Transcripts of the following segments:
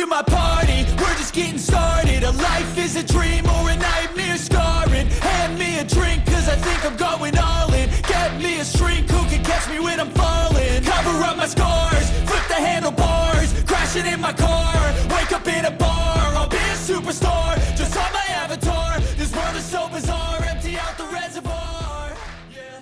to my party, we're just getting started. A life is a dream or a nightmare scarring. Hand me a drink cause I think I'm going all in. Get me a shrink who can catch me when I'm falling. Cover up my scars, flip the handlebars, crashing in my car, wake up in a bar. I'll be a superstar, just on my avatar. This world is so bizarre, empty out the reservoir. Yeah.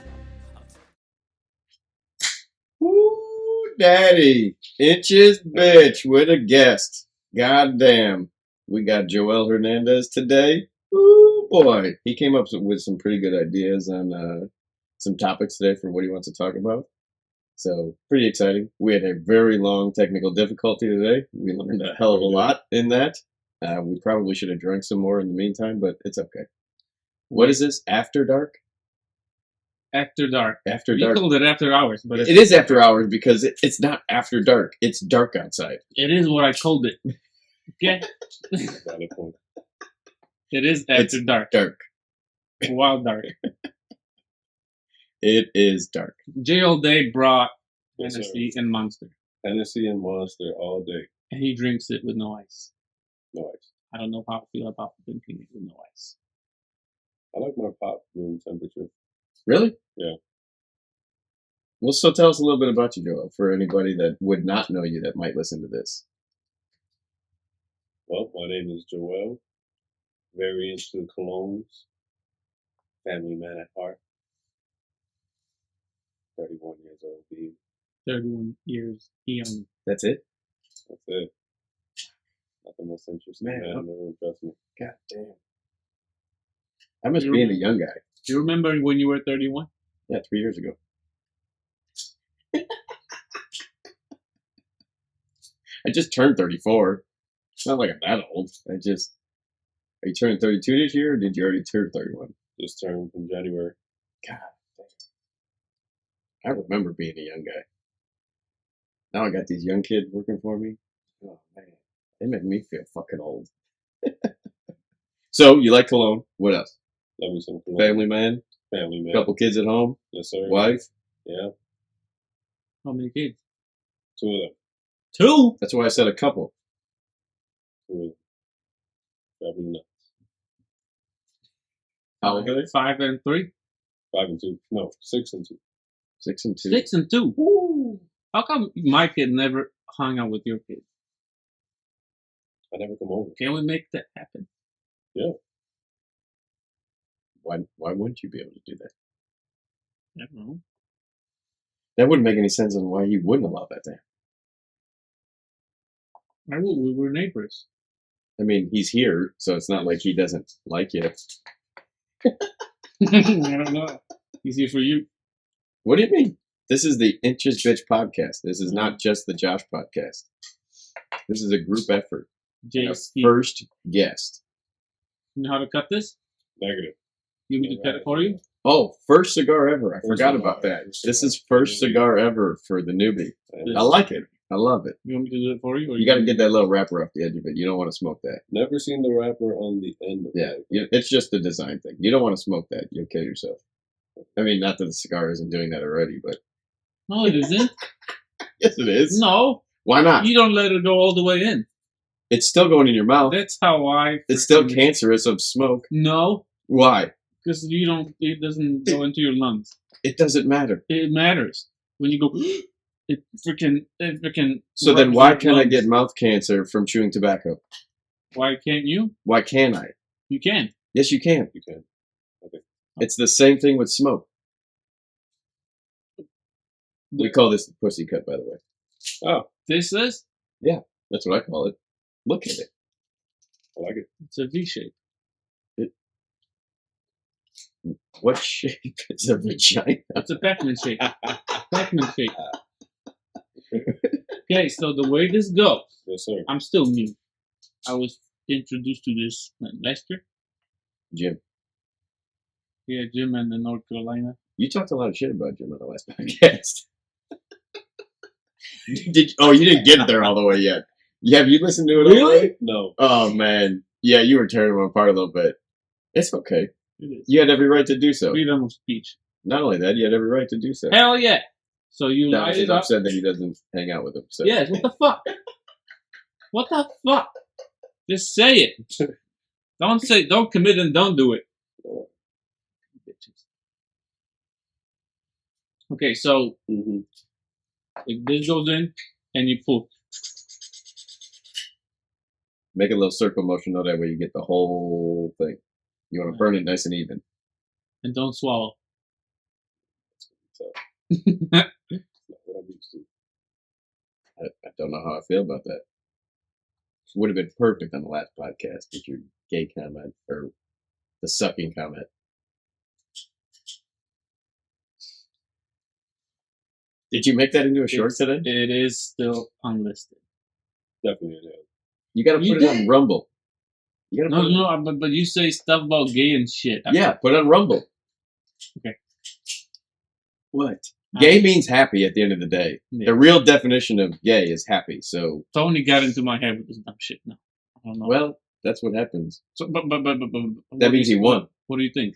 Woo, daddy. Inches bitch with a guest. Goddamn. We got Joel Hernandez today. Woo, boy. He came up with some pretty good ideas on some topics today for what he wants to talk about. So, pretty exciting. We had a very long technical difficulty today. We learned a hell of a lot in that. We probably should have drank some more in the meantime, but it's okay. What is this? After dark? After dark. After You dark. called it after hours, but It is after hours because it's not after dark. It's dark outside. it is what I called it. Okay? Valid point. It is after dark. Dark. Wild dark. It is dark. J. All Day brought Yes, sir. Hennessy and Monster, Hennessy and Monster all day. and he drinks it with no ice. No ice. I don't know how I feel about drinking it with no ice. I like my pop room temperature. Really? Yeah. Well, so tell us a little bit about you, Joel, for anybody that would not know you that might listen to this. Well, my name is Joel. Very into colognes. Family man at heart. 31 years old, Steve. 31 years young. That's it? That's it. Not the most interesting Man, man in the room, trust me. God damn. I must You be a remember- young guy. Do you remember when you were 31? Yeah, 3 years ago. I just turned 34. It's not like I'm that old. Are you turning 32 this year, or did you already turn 31? Just turned in January. God damn. I remember being a young guy. Now I got these young kids working for me. Oh, man. They make me feel fucking old. So, you like cologne. What else? Love me some cologne. Family man? Family man. Couple kids at home? Yes, sir. Wife? Yeah. How many kids? 2 of them. 2? That's why I said a couple. 2 of them. Driving me nuts. How old are they? 5 and 3? 5 and 2. No, 6 and 2. 6 and 2. 6 and 2. Ooh. How come my kid never hung out with your kid? I never come over. Can we make that happen? Why wouldn't you be able to do that? I don't know. That wouldn't make any sense on why he wouldn't allow that to happen. I would. We were neighbors. I mean, he's here, so it's not like he doesn't like you. I don't know. Easier for you. What do you mean? This is the Inches Bitch podcast. This is not just the Josh podcast. This is a group effort. Our JC. first guest. You know how to cut this? Negative. You want me to cut it for you? Oh, first cigar ever. I First forgot cigar. about that. First This cigar. is first cigar ever for the newbie. And I like it. I love it. You want me to do it for you? Or You got to get that little wrapper off the edge of it. You don't want to smoke that. never seen the wrapper on the end of Yeah, it. it's just a design thing. You don't want to smoke that. You'll kill yourself. I mean, not that the cigar isn't doing that already, but No, it isn't. yes, it is. No. Why not? You don't let it go all the way in. It's still going in your mouth. That's how I... It's still freaking- cancerous of smoke. No. Why? Because you don't... It doesn't go into your lungs. It doesn't matter. It matters. When you go... It freaking... So then rubs why your can't I lungs. get mouth cancer from chewing tobacco? Why can't you? Why can't I? You can. Yes, you can. You can. It's the same thing with smoke. We call this the pussy cut, by the way. Oh, This is... That's what I call it. Look at it. I like it. It's a V shape. What shape is a vagina? It's a Pac-Man shape. Pac-Man shape. Okay, so the way this goes, Yes, sir. I'm still new. I was introduced to this last year. Jim. Yeah, Jim and in North Carolina. You talked a lot of shit about Jim on the last podcast. You didn't get it there all the way yet. Have you listened to it all the way? No. Oh, man. Yeah, you were tearing him apart a little bit. It's okay. It is. You had every right to do so. Freedom of speech. Not only that, you had every right to do so. Hell yeah. So you Now light he's it up. upset that he doesn't hang out with him. So. Yes, what the fuck? What the fuck? Just say it. Don't commit and don't do it. Bitches. Okay, so Mm-hmm. if this goes in and you pull, Make a little circle motion though, that way you get the whole thing. You want to burn it nice and even. and don't swallow. So not what I'm used to. I don't know how I feel about that. Would have been perfect on the last podcast with your gay comment or the sucking comment. Did you make that into a short today? It is still unlisted. Definitely an L. You got to You put it on did. Rumble. You got to No, but you say stuff about gay and shit. Yeah, put it on Rumble. Okay. What? Gay means happy at the end of the day. Yeah. The real definition of gay is happy. So, Tony got into my head with this dumb shit now. I don't know. well, that's what happens. So, but That means he won. What do you think?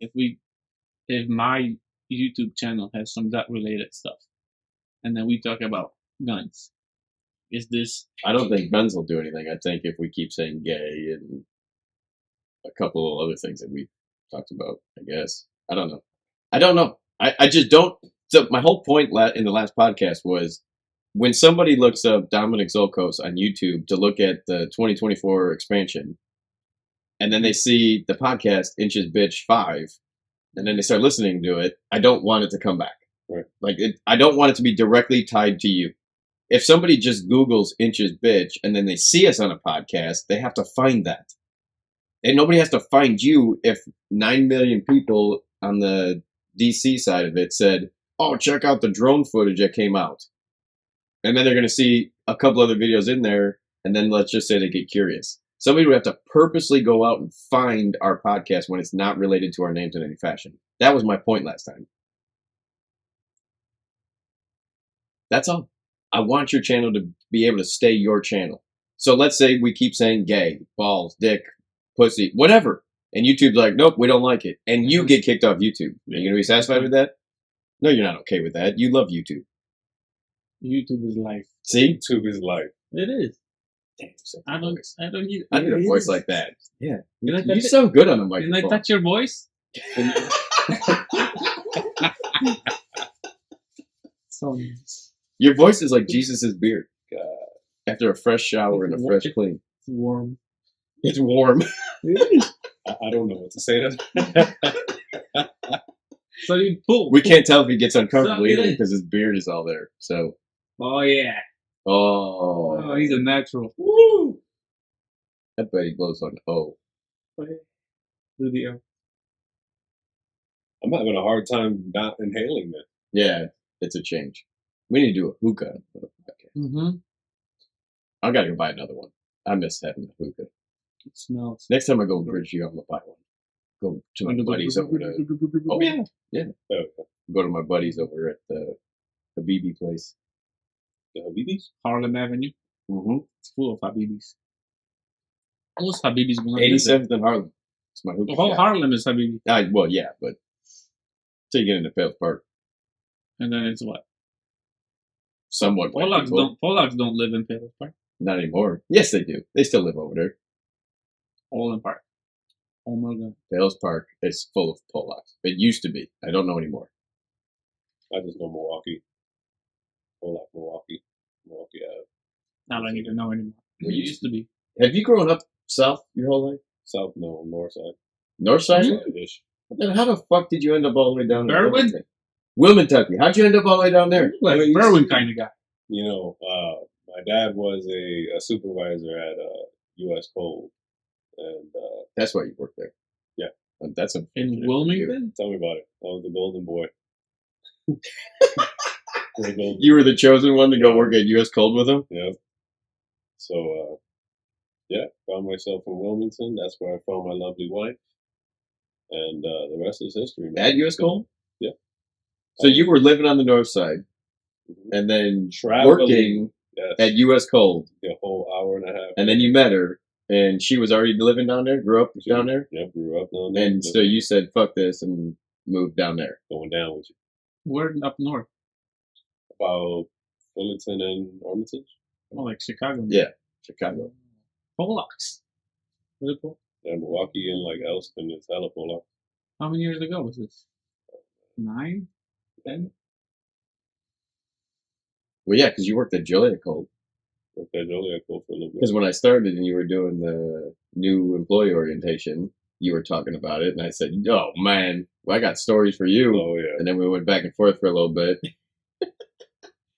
If my YouTube channel has some that related stuff, and then we talk about guns, is this? I don't think guns will do anything. I think if we keep saying gay and a couple of other things that we talked about, I guess. I don't know. I just don't. So my whole point in the last podcast was when somebody looks up Dominic Zolkos on YouTube to look at the 2024 expansion, and then they see the podcast Inches Bitch 5, and then they start listening to it, I don't want it to come back. Right. Like I don't want it to be directly tied to you. If somebody just Googles Inches Bitch and then they see us on a podcast, they have to find that. And nobody has to find you if 9 million people on the DC side of it said, oh, check out the drone footage that came out. And then they're going to see a couple other videos in there, and then let's just say they get curious. Somebody would have to purposely go out and find our podcast when it's not related to our names in any fashion. That was my point last time. That's all. I want your channel to be able to stay your channel. So let's say we keep saying gay, balls, dick, pussy, whatever. And YouTube's like, nope, we don't like it. And you get kicked off YouTube. Are you going to be satisfied with that? No, you're not okay with that. You love YouTube. YouTube is life. See? YouTube is life. It is. Damn, such I a don't. voice. I don't. I need a it voice is. like that. Yeah. Can I You touch it? sound good on the Can I microphone. touch your voice? So nice. Your voice is like Jesus' beard. God. After a fresh shower and a fresh clean. It's warm. It's warm. I don't know what to say to that. So you pull. We can't tell if he gets uncomfortable Suck it either in. because his beard is all there. So, Oh yeah. oh. Oh, he's a natural. Woo! I bet he blows on O. Do the I'm having a hard time not inhaling that. Yeah, it's a change. We need to do a hookah for the podcast. Mm-hmm. I gotta go buy another one. I miss having a hookah. It smells. Next time I go to Bridgeview, I'm gonna buy one. Go to my buddies over to. Oh yeah, Oh, go to my buddies over at the Habibi place. the Habibis? Harlem Avenue. Mm-hmm. It's full of Habibis. Most Habibis going to visit. 87th and Harlem. It's my hookah The whole shop. Harlem is Habibi. Well, yeah, but till you get into Pales Park, And then it's what? somewhat white people. Polacks don't live in Pales Park. Not anymore. Yes, they do. They still live over there. Olin Park. Oh my god. Pales Park is full of Polacks. It used to be. I don't know anymore. I just know Milwaukee. Milwaukee Ave. I don't even know anymore. We used to be. Have you grown up south your whole life? South, no, north side. North side? Side-ish. Then how the fuck did you end up all the way down there? Berwyn? Wilmington. How'd you end up all the way down there? Like a Berwyn kind of guy. You know, my dad was a supervisor at U.S. Coal. And That's why you worked there. Yeah. That's In unfortunate for you. Wilmington? tell me about it. I was the golden boy. The golden You were the chosen one to go work at U.S. Cold with him? Yeah. So, yeah, found myself in Wilmington. That's where I found my lovely wife. And the rest is history, man. At U.S. Cold? Yeah. So you were living on the north side Mhm. and then Traveling. working Yes. at U.S. Cold. The whole hour and a half. And then you met her and she was already living down there, grew up down there. Yeah, grew up down there. And so you said, fuck this, and moved down there. Going down with you. Where up north? About Fullerton and Armitage. Oh, like Chicago. Yeah. Chicago. Polacks. Was it Yeah, Milwaukee and like Elston is hella Polak. How many years ago was this? 9? 10? Well, yeah, because you worked at Joliet Cold. Okay, Joliet go for a little bit. Because when I started and you were doing the new employee orientation, you were talking about it, and I said, "Oh man, well, I got stories for you." Oh yeah. And then we went back and forth for a little bit.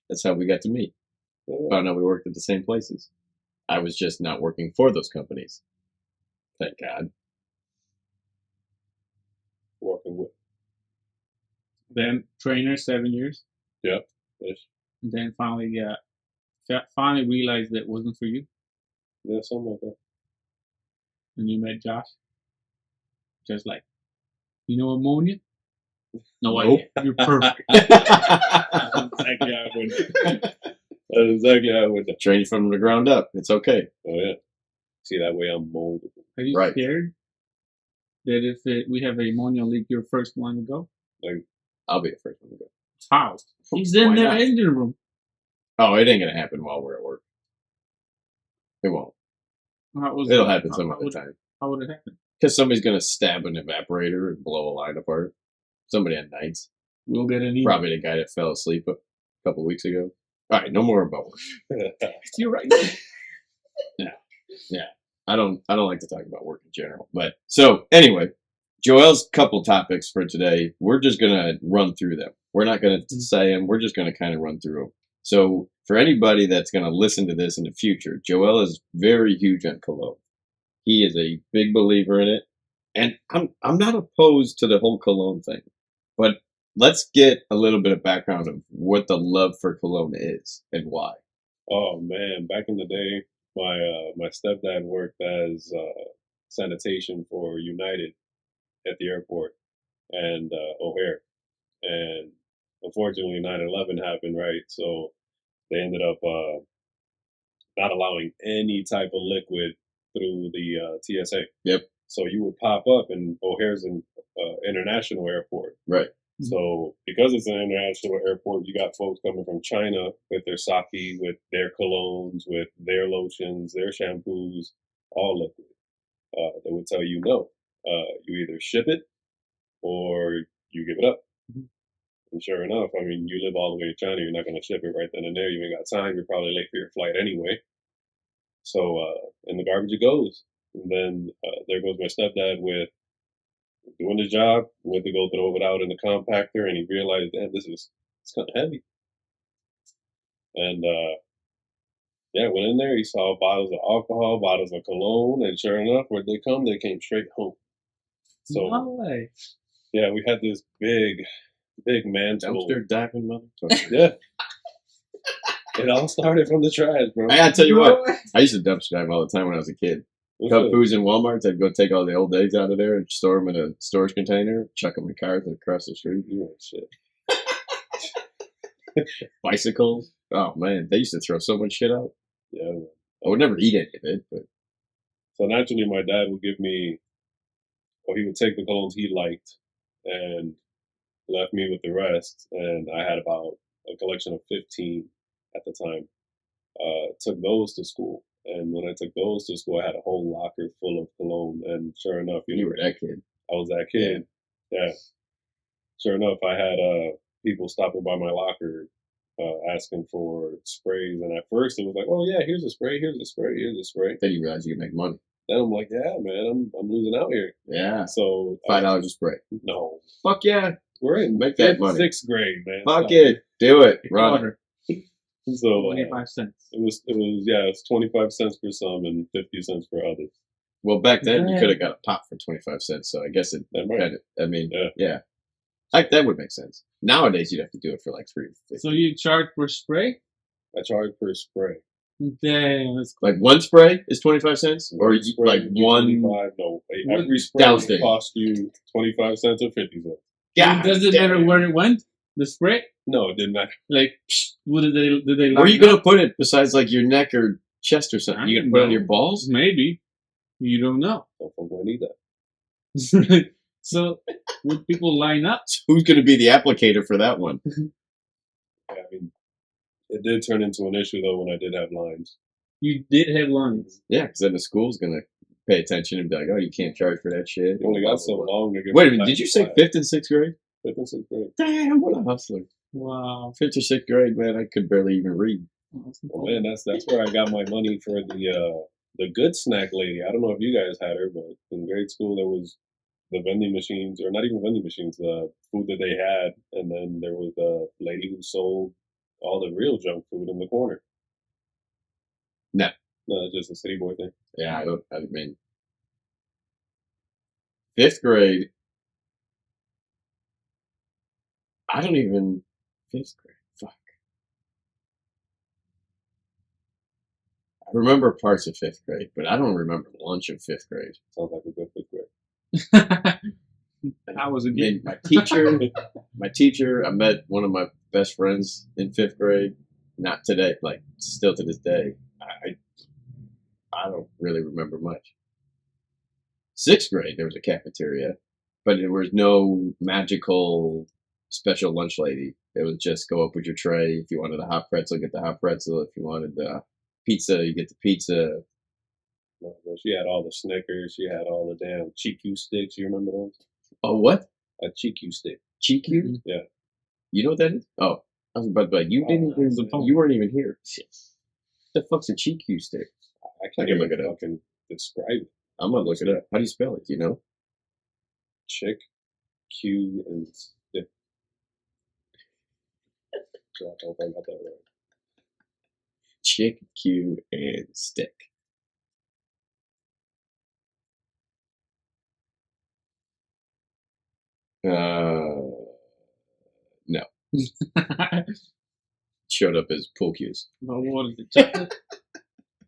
That's how we got to meet. Yeah. Found out we worked at the same places. I was just not working for those companies. Thank God. Working with. Then trainer 7 years. Yes. And then finally finally realized that it wasn't for you. Yeah, something like that. And you met Josh. Just like, you know ammonia? No Nope. idea. You're perfect. That's exactly how it went. That's exactly how it went. Train from the ground up. It's okay. Oh yeah. See, that way I'm moldable. Are you Right. scared that if we have an ammonia leak, you're first one to go? I'll be the first one to go. How? He's in Why the not? engine room. Oh, it ain't gonna happen while we're at work. It won't. How was It'll it? happen some How other would- time. How would it happen? Because somebody's gonna stab an evaporator and blow a line apart. Somebody at nights. We'll get an email. Probably the guy that fell asleep a couple weeks ago. All right, no more about work. You're right. I don't like to talk about work in general. But so anyway, Joel's couple topics for today. We're just gonna run through them. We're not gonna say them. We're just gonna kind of run through them. So for anybody that's gonna listen to this in the future, Joel is very huge on cologne. He is a big believer in it, and I'm not opposed to the whole cologne thing. But let's get a little bit of background of what the love for cologne is and why. Oh man, back in the day, my stepdad worked as sanitation for United at the airport and O'Hare, and unfortunately 9/11 happened, right? So they ended up not allowing any type of liquid through the TSA. Yep. So you would pop up, and O'Hare's an international airport. Right. So because it's an international airport, you got folks coming from China with their sake, with their colognes, with their lotions, their shampoos, all liquid. They would tell you no. You either ship it or you give it up. Mhm. And sure enough, I mean, you live all the way in China, you're not going to ship it right then and there. You ain't got time. You're probably late for your flight anyway. So in the garbage it goes. And then there goes my stepdad with doing his job, went to go throw it out in the compactor, and he realized, damn, it's kind of heavy. And yeah, went in there. He saw bottles of alcohol, bottles of cologne, and sure enough, where'd they come? They came straight home. So No way. yeah, we had this big mantle. Dumpster diving motherfucker. Yeah. It all started from the trash, bro. I gotta tell you what, way. I used to dumpster dive all the time when I was a kid. What's Cub up? Foods in Walmart, I'd go take all the old eggs out of there and store them in a storage container, chuck them in cars and across the street. You ain't shit. Bicycles. Oh man, they used to throw so much shit out. Yeah. Man. I would never eat any of it, but So naturally, my dad would give me, or he would take the colognes he liked and left me with the rest. And I had about a collection of 15 at the time. Took those to school. And when I took those to school, I had a whole locker full of cologne. And sure enough, you were that kid. I was that kid. Yeah. Sure enough, I had people stopping by my locker asking for sprays. And at first it was like, oh yeah, here's a spray, here's a spray, here's a spray. Then you realize you can make money. Then I'm like, yeah, man, I'm losing out here. Yeah. So $5 a spray. No, Fuck yeah. we're in Make that money. 6th grade, man. Fuck Stop it. Do it. Run. Quarter. So 25 cents. it was it's 25 cents for some and 50 cents for others. Well, back then you Yeah. could have got a pop for 25 cents, so I guess it That might- kind of, I mean, Yeah. yeah. Like, that would make sense. Nowadays you'd have to do it for like $3.50. So you charge per spray? I charged per spray. Damn, that's Like one spray is 25 cents? Or you, Spray like would be one 25, no, What- every spray Doused would it. cost you 25 cents or 50 cents. God Does it damn. matter where it went? The spray? No, it didn't matter. Like, what did they Where are you line going to put it besides like your neck or chest or something? I You going to don't put it on know. your balls? Maybe. You don't know. So I'm going to need that. So, would people line up? Who's going to be the applicator for that one? Yeah, I mean, it did turn into an issue though when I did have lines. You did have lungs. Yeah, because then the school's gonna pay attention and be like, "Oh, you can't charge for that shit." You only got so long to get. Wait a minute, did you say 5th and 6th grade? 5th and 6th grade? Damn, what a hustler! Wow. 5th or 6th grade, man, I could barely even read. Well, man, that's where I got my money for the good snack lady. I don't know if you guys had her, but in grade school there was the vending machines, or not even vending machines, the food that they had, and then there was the lady who sold all the real junk food in the corner. No. No, it's just a city boy thing. Yeah, I mean, 5th grade. I don't even 5th grade. Fuck. I remember parts of 5th grade, but I don't remember lunch of 5th grade. Sounds like a good 5th grade. I was a I mean, kid. my teacher, I met one of my best friends in 5th grade. Not today, like still to this day. I don't really remember much. 6th grade, there was a cafeteria, but there was no magical special lunch lady. It was just go up with your tray. If you wanted a hot pretzel, get the hot pretzel. If you wanted the pizza, you get the pizza. No, she had all the Snickers. She had all the damn Chiku sticks. You remember those? Oh, what? A Chiku stick. Chiku? Yeah. You know what that is? Oh, I was about to be like, you didn't it's a even, phone. you weren't even here. Shit. The fuck's a Chiku stick? I I can't can even look it up. fucking describe it. I'm gonna look it up. How do you spell it? Do you know? Chick, Q, and stick. So I hope I got that right. Chick, Q, and stick. No. Showed up as pool cues. But what is it? Chocolate?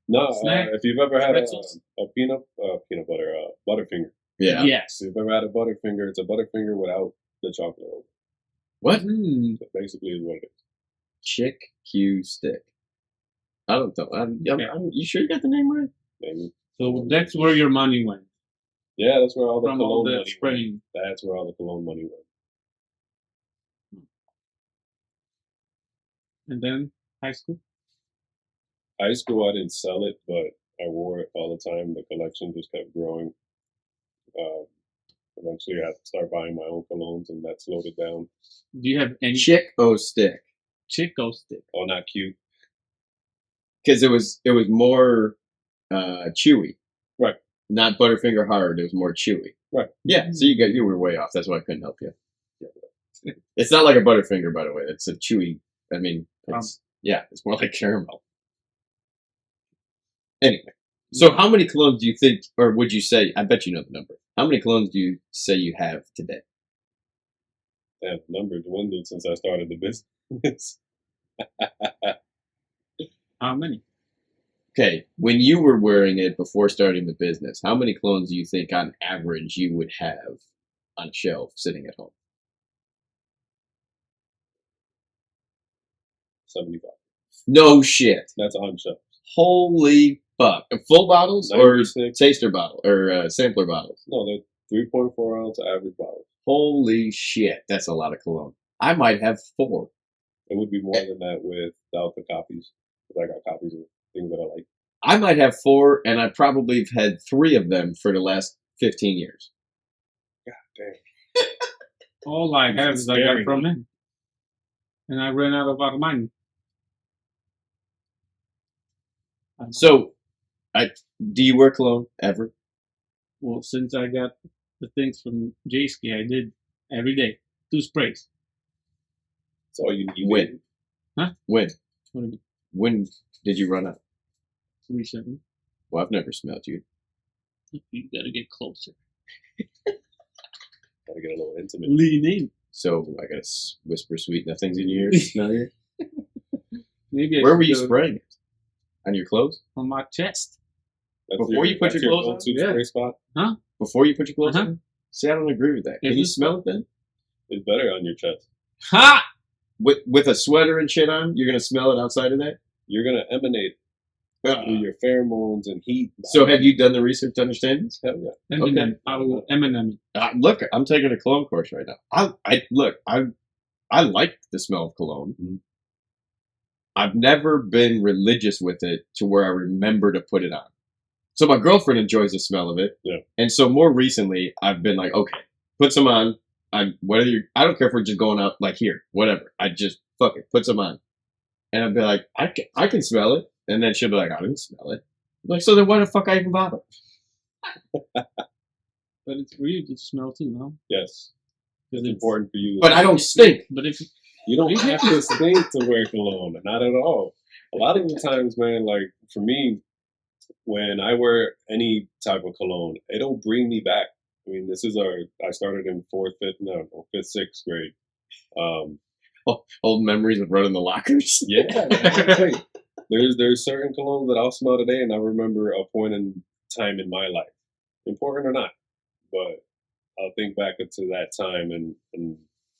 No, Snack? if you've ever had Pretzels? a peanut butter, Butterfinger. Yeah. Yes. If you've ever had a Butterfinger, it's a Butterfinger without the chocolate over. What? Mm. That basically is what it is. Chick, Q, stick. I don't know. You sure you got the name right? Maybe. So that's where your money went. Yeah, that's where all the From cologne all money that went. spraying. That's where all the cologne money went. And then high school? High school, I didn't sell it, but I wore it all the time. The collection just kept growing. Eventually, I had to start buying my own colognes, and that slowed it down. Do you have any Chick, O, stick. Chico stick? Oh, not cute. Because it was more chewy. Right. Not Butterfinger hard. It was more chewy. Right. Yeah. So you were way off. That's why I couldn't help you. It's not like a Butterfinger, by the way. It's a chewy. I mean, it's more like caramel. Anyway, so how many colognes do you think, or would you say? I bet you know the number. How many colognes do you say you have today? Damn, the number dwindled since I started the business. How many? Okay, when you were wearing it before starting the business, how many colognes do you think on average you would have on a shelf sitting at home? 75. No shit. That's on shelf. Holy fuck. Full bottles or 96. taster bottle or sampler bottles? No, they're 3.4 ounce average bottles. Holy shit. That's a lot of cologne. I might have 4. It would be more than that without the copies. Because I got copies of things that I like. I might have 4, and I probably have had 3 of them for the last 15 years. God damn. All I have is I got Scary. from him. And I ran out of Armani. So, do you wear cologne ever? Well, since I got the things from J-Ski, I did every day. 2 sprays. That's all you need. When? Huh? When? What do you mean? When did you run out? Recently. Well, I've never smelled you. You gotta get closer. Gotta get a little intimate. Lean in. So I gotta whisper sweet nothings in your ear to smell you. Maybe I Where should were you go spraying it? On your clothes? on my chest. That's Before you put that's your clothes on? go-to Yeah. spray spot. Before you put your clothes Uh-huh. on? See, I don't agree with that. Can Is you this- smell it then? It's better on your chest. Ha! With a sweater and shit on, you're gonna smell it outside of that? You're gonna emanate through your pheromones and heat. So have you done the research to understand this? Hell yeah. Eminem. Okay. I will Eminem. Look, I'm taking a cologne course right now. I like the smell of cologne. I've never been religious with it to where I remember to put it on. So my girlfriend enjoys the smell of it. Yeah. And so more recently, I've been like, okay, put some on. I don't care if we're just going out like here, whatever. I just fuck it, put some on. And I'd be like, I can smell it. And then she'll be like, I didn't smell it. I'm like, so then why the fuck I even bother? But it's for you to smell too, no? Yes, Because it's important for you. But I don't stink. But if You don't have to stink to wear cologne, not at all. A lot of the times, man, like for me, when I wear any type of cologne, it'll bring me back. I mean, I started in fifth, sixth grade. Old memories of running the lockers. Yeah, man, there's certain colognes that I'll smell today, and I remember a point in time in my life, important or not, but I'll think back to that time, and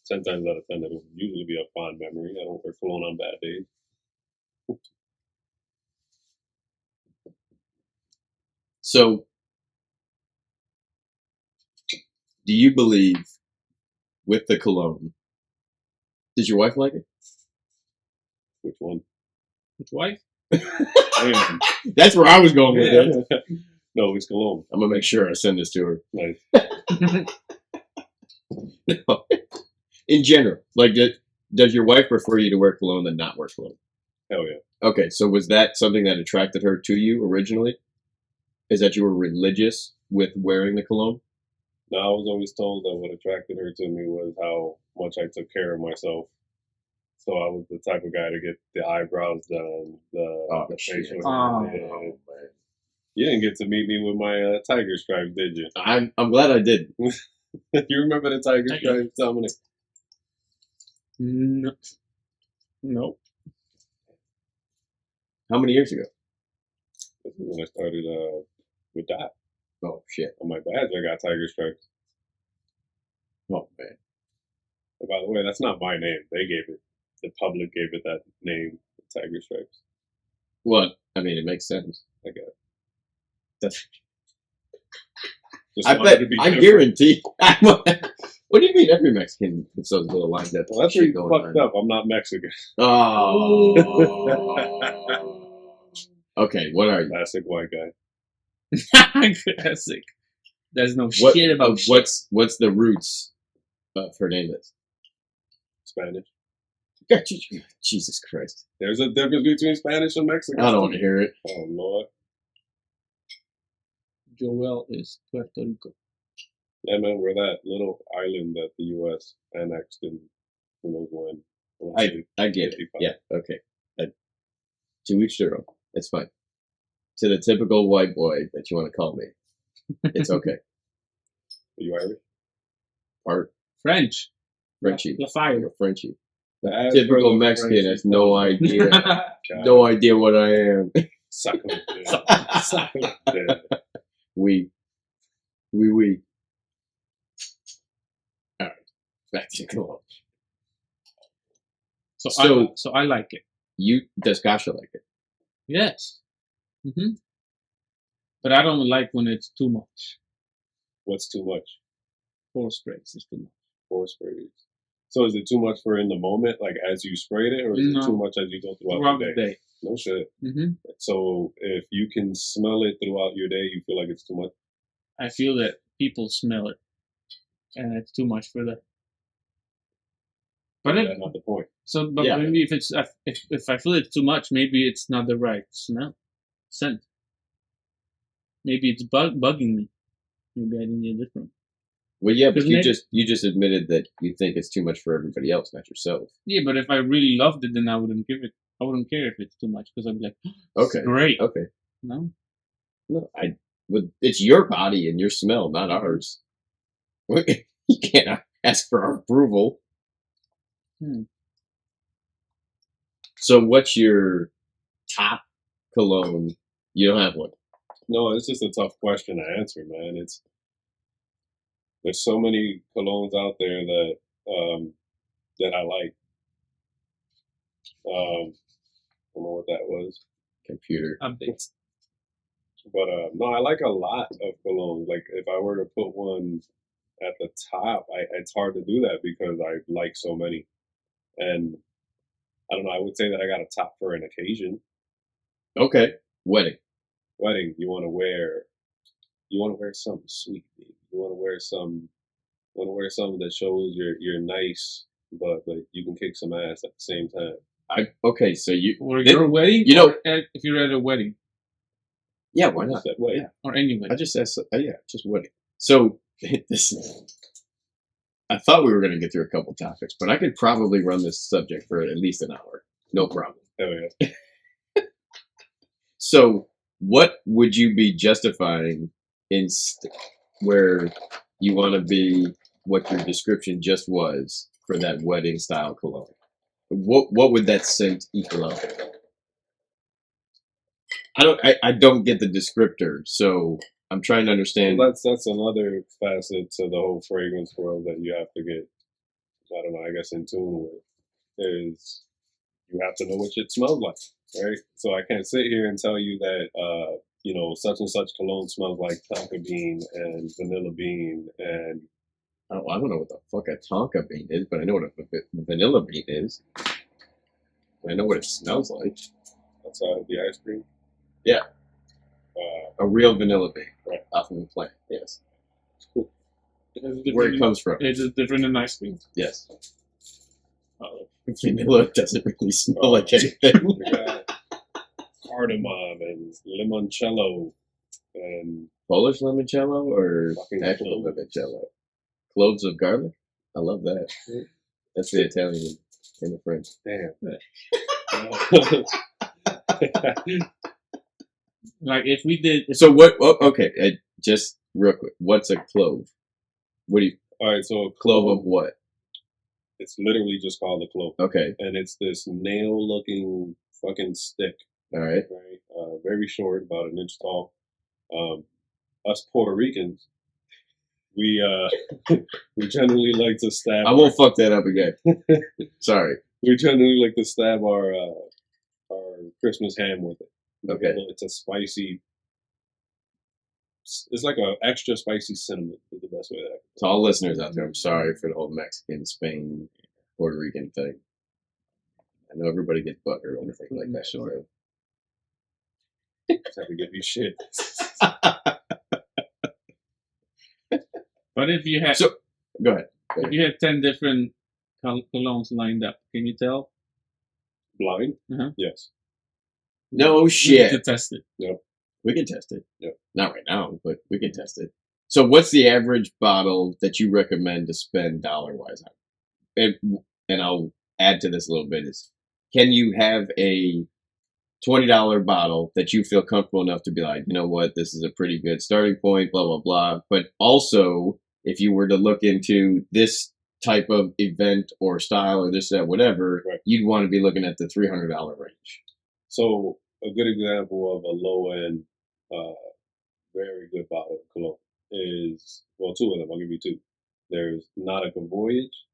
10 times out of 10, it'll usually be a fond memory. I don't wear cologne on bad days. So, do you believe with the cologne? Does your wife like it? Which one? which wife? Damn. That's where I was going with it. No, it's cologne. I'm gonna make sure I send this to her. Nice. In general, like, does your wife prefer you to wear cologne than not wear cologne? Hell yeah. Okay, so was that something that attracted her to you originally? Is that you were religious with wearing the cologne? Now, I was always told that what attracted her to me was how much I took care of myself. So I was the type of guy to get the eyebrows done, the shit. facial Oh. hair did. You didn't get to meet me with my tiger stripes, did you? I'm glad I did. You remember the tiger stripes, Dominic? No. Nope. How many years ago? This is when I started with that. Oh shit. On my badge, I got tiger stripes. Oh man. And by the way, that's not my name. They gave it. The public gave it that name, tiger stripes. What? I mean, it makes sense. I guess. That's- Just I wanted bet. to be I different. guarantee. What do you mean? Every Mexican puts those little lines up. Well, that's pretty fucked up. I'm not Mexican. Oh. Okay. What are you? Classic white guy. Classic. There's no What, shit about shit. what's the roots of Hernandez? Spanish. Jesus Christ! There's a difference between Spanish and Mexican. I don't want to hear it. Oh Lord. Joel is Puerto Rico. Yeah, man, we're that little island that the U.S. annexed in who knows when. I get it. 55. Yeah. Okay. To each their own. It's fine. To the typical white boy that you want to call me, it's okay. Are you Irish? Part French. Frenchy. Lafayette. You're Frenchy. As Typical for the Mexican French has people, no idea. God, No idea what I am. Suck 'em dead. Suck 'em dead. We. All right. Back to cologne. So I like it. Does Gasha like it? Yes. But I don't like when it's too much. What's too much? Pore sprays is too much. Pore sprays. So is it too much for in the moment, like as you sprayed it, or is No. it too much as you go throughout Throughout the the day? day. No shit. hmm So if you can smell it throughout your day, you feel like it's too much. I feel that people smell it, and it's too much for them. But That's not the point. but Yeah. maybe if I feel it's too much, maybe it's not the right scent. Maybe it's bugging me. Maybe I need a different. Well, yeah, but Isn't it? you just admitted that you think it's too much for everybody else, not yourself. Yeah, but if I really loved it, then I wouldn't give it. I wouldn't care if it's too much because I'd be like, Okay. great. Okay. No, No, but it's your body and your smell, not ours. You can't ask for our approval. Hmm. So, what's your top cologne? You don't have one. No, it's just a tough question to answer, man. There's so many colognes out there that I like. I don't know what that was. Computer. updates. But no, I like a lot of colognes. Like if I were to put one at the top, it's hard to do that because I like so many. And I don't know. I would say that I got a top for an occasion. Okay, wedding. Wedding, you want to wear something sweet, baby. You want to wear something that shows you're nice, but you can kick some ass at the same time. Okay, so you Or Then- your wedding? you know- Or if you're at a wedding. yeah, why I not? said wedding. Yeah. Or any I wedding. just asked, yeah, just wedding. So this, I thought we were going to get through a couple topics, but I could probably run this subject for at least an hour, no problem. Hell yeah. So, what would you be justifying where you want to be? What your description just was for that wedding style cologne? What would that scent equal out? I don't get the descriptor, so I'm trying to understand. Well, that's another facet to the whole fragrance world that you have to get, I don't know, I guess in tune with. Is you have to know what shit smells like, right? So I can't sit here and tell you that, such and such cologne smells like tonka bean and vanilla bean and I don't know what the fuck a tonka bean is, but I know what a vanilla bean is. I know what it smells like. outside of the ice cream. Yeah. A real vanilla bean, Right. off of the plant. Yes, It's where it different- comes from. It's just different than ice cream. Yes, Oh, vanilla doesn't really smell like anything. We got cardamom and limoncello and Polish limoncello or Fucking actual cloves. limoncello? Cloves of garlic. I love that. That's the Italian and the French. damn. like if we did, So what? Oh, okay, just real quick. What's a clove? What do you All right, so a clove of what? It's literally just called a clove, Okay, and it's this nail-looking fucking stick, all right. right? Very short, about an inch tall. Us Puerto Ricans, we we generally like to stab. I won't fuck that up again. Sorry. We generally like to stab our Christmas ham with it. Okay. It's a spicy. It's like a extra spicy cinnamon. Is the best way that I can. To all listeners out there, I'm sorry for the whole Mexican, Spain, Puerto Rican thing. I know everybody gets butthurt over things like that. Sure. so. Just have to give you shit. but if you had, So- Go ahead. if you had 10 different colognes lined up, can you tell? Blind? Uh-huh. Yes. No We need shit. to test it. We can test it. Yep. Not right now, but we can test it. So, what's the average bottle that you recommend to spend dollar-wise on? And I'll add to this a little bit is, can you have a $20 bottle that you feel comfortable enough to be like, you know what, this is a pretty good starting point, blah, blah, blah. But also, if you were to look into this type of event or style or this, that, whatever, Right. you'd want to be looking at the $300 range. So a good example of a low end, very good bottle of cologne is, well, two of them. I'll give you two. There's Nautica Voyage,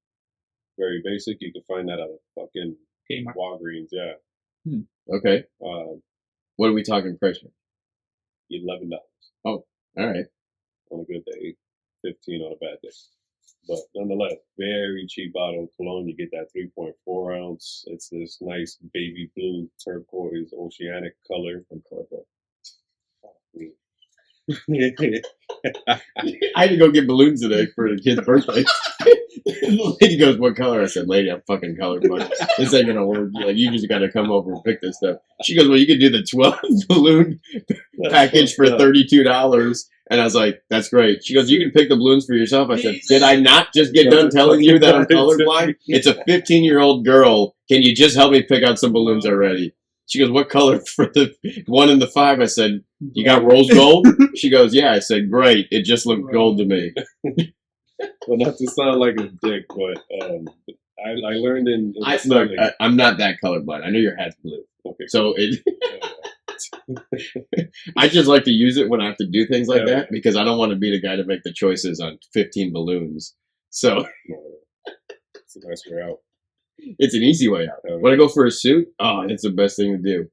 very basic. You can find that at a fucking Kmart. Walgreens. Yeah. Okay. $11 What are we talking price range? All right. on a good day, 15 on a bad day. But nonetheless, very cheap bottle of cologne. You get that 3.4 ounce. It's this nice baby blue turquoise oceanic color from Clever. I had to go get balloons today for the kid's birthday. The lady goes, "What color?" I said, "Lady, I'm fucking colorblind. This ain't gonna work. Like, you just gotta come over and pick this stuff." She goes, "Well, you could do the 12 balloon package for $32." And I was like, "That's great." She goes, "You can pick the balloons for yourself." I said, "Did I not just get done telling you that I'm colorblind? It's a 15-year-old girl. Can you just help me pick out some balloons already?" She goes, "What color for the 1 and the 5?" I said, "You got rose gold?" She goes, "Yeah." I said, "Great. It just looked gold to me." Well, not to sound like a dick, but I learned in Look, study. I'm not that colorblind. I know your hat's blue. Okay. So I just like to use it when I have to do things like Yeah. that because I don't want to be the guy to make the choices on 15 balloons. So It's a nice way out. it's an easy way out. When I go for a suit, oh, it's the best thing to do.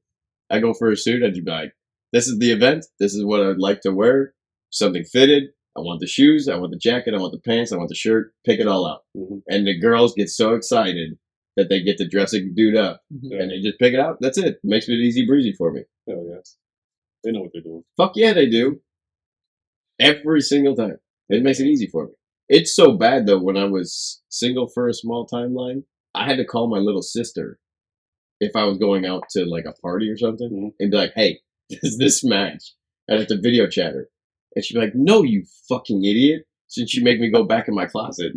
I go for a suit, I'd be like, this is the event. This is what I'd like to wear. Something fitted. I want the shoes. I want the jacket. I want the pants. I want the shirt. Pick it all out. Mhm. And the girls get so excited that they get to dress a dude up, Mhm. and they just pick it out. That's it. Makes it easy breezy for me. Hell yes. They know what they're doing. Fuck yeah, they do. Every single time. It makes it easy for me. It's so bad though. When I was single for a small timeline, I had to call my little sister if I was going out to like a party or something, Mhm. and be like, "Hey, does this match?" I'd have to video chat her, and she'd be like, "No, you fucking idiot!" So she'd make me go back in my closet.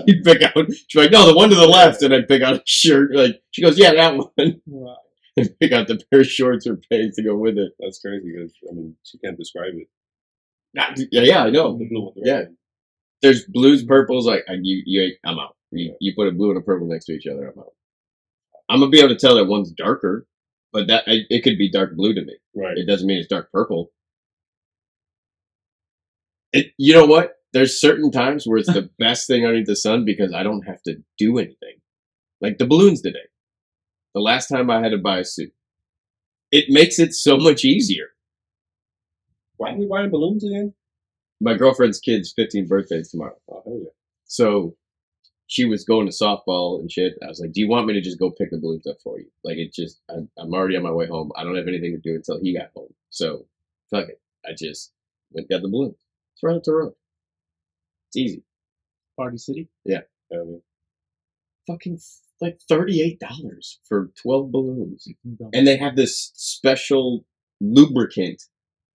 You'd pick out. She's like, "No, the one to the left," and I'd pick out a shirt. Like she goes, "Yeah, that one," Wow. and pick out the pair of shorts or pants to go with it. That's crazy because I mean she can't describe it. Yeah, I know. The blue with the Yeah. red. There's blues, purples. Like I'm out. You put a blue and a purple next to each other, I'm out. I'm gonna be able to tell that one's darker, but that it could be dark blue to me. Right. It doesn't mean it's dark purple. You know what? There's certain times where it's the best thing underneath the sun because I don't have to do anything. Like the balloons today. The last time I had to buy a suit. It makes it so much easier. Why are we buying balloons again? My girlfriend's kid's 15th birthday is tomorrow. Oh hell yeah. So she was going to softball and shit. I was like, "Do you want me to just go pick the balloons up for you?" Like, I'm already on my way home. I don't have anything to do until he got home. So, fuck it. I just went and got the balloons. It's right up the road. It's easy. Party City. Hell yeah. Fucking like $38 for 12 balloons. And they have this special lubricant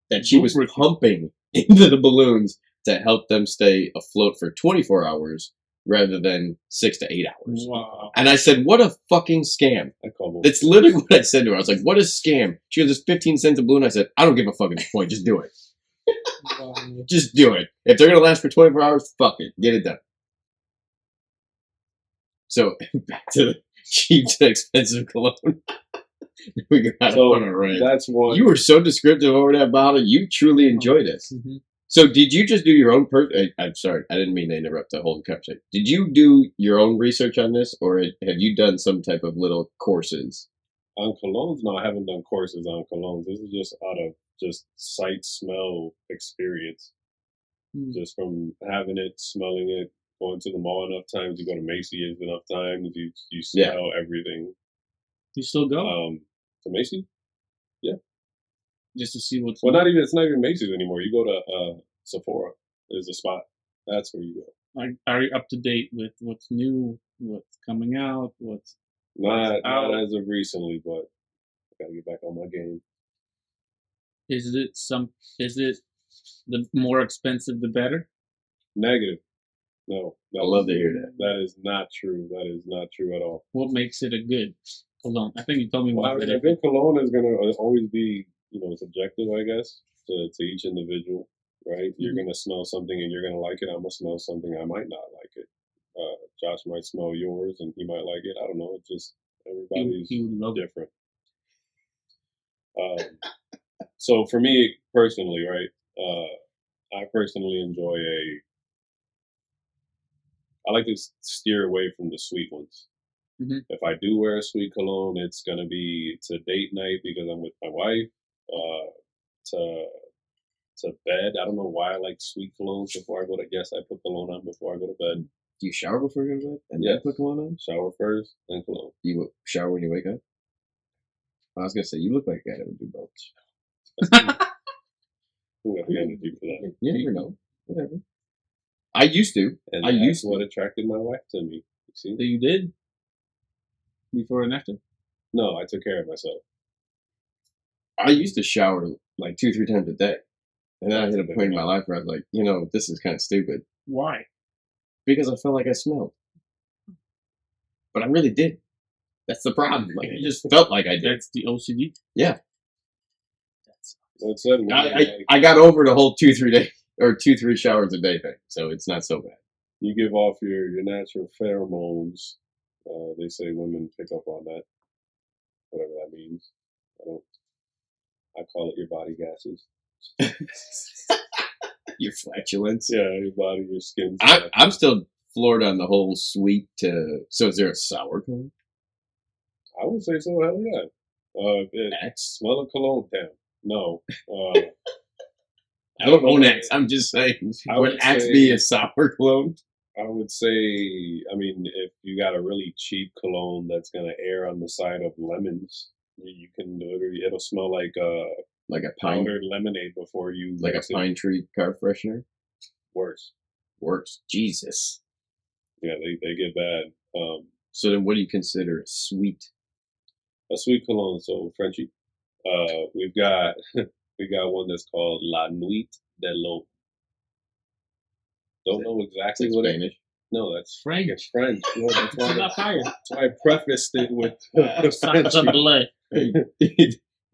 that she was Lubricant. pumping into the balloons to help them stay afloat for 24 hours rather than 6 to 8 hours. Wow. And I said, "What a fucking scam." I call them. That's literally what I said to her. I was like, "What a scam." She goes, "It's 15 cents a balloon." I said, "I don't give a fuck at this point. Just do it. Wow. Just do it. If they're going to last for 24 hours, fuck it. Get it done." So, back to the cheap to expensive cologne. We got So, on a rant. That's one. You were so descriptive over that bottle. You truly enjoyed it. Mhm. So did you just do your own I'm sorry, I didn't mean to interrupt the whole conversation. Did you do your own research on this, or have you done some type of little courses? On colognes, no, I haven't done courses on colognes. This is just out of just sight, smell, experience. Mm. Just from having it, smelling it, going to the mall enough times. You go to Macy's enough times. You Yeah. smell everything. You still go To Macy's? just to see what's. Well, it's not even Macy's anymore. You go to Sephora. There's a spot. That's where you go. Like, are you up to date with what's new, what's coming out, what's Not out? as of recently, but I gotta get back on my game. Is it the more expensive the better? Negative. No. I love to hear that. That is not true. That is not true at all. What makes it a good cologne? I think you told me Well, I once mean, that a good cologne is gonna always be, subjective, I guess, to each individual, right? You're Mhm. gonna smell something and you're gonna like it. I'm gonna smell something I might not like it. Josh might smell yours and he might like it. I don't know. It's just everybody's he would love it. different. So for me personally, right? I personally enjoy I like to steer away from the sweet ones. Mhm. If I do wear a sweet cologne, it's gonna be to date night because I'm with my wife. To bed. I don't know why I like sweet colognes before I go to. Yes, I put cologne on before I go to bed. Do you shower before you go to bed and Yes. then put cologne on? Shower first, then cologne. Do you shower when you wake up? I was gonna say you look like a guy that would do both. Who got the energy for that? You never know. Whatever. I used to. And I that's used to. what attracted my wife to me. You see? That you did before and after. No, I took care of myself. I used to shower like 2-3 times a day. And then I That's hit a a big point in my amount. life where I was like, this is kind of stupid. Why? Because I felt like I smelled. But I really did. That's the problem. Like I just felt like I did. That's the OCD. Yeah. That's it. I got over the whole 2-3 day or 2-3 showers a day thing. So it's not so bad. You give off your natural pheromones. They say women pick up on that. Whatever that means. I call it your body gases. Your flatulence. Yeah, your body, your skin. I'm still floored on the whole sweet. So is there a sour cologne? I would say so. Hell yeah. Axe. Smell of cologne. Damn. No. I don't own Axe. I'm just saying. I Would would Axe say- be a sour cologne? I would say, I mean, if you got a really cheap cologne that's gonna err on the side of lemons, you can do it. It'll smell like Like a pine, powdered lemonade before you like a mix it. pine tree car freshener. Worse. Works. Jesus. Yeah, they get bad. So then, what do you consider sweet? A sweet cologne, so Frenchie. We've got we got one that's called La Nuit de l'Homme. Don't know exactly It's what it. Spanish. No, that's French. It's French. No, that's It's why, not fire. that's why I prefaced it with Sacre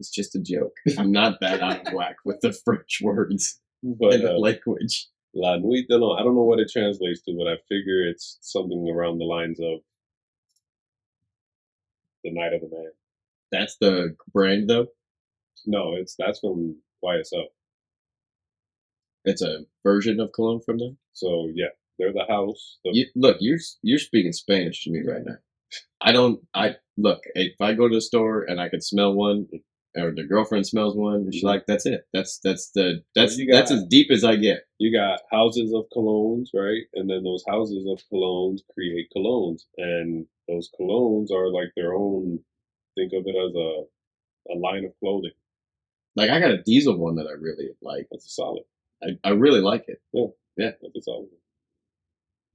It's just a joke. I'm not that out of whack with the French words But and the language. La Nuit de l'Homme. I don't know what it translates to, but I figure it's something around the lines of the Night of the Man. That's the brand, though. No, that's from YSL. It's a version of cologne from them. So yeah, they're the house. Look, you're speaking Spanish to me right now. I look, if I go to the store and I can smell one, or the girlfriend smells one, and she's like, "That's it. That's got- as deep as I get." You got houses of colognes, right? And then those houses of colognes create colognes, and those colognes are like their own. Think of it as a line of clothing. Like I got a diesel one that I really like. That's a solid. I really like it. That's a solid.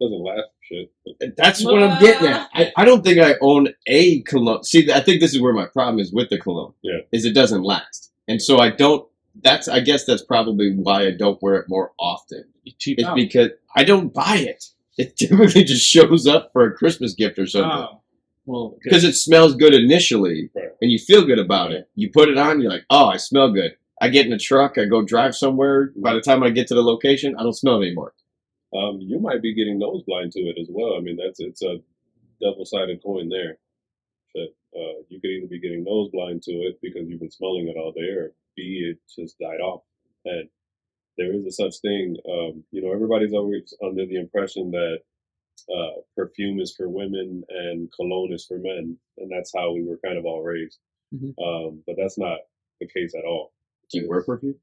Doesn't last for shit. But That's what I'm getting at. I don't think I own a cologne. See, I think this is where my problem is with the cologne. Yeah. Is it doesn't last. And so I don't, I guess that's probably why I don't wear it more often. You cheap It's out. because I don't buy it. It typically just shows up for a Christmas gift or something. Oh, well, good. Because it smells good initially Right. and you feel good about it. You put it on, you're like, oh, I smell good. I get in a truck, I go drive somewhere. By the time I get to the location, I don't smell it anymore. you might be getting nose blind to it as well. I mean, it's a double-sided coin there. That you could either be getting nose blind to it because you've been smelling it all day, or B, it just died off. And there is a such thing. Everybody's always under the impression that perfume is for women and cologne is for men, and that's how we were kind of all raised. Mhm. But that's not the case at all. Do you wear perfume?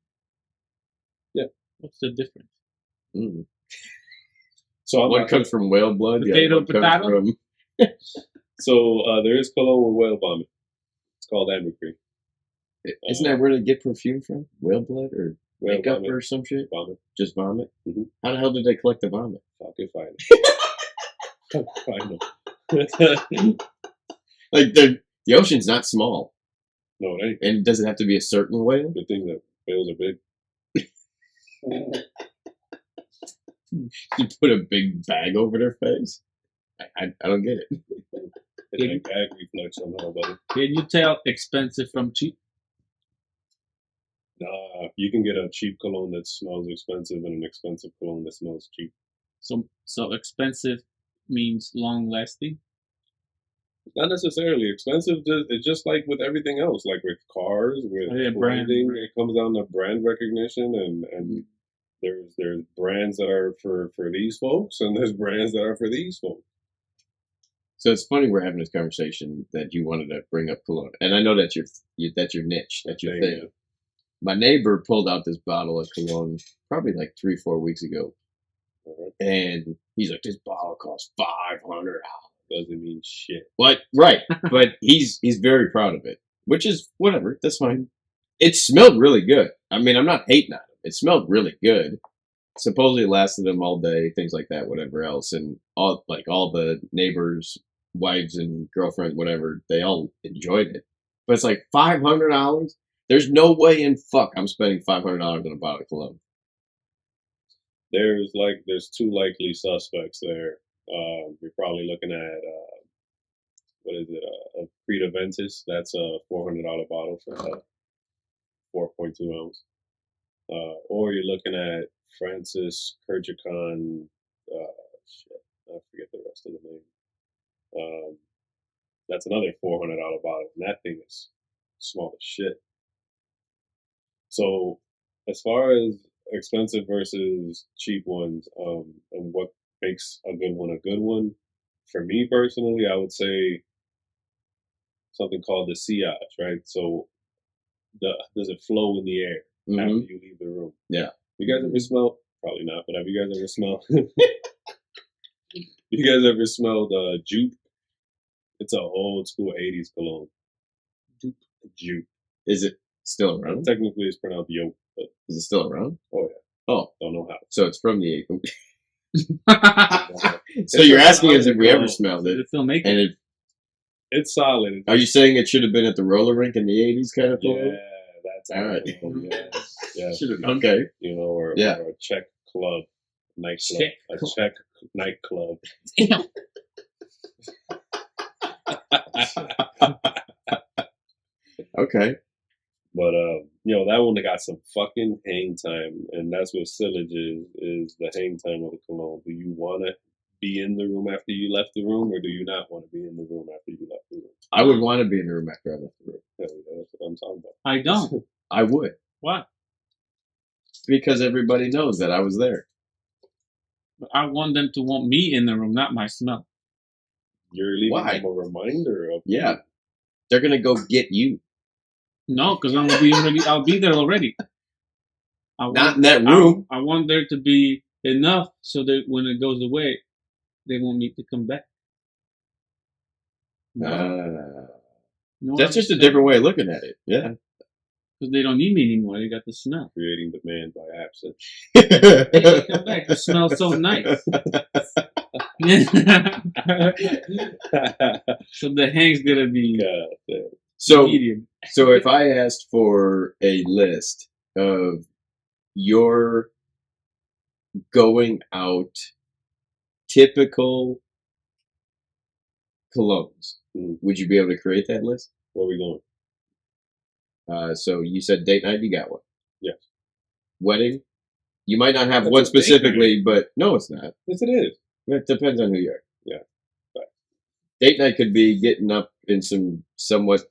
What's the difference? Mm. So I'm One not- comes from whale blood. The Potato, other one comes potato? from. So there is cologne with whale vomit. It's called ambergris. Isn't that where they get perfume from? Whale blood or Whale makeup vomit. or some shit? Vomit. Just vomit? Mhm. How the hell did they collect the vomit? Fuck if I know. Fuck if I know. Like the ocean's not small, No, it ain't. and does it have to be a certain whale? Good thing that whales are big. You put a big bag over their face? I don't get it. It's like gag reflex somehow, buddy. Can you tell expensive from cheap? Nah, you can get a cheap cologne that smells expensive and an expensive cologne that smells cheap. So expensive means long lasting. Not necessarily expensive. It's just like with everything else, like with cars, with Oh, yeah, brand. branding. It comes down to brand recognition, and there's brands that are for these folks, and there's brands that are for these folks. So it's funny we're having this conversation that you wanted to bring up cologne, and I know that's your niche, that's your There you thing. My neighbor pulled out this bottle of cologne probably like 3-4 weeks ago, All and he's like, "This bottle costs $500." right? Doesn't mean shit. What? Right, but he's very proud of it, which is whatever. That's fine. It smelled really good. I mean, I'm not hating on it. It smelled really good. Supposedly it lasted him all day, things like that, whatever else, and all the neighbors' wives and girlfriends, whatever, they all enjoyed it. But it's like $500. There's no way in fuck I'm spending $500 on a bottle of cologne. There's two likely suspects there. You're probably looking at what is it? A Preta Ventus. That's a $400 bottle for 4.2 ounce. Or you're looking at Francis Kurchikon. Shit, I forget the rest of the name. That's another $400 bottle, and that thing is small as shit. So, as far as expensive versus cheap ones, and what makes a good one, for me personally, I would say something called the sillage, right? So, does it flow in the air after Mhm. you leave the room? Yeah. You guys ever smell? Probably not, but have you guys ever smelled? You guys ever smelled Jupe? It's a old school 80s cologne. Jupe. Is it still around? Technically, it's pronounced Yope, but Is it still around? oh yeah, Oh, don't know how. so it's from the. So It's you're a asking us if solid we ever cologne. smelled it, It's still making. and it, It's solid. are you saying it should have been at the roller rink in the '80s kind of Yeah, cologne? that's All right. Yeah. Okay. You know, or Yeah. or a Czech club nightclub, Czech a club. Czech nightclub. Okay. But you know, that one got some fucking hang time, and that's what stillage is the hang time of the cologne. Do you want to be in the room after you left the room, or do you not want to be in the room after you left the room? I would want to be in the room after I left the room. Hell yeah, that's what I'm talking about. I don't. I would, Why? because everybody knows that I was there. I want them to want me in the room, not my smell. You're leaving Why? them a reminder of Yeah. They're gonna go get you. No, because I'm gonna be already. I'll be there already. Not in that room. I want there to be enough so that when it goes away, they won't need to come back. That's just a different way of looking at it. Yeah. Because they don't need me anymore. They got the smell. creating demand by absence. Hey, come back. You smell so nice. So the hang's gonna be God damn. So, medium. so if I asked for a list of your going out typical colognes, would you be able to create that list? Where we going? So you said date night, you got one. Yes. Wedding, you might not have That's one a date specifically, but no, it's not. Yes, it is. It depends on who you are. Yeah. Right. Date night could be getting up in some somewhat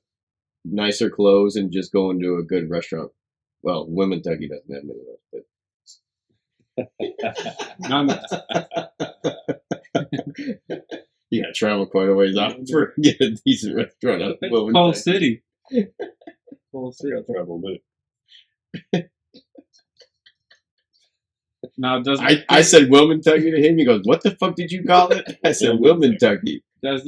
nicer clothes and just going to a good restaurant. Well, Women Tucky doesn't have many of those, but you got to travel quite a ways out for get a decent restaurant. At Women Coal Tucky. City. Coal I City. got trouble with it. Now does I said Women Tucky to him. He goes, "What the fuck did you call it?" I said Women Tucky. does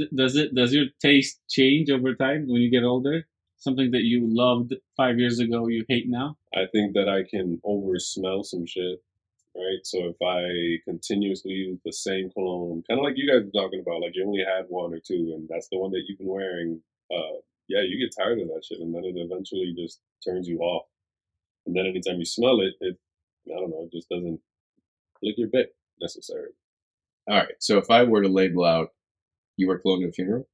your taste change over time when you get older? Something that you loved 5 years ago, you hate now. I think that I can over smell some shit, right? So if I continuously use the same cologne, kind of like you guys were talking about, like you only had one or two, and that's the one that you've been wearing, yeah, you get tired of that shit, and then it eventually just turns you off. And then anytime you smell it, I don't know, it just doesn't click your bit necessarily. All right. So if I were to label out, you were clone to a funeral.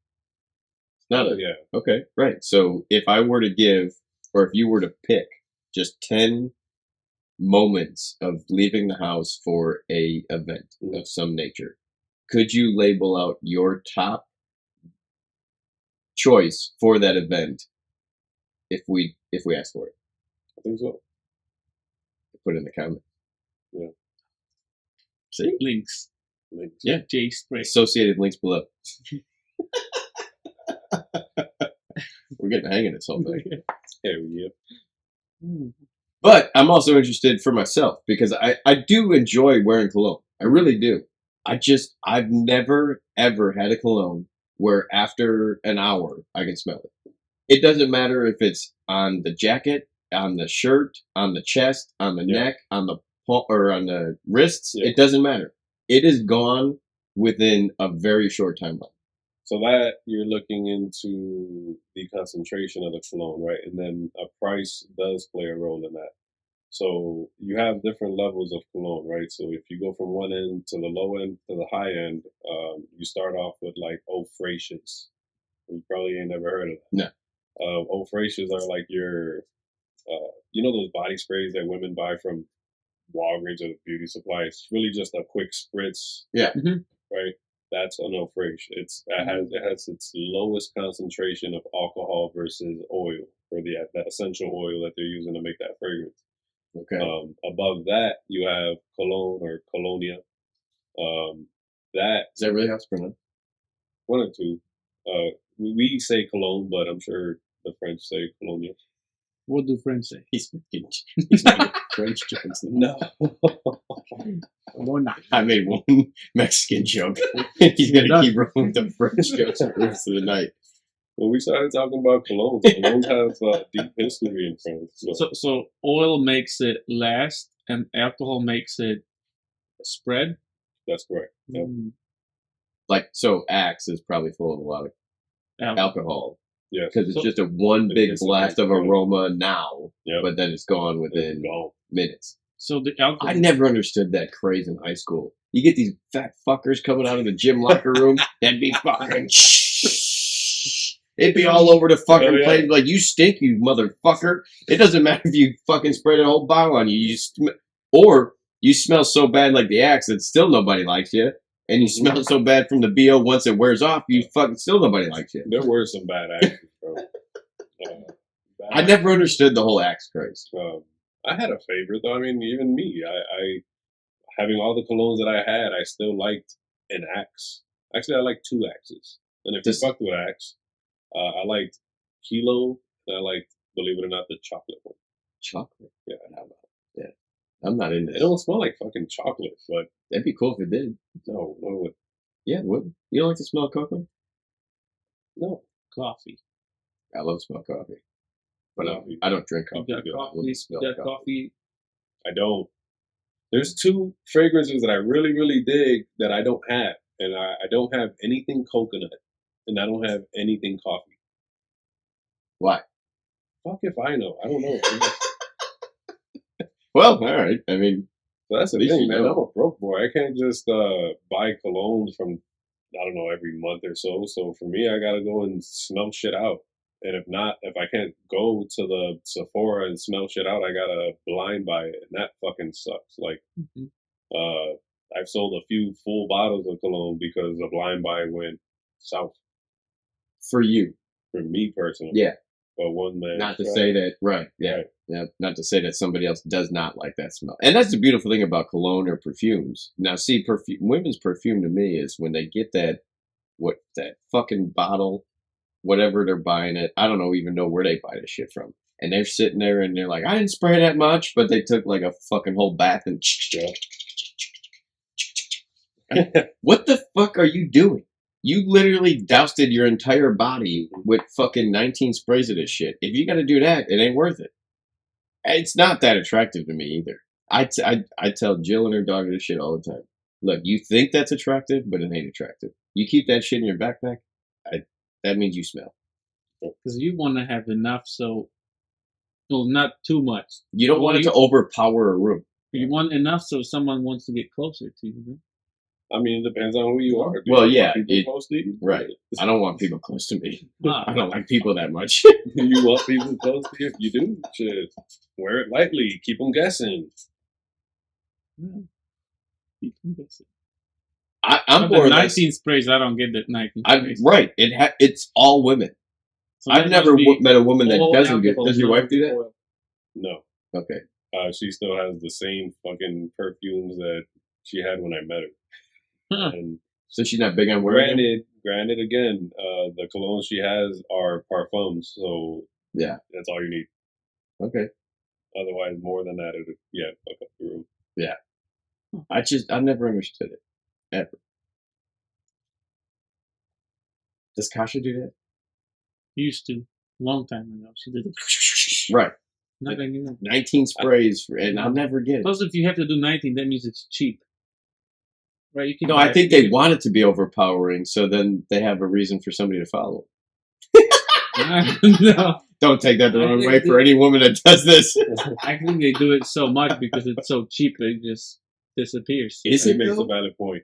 It's not a Yeah, okay, right. So if I were to give, or if you were to pick, just 10 moments of leaving the house for a event of some nature, could you label out your top choice for that event if we asked for it? I think so. Put it in the comments. Yeah. See? Links. Links. Yeah. J spray. Associated links below. We're getting the hang of this whole thing. Hell yeah. But I'm also interested for myself because I do enjoy wearing cologne. I really do. I've never ever had a cologne where after an hour I can smell it. It doesn't matter if it's on the jacket, on the shirt, on the chest, on the Yeah. neck, on the or on the wrists. Yeah. It doesn't matter. It is gone within a very short timeline. So that you're looking into the concentration of the cologne, right? And then a price does play a role in that. So you have different levels of cologne, right? So if you go from one end to the low end to the high end, you start off with like Eau Fraiches. You probably ain't never heard of that. No. Eau Fraiches are like your, you know, those body sprays that women buy from Walgreens or the beauty supply. It's really just a quick spritz. Yeah. Mhm. Right. That's an Eau Fraiche. It has its lowest concentration of alcohol versus oil, or that essential oil that they're using to make that fragrance. Okay. Above that, you have cologne or colonia. That Is that really how it's pronounced? one or two. We say cologne, but I'm sure the French say colonia. What do friends say? He's making French jokes. No. Or not. I made one Mexican joke. He's gonna keep rolling with the French jokes for the rest of the night. When we started talking about colognes, colognes have deep history in France. So, So oil makes it last, and alcohol makes it spread. that's correct. Yep. Like, so Axe is probably full of a lot of Alcohol. alcohol Yes. because it's So- just a one It big gets a blast big of point. aroma now, Yep. but then it's gone It's within gone. minutes. So the alcohol. I never understood that craze in high school. You get these fat fuckers coming out of the gym locker room, that'd be fucking. It'd be all over the fucking Oh, yeah. place. Like, you stink, you motherfucker. It doesn't matter if you fucking spread a whole bottle on you. Or you smell so bad like the Axe that still nobody likes you. And you smell so bad from the BO once it wears off, you fucking still nobody likes you. There were some bad actors, bro. Bad I never understood the whole Axe craze. I had a favorite though. I mean, even me, I having all the colognes that I had, I still liked an Axe. Actually, I liked two Axes. And if This- you fucked with Axe, I liked Kilo, and I liked, believe it or not, the chocolate one. Chocolate. Yeah. Yeah. I'm not into It this. don't smell like fucking chocolate, but That'd be cool if it did. no, Yeah, what? You don't like the smell of cocoa? no. coffee. I love the smell of coffee. But Coffee. I don't drink You coffee. got I love coffee. the smell You of got coffee. I don't. There's two fragrances that I really, really dig that I don't have. And I don't have anything coconut. And I don't have anything coffee. Why? Fuck if I know. I don't know. Well, all right. I mean, So that's the At least thing, you man. know. I'm a broke boy. I can't just buy colognes from, I don't know, every month or so. So for me, I got to go and smell shit out. And if not, if I can't go to the Sephora and smell shit out, I got to blind buy it. And that fucking sucks. Like, Mhm. I've sold a few full bottles of cologne because the blind buy went south for you. for me personally. Yeah. But one man. Not to say that, right. Yeah. Right. Yeah. Not to say that somebody else does not like that smell. And that's the beautiful thing about cologne or perfumes. Now, see, women's perfume to me is when they get that fucking bottle, whatever they're buying it. I don't even know where they buy this shit from. And they're sitting there and they're like, I didn't spray that much, but they took like a fucking whole bath and what the fuck are you doing? You literally doused your entire body with fucking 19 sprays of this shit. If you got to do that, it ain't worth it. It's not that attractive to me either. I tell Jill and her daughter this shit all the time. Look, you think that's attractive, but it ain't attractive. You keep that shit in your backpack, that means you smell. Because you want to have enough, so well, not too much. You don't want it to overpower a room. You want enough so someone wants to get closer to you. Huh? I mean, it depends on who you are. Do Well, you yeah, want people it- close to you? Right. I don't want people close to me. Ah, I don't like people that much. Do you want people close to you? If you do, shit, wear it lightly. Keep them guessing. yeah. You can guess it. I'm But more the or less. 19 sprays, I don't get that 19 I'm sprays. right. It's all women. So I've that never must be met a woman that all doesn't get. alcohol, Does your not wife do that? oil. No. Okay. She still has the same fucking perfumes that she had when I met her. Huh. And So she's not big on wearing them? granted, again, the colognes she has are parfums, so Yeah. that's all you need. Okay. Otherwise, more than that, it would fuck up the room. I never understood it ever. Does Kasha do that? Used to. Long time ago. She did it. Right. Not anymore. 19 sprays, and I'll never get it. Plus, if you have to do 19, that means it's cheap. Right? You can No, buy I think they want it to be overpowering, so then they have a reason for somebody to follow. No. Don't take that the I wrong think way they- for any woman that does this. I think they do it so much because it's so cheap it just disappears. Is He it makes though? a valid point.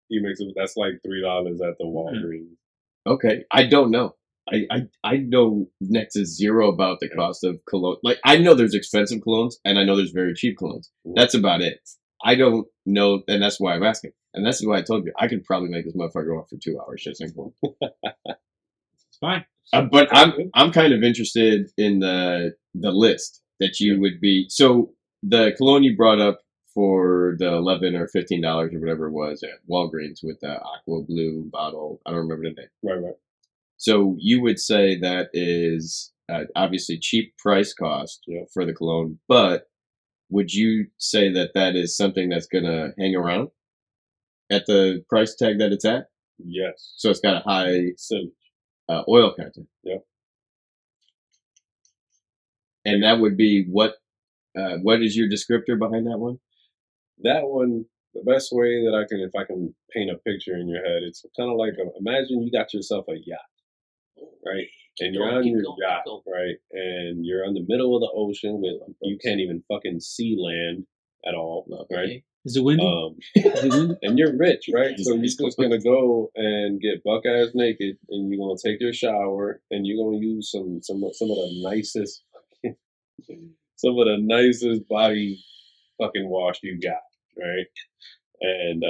He makes it. That's like $3 at the Walgreens. Okay, I don't know. I know next to zero about the cost of cologne. Like, I know there's expensive colognes, and I know there's very cheap colognes. That's about it. I don't know, and that's why I'm asking. And that's why I told you I could probably make this motherfucker go on for 2 hours. Just simple. It's fine. But I'm kind of interested in the list that you would be. So the cologne you brought up for the $11 or $15 or whatever it was at Walgreens with the aqua blue bottle. I don't remember the name. Right. So you would say that is obviously cheap price cost Yeah. for the cologne, but would you say that that is something that's gonna hang around at the price tag that it's at? Yes. So it's got a high Sillage. oil content. Yep. And that would be what is your descriptor behind that one? That one, the best way that if I can paint a picture in your head, it's kind of like imagine you got yourself a yacht, right? And you're on your yacht, right? And you're in the middle of the ocean with you can't even fucking see land at all, right? Is it windy? Is it windy? And you're rich, right? So you're just gonna go and get buck ass naked, and you're gonna take your shower, and you're gonna use some of the nicest, some of the nicest body fucking wash you got, right? And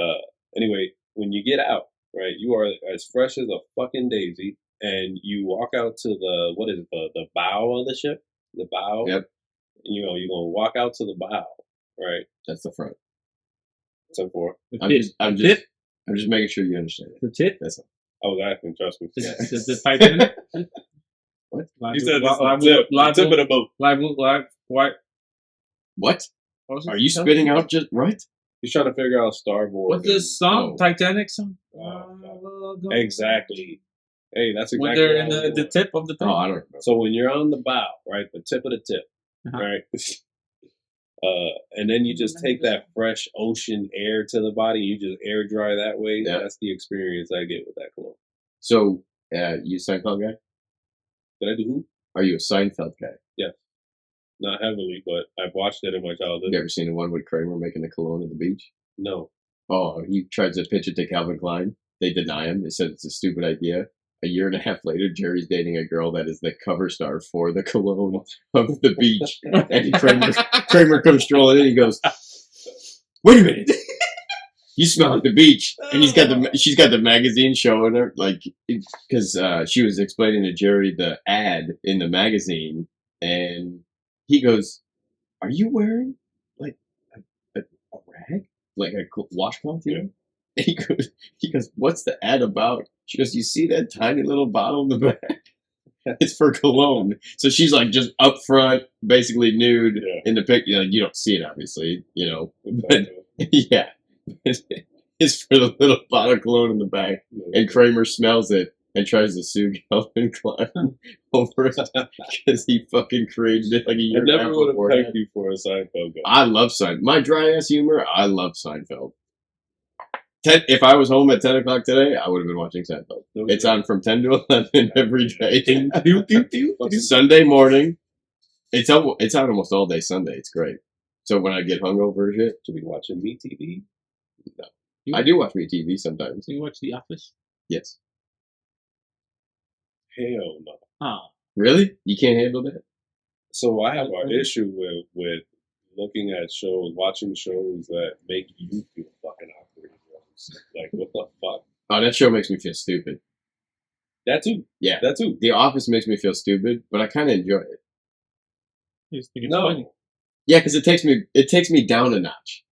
anyway, when you get out, right, you are as fresh as a fucking daisy, and you walk out to the bow of the ship, the bow. Yep. You're gonna walk out to the bow, right? That's the front. 10-4. I'm just making sure you understand it. The tip? That's all. I was asking, trust me. The Titanic? What? You said the tip of the boat. Live, what? What? What was it? Are you spitting out just right? He's trying to figure out starboard. What's this song? Oh. Titanic song? Exactly. Hey, that's exactly When they're in how it the works. tip of the thing. Oh, I don't remember. So when you're on the bow, right, the tip of the tip, Uh-huh. right, and then you just take that fresh ocean air to the body, you just air dry that way. Yeah. That's the experience I get with that cologne. So, you a Seinfeld guy? Did I do who? Are you a Seinfeld guy? Not heavily, but I've watched it in my childhood. You ever seen the one with Kramer making the cologne at the beach? No. Oh, he tries to pitch it to Calvin Klein. They deny him. They said it's a stupid idea. A year and a half later, Jerry's dating a girl that is the cover star for the cologne of the beach. And Kramer comes strolling in. He goes, "Wait a minute, you smell like the beach." And she's got the magazine showing her, like, because she was explaining to Jerry the ad in the magazine, and he goes, "Are you wearing like a rag, like a washcloth?" You know? And he goes, "What's the ad about?" She goes, "You see that tiny little bottle in the back? It's for cologne." So she's like just up front, basically nude in the picture. You know, you don't see it, obviously, you know. But yeah, it's for the little bottle of cologne in the back. And Kramer smells it and tries to sue Calvin Klein over it because he fucking created it like a year I and a never half would have before. pegged you for a Seinfeld guy. I love Seinfeld. My dry ass humor, I love Seinfeld. If I was home at 10 o'clock today, I would have been watching Seinfeld. It's on from 10 to 11 every day. Sunday morning. It's on almost all day Sunday. It's great. So when I get hungover and shit, To be watching MeTV. I do watch me TV sometimes. You watch The Office? Yes. Hell no. Ah. Really? You can't handle that? So I have an issue with looking at shows, watching shows that make you feel fucking awkward. Like, what the fuck? Oh, that show makes me feel stupid. That too. Yeah. That too. The Office makes me feel stupid, but I kind of enjoy it. You just think it's funny. No. Yeah, because it takes me down a notch.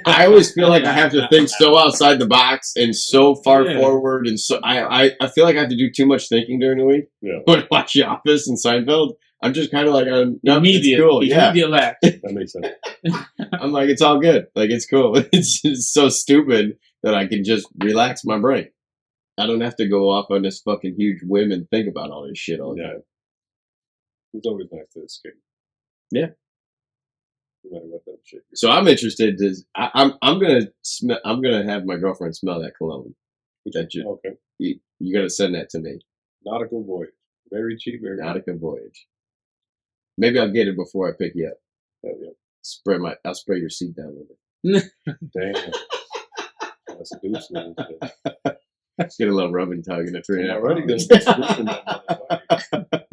I always feel like I have to think so outside the box and so far forward, and so I feel like I have to do too much thinking during the week. Yeah. When I watch The Office and Seinfeld, I'm just kind of like, Immediate, it's cool. Yeah, immediate laugh. That makes sense. I'm like, it's all good. Like, it's cool. It's just so stupid that I can just relax my brain. I don't have to go off on this fucking huge whim and think about all this shit all the Yeah. time. It's always nice to escape. Yeah. No matter what that shit is. So I'm interested. I'm gonna have my girlfriend smell that cologne. That Okay. you gotta send that to me. Nautical Voyage. Very cheap, very cheap. Nautica Voyage. Maybe I'll get it before I pick you up. Hell yeah. I'll spray your seat down with it. Damn. That's a deuce, man. Get a little rub and tug in a 3.5 Already hours. gonna be squishing that motherfucker.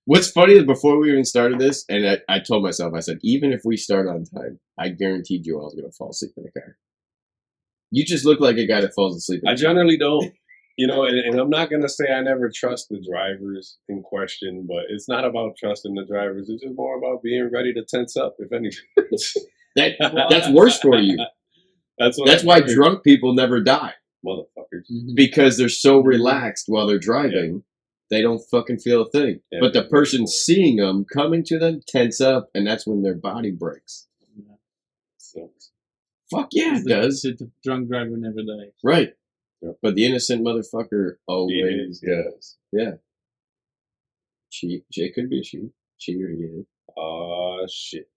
What's funny is before we even started this, and I told myself, I said, even if we start on time, I guarantee Joel's going to fall asleep in the car. You just look like a guy that falls asleep in I the car. generally don't. You know, and I'm not going to say I never trust the drivers in question, but it's not about trusting the drivers. It's just more about being ready to tense up, if anything. That's worse for you. That's Why drunk people never die. motherfuckers. Because they're so relaxed while they're driving they don't fucking feel a thing. Yeah, but the they're person bored. seeing them coming to them tense up, and that's when their body breaks. So, Fuck yeah, it The- does. The drunk driver never dies. Right. Yep. But the innocent motherfucker always Yeah. does. Yeah. She could be a she. She or he. shit.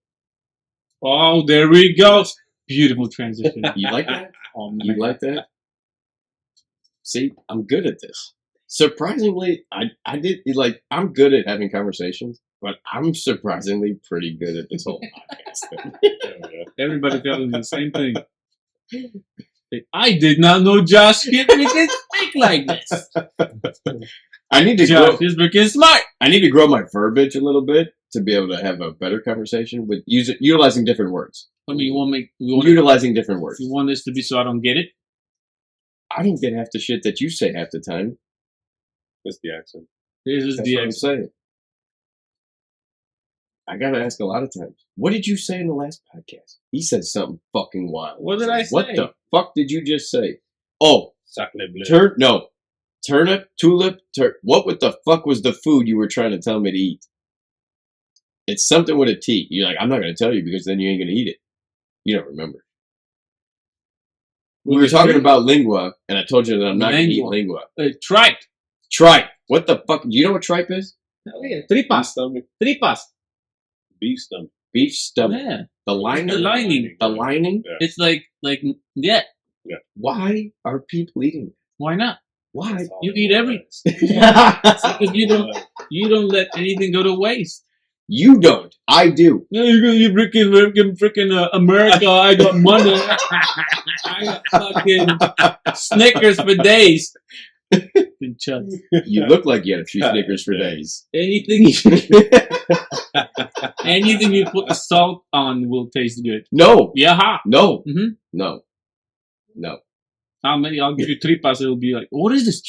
Oh, there we go. Beautiful transition. You like that? Oh, You man. like that? See, I'm good at this. Surprisingly, I did like I'm good at having conversations, but I'm surprisingly pretty good at this whole podcast thing. Yeah. Everybody telling me the same thing. I did not know Josh Hitman can speak like this. I need to Josh grow. is freaking smart. I need to grow my verbiage a little bit to be able to have a better conversation with utilizing different words. I mean, Utilizing different words. you want this to be so I don't get it? I don't get half the shit that you say half the time. That's the accent. This is That's the what I'm saying. I gotta ask a lot of times. What did you say in the last podcast? He said something fucking wild. What did I What say? the fuck did you just say? Oh, Sacre bleu. turnip, tulip, what with the fuck was the food you were trying to tell me to eat? It's something with a T. You're like, I'm not gonna tell you because then you ain't gonna eat it. You don't remember. We were talking about lingua, and I told you that I'm not gonna eat lingua. Tripe. Tripe. What the fuck? Do you know what tripe is? Oh, yeah. Beef Tripas. stomach. Tripas. Beef stomach. Beef stomach. Yeah. The lining. The lining. The lining. Yeah. It's like, yeah. Why are people eating? Why not? Why? That's all You it eat was. everything. Because you don't let anything go to waste. You don't. I do. No, you freaking America. I got money. I got fucking Snickers for days. Fucking chuds. You look like you had a few Snickers for days. Anything you put salt on will taste good. No. Yeah, ha. No. Mhm. No. No. How many? I'll give you tripas. It'll be like, what is this?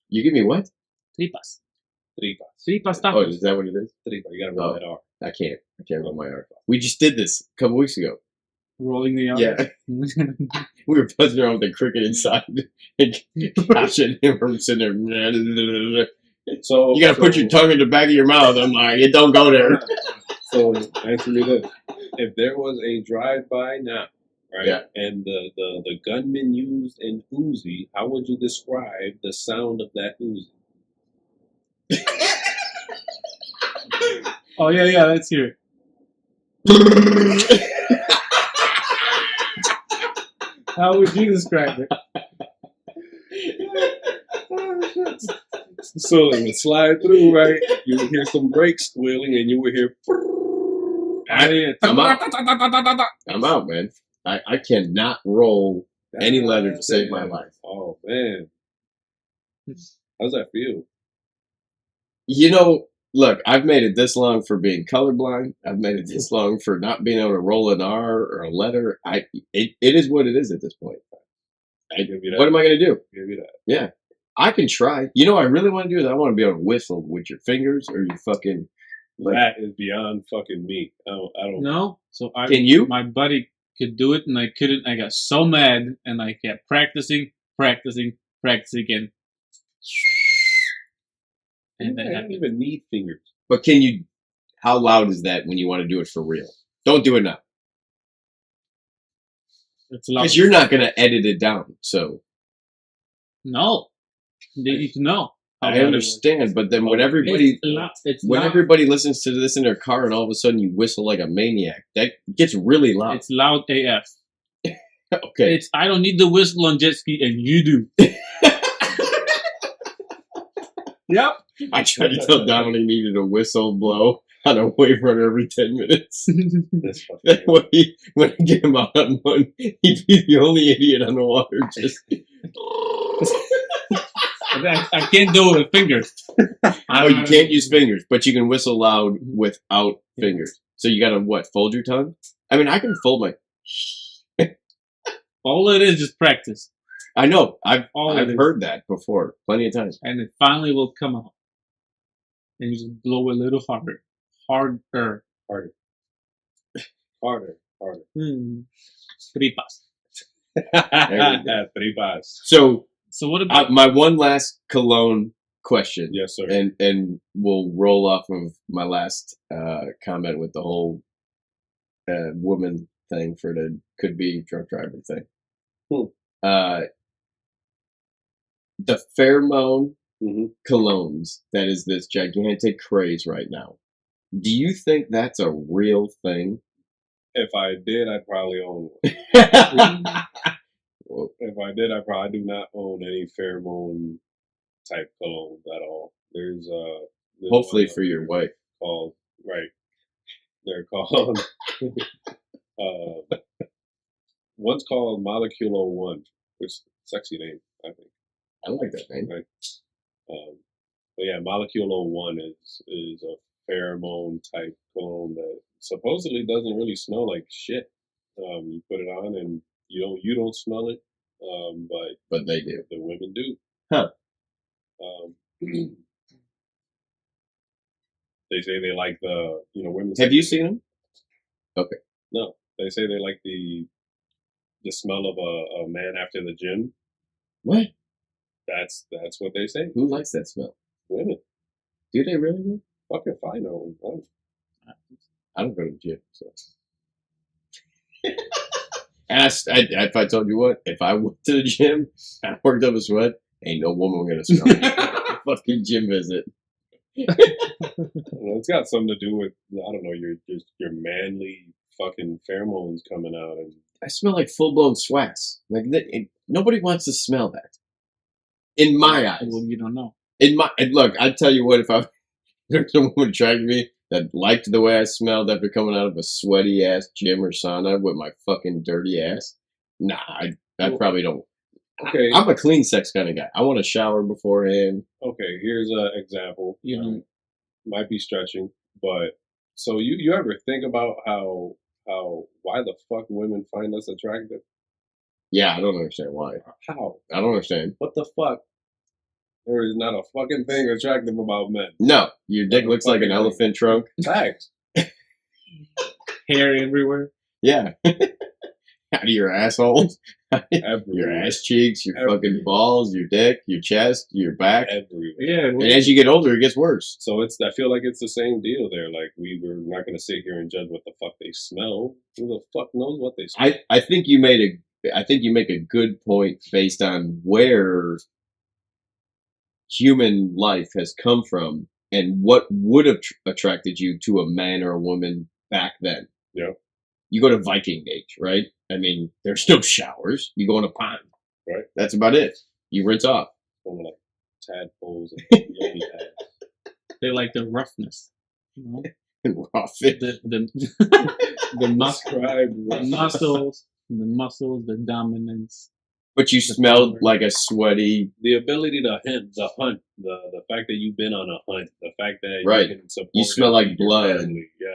You give me what? Tripas. Tripas. Tripas Oh, tacos. is that what it is? Tripas. You gotta roll Oh. that R. I can't. I can't roll my R. We just did this a couple weeks ago. Rolling the Yeah. We were buzzing around with the cricket inside. And Josh and him were sitting there. So You gotta put your tongue in the back of your mouth. I'm like, it don't go there. So answer me this: if there was a drive-by now, right, Yeah. and the gunman used an Uzi, how would you describe the sound of that Uzi? Oh, yeah, let's hear it. How would you describe it? So it would slide through, right? You would hear some brakes squealing, and you would hear. I'm out, man. I cannot roll any letter to save my life. Oh man, how's that feel? You know, look, I've made it this long for being colorblind. I've made it this long for not being able to roll an R or a letter. It is what it is at this point. Give you that. What am I going to do? Give you that. Yeah, I can try. You know what I really want to do is I want to be able to whistle with your fingers or your fucking. Like, That is beyond fucking me. I don't. No? So Can you? My buddy could do it and I couldn't. I got so mad and I kept practicing, and I that don't happened. even need fingers. but can you? How loud is that when you want to do it for real? Don't do it now, It's loud. because you're not going to edit it down. So No. They need to know. how I loud it was. understand, but then when everybody It's when loud. everybody listens to this in their car and all of a sudden you whistle like a maniac, that gets really loud. It's loud AF. Okay. It's I don't need the whistle on jet ski and you do. Yep. I tried to tell Dominic he needed a whistle blow on a wave runner every 10 minutes. That's fucking. That way, when I get him out on one, he'd be the only idiot on the water. Just I can't do it with fingers. oh, you can't use fingers, but you can whistle loud without fingers. So you gotta what? Fold your tongue? I mean, I can fold my. All it is practice. I know. I've All it is. heard that before, plenty of times. And it finally will come out. And you just blow a little harder. Harder. Harder. Tripas. There we Tripas. So So what about my one last cologne question. Yes, sir. And we'll roll off of my last comment with the whole woman thing for the could be drunk driver thing. Hmm. The pheromone hmm colognes that is this gigantic craze right now. Do you think that's a real thing? If I did, I'd probably own one. Well, If I did, I probably do not own any pheromone type colognes at all. There's hopefully one for your wife. called right. They're called one's called Moleculo One, which is a sexy name, I think. I like that name. Right. But yeah, Moleculo One is a pheromone type cologne that supposedly doesn't really smell like shit. You put it on and you don't smell it, But they do. the women do. Huh. Um, they say they like the women. Have you seen them? No, they say they like the smell of a man after the gym. What? That's what they say. Who likes that smell? Women, Do they really? Do? fuck if I know. I don't go to the gym, so. If I told you what, if I went to the gym, I worked up a sweat, ain't no woman gonna smell me. Fucking gym visit. It's got something to do with I don't know your manly fucking pheromones coming out and I smell like full blown swass. Like nobody wants to smell that. In my eyes. Well, you don't know. And look, I tell you what, if there's a woman attracted me that liked the way I smelled after coming out of a sweaty ass gym or sauna with my fucking dirty ass, nah, I probably don't. okay. I'm a clean sex kind of guy. I want to shower beforehand. Okay, here's an example. You know. Might be stretching, but so you ever think about how why the fuck women find us attractive? Yeah, I don't understand why. How? I don't understand. What the fuck? There is not a fucking thing attractive about men. No, your dick looks like an Fucking elephant trunk. Facts. Hair everywhere. Yeah. Out of your asshole, Everywhere. your ass cheeks, your Everywhere. fucking balls, your dick, your chest, your back. Everywhere. Yeah. And as you get older, it gets worse. So I feel like it's the same deal there. Like we're not gonna sit here and judge what the fuck they smell. Who the fuck knows what they smell? I think you make a good point based on where human life has come from and what would have attracted you to a man or a woman back then. Yeah. You go to Viking Age, right? I mean, there's no showers. You go in a pond. Right. That's about it. You rinse off. Some like tadpoles and yoni heads. They like the roughness. You know? And raw fish. The Describe muscles, the dominance. But you smelled like a sweaty. the ability to hunt, the fact that you've been on a hunt, the fact that Right. you can support You smell and like feed your blood. family. Yeah.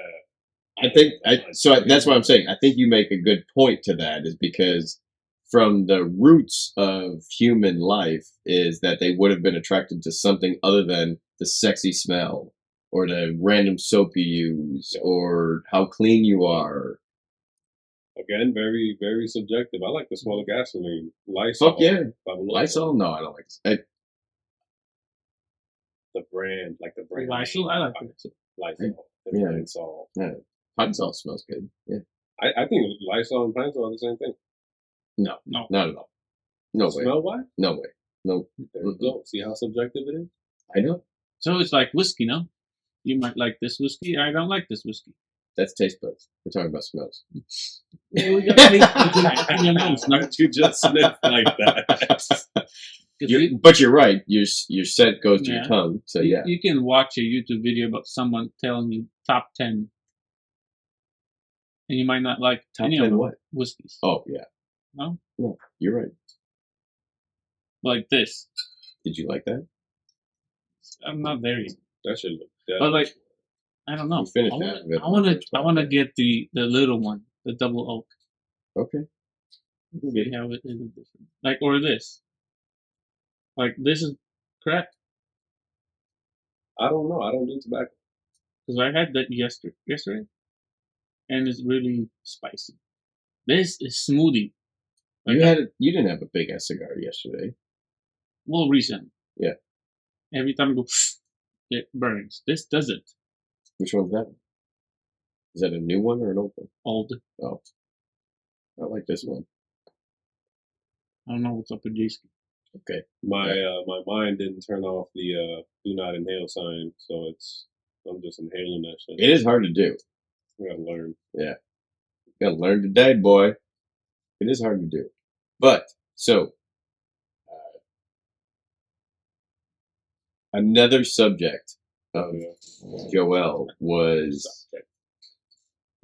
I think that's what I'm saying. I think you make a good point to that, is because from the roots of human life is that they would have been attracted to something other than the sexy smell or the random soap you use or how clean you are. Again, very, very subjective. I like the smell of gasoline. Lysol. Fuck yeah. Fabuloso. Lysol? No, I don't like it. The brand, like the brand. Lysol, I like it. Lysol. Yeah. Lysol. Lysol smells good. Yeah. I think Lysol and Pine are the same thing. No, No. not at all. No way. Smell why? No way. No. There you go. See how subjective it is? I know. So it's like whiskey, no? You might like this whiskey. I don't like this whiskey. That's taste buds. We're talking about smells. Well, we got taste in your nose, no? You just sniff like that. But you're right. Your scent goes to your Yeah. tongue. So yeah. You can watch a YouTube video about someone telling you top 10. And you might not like Top any 10 of them what? whiskeys. Oh yeah. No? No, you're right. Like this. Did you like that? I'm not there yet. That should look But like, I don't know. We finished I that bit. I want to get the little one, the double oak. Okay. See how it is different. Like, or this. Like, this is crap. I don't know. I don't do tobacco. Because I had that yesterday. And it's really spicy. This is smoothie. Like, You didn't have a big ass cigar yesterday. well, recent. Yeah. Every time I go, it burns. This doesn't. Which one's that? Is that a new one or an old one? Old. Oh, I like this one. I don't know what's up with Jason. Okay. My mind didn't turn off the do not inhale sign, so I'm just inhaling that shit. It is hard to do. I gotta learn. Yeah. Gotta learn today, boy. It is hard to do. But, so, another subject of Joel was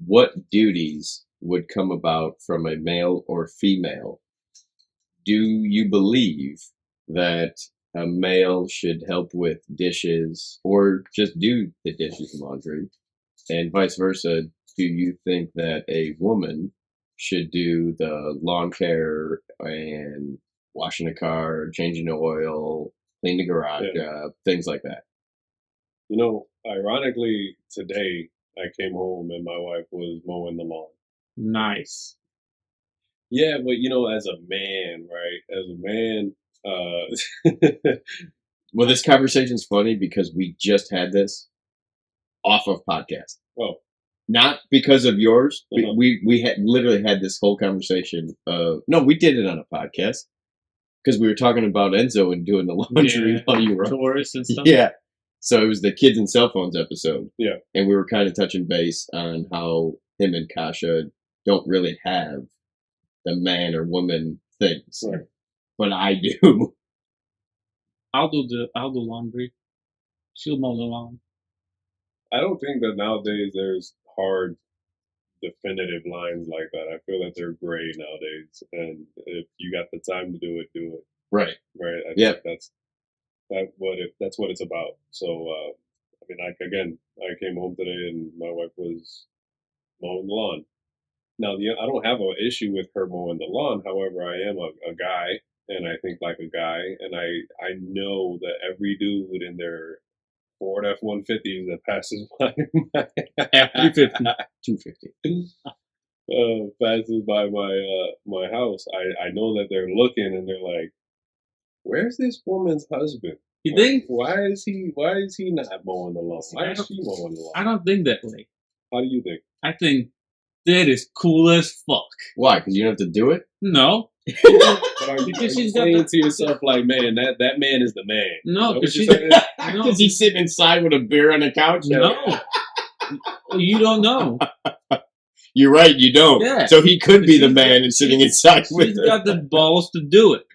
what duties would come about from a male or female. Do you believe that a male should help with dishes or just do the dishes and laundry? And vice versa, do you think that a woman should do the lawn care and washing the car, changing the oil, clean the garage up, things like that? You know, ironically, today I came home and my wife was mowing the lawn. Nice. Yeah, but you know, as a man, right? As a man, Well, this conversation's funny because we just had this off of podcast. oh, Not because of yours. Uh-huh. We had literally had this whole conversation. No, we did it on a podcast because we were talking about Enzo and doing the laundry Yeah. while you were. Chores and stuff. Yeah. So it was the kids and cell phones episode. Yeah. And we were kind of touching base on how him and Kasha don't really have the man or woman things. Right. But I do. I'll do laundry. She'll mow the lawn. I don't think that nowadays there's hard, definitive lines like that. I feel that they're gray nowadays, and if you got the time to do it, do it. Right. Right? I Yep. think that's what it's about. So, I mean, I came home today and my wife was mowing the lawn. Now, I don't have an issue with her mowing the lawn. However, I am a guy, and I think like a guy, and I know that every dude in their Ford F-150s that passes by F-350. 250. passes by my house, I know that they're looking and they're like, "Where's this woman's husband? You think? Why is he not mowing the lawn? Why is she mowing the lawn?" I don't think that way. How do you think? I think that is cool as fuck. Why? Because you don't have to do it? No. But are you, Because are you she's got saying the- to yourself like, "Man, that man is the man"? No, Is that because what she's you're saying? no. Because he's sitting inside with a beer on the couch? No. You don't know. You're right, you don't. Yeah. So he could be the She's- man and sitting inside with She's her. got the balls to do it.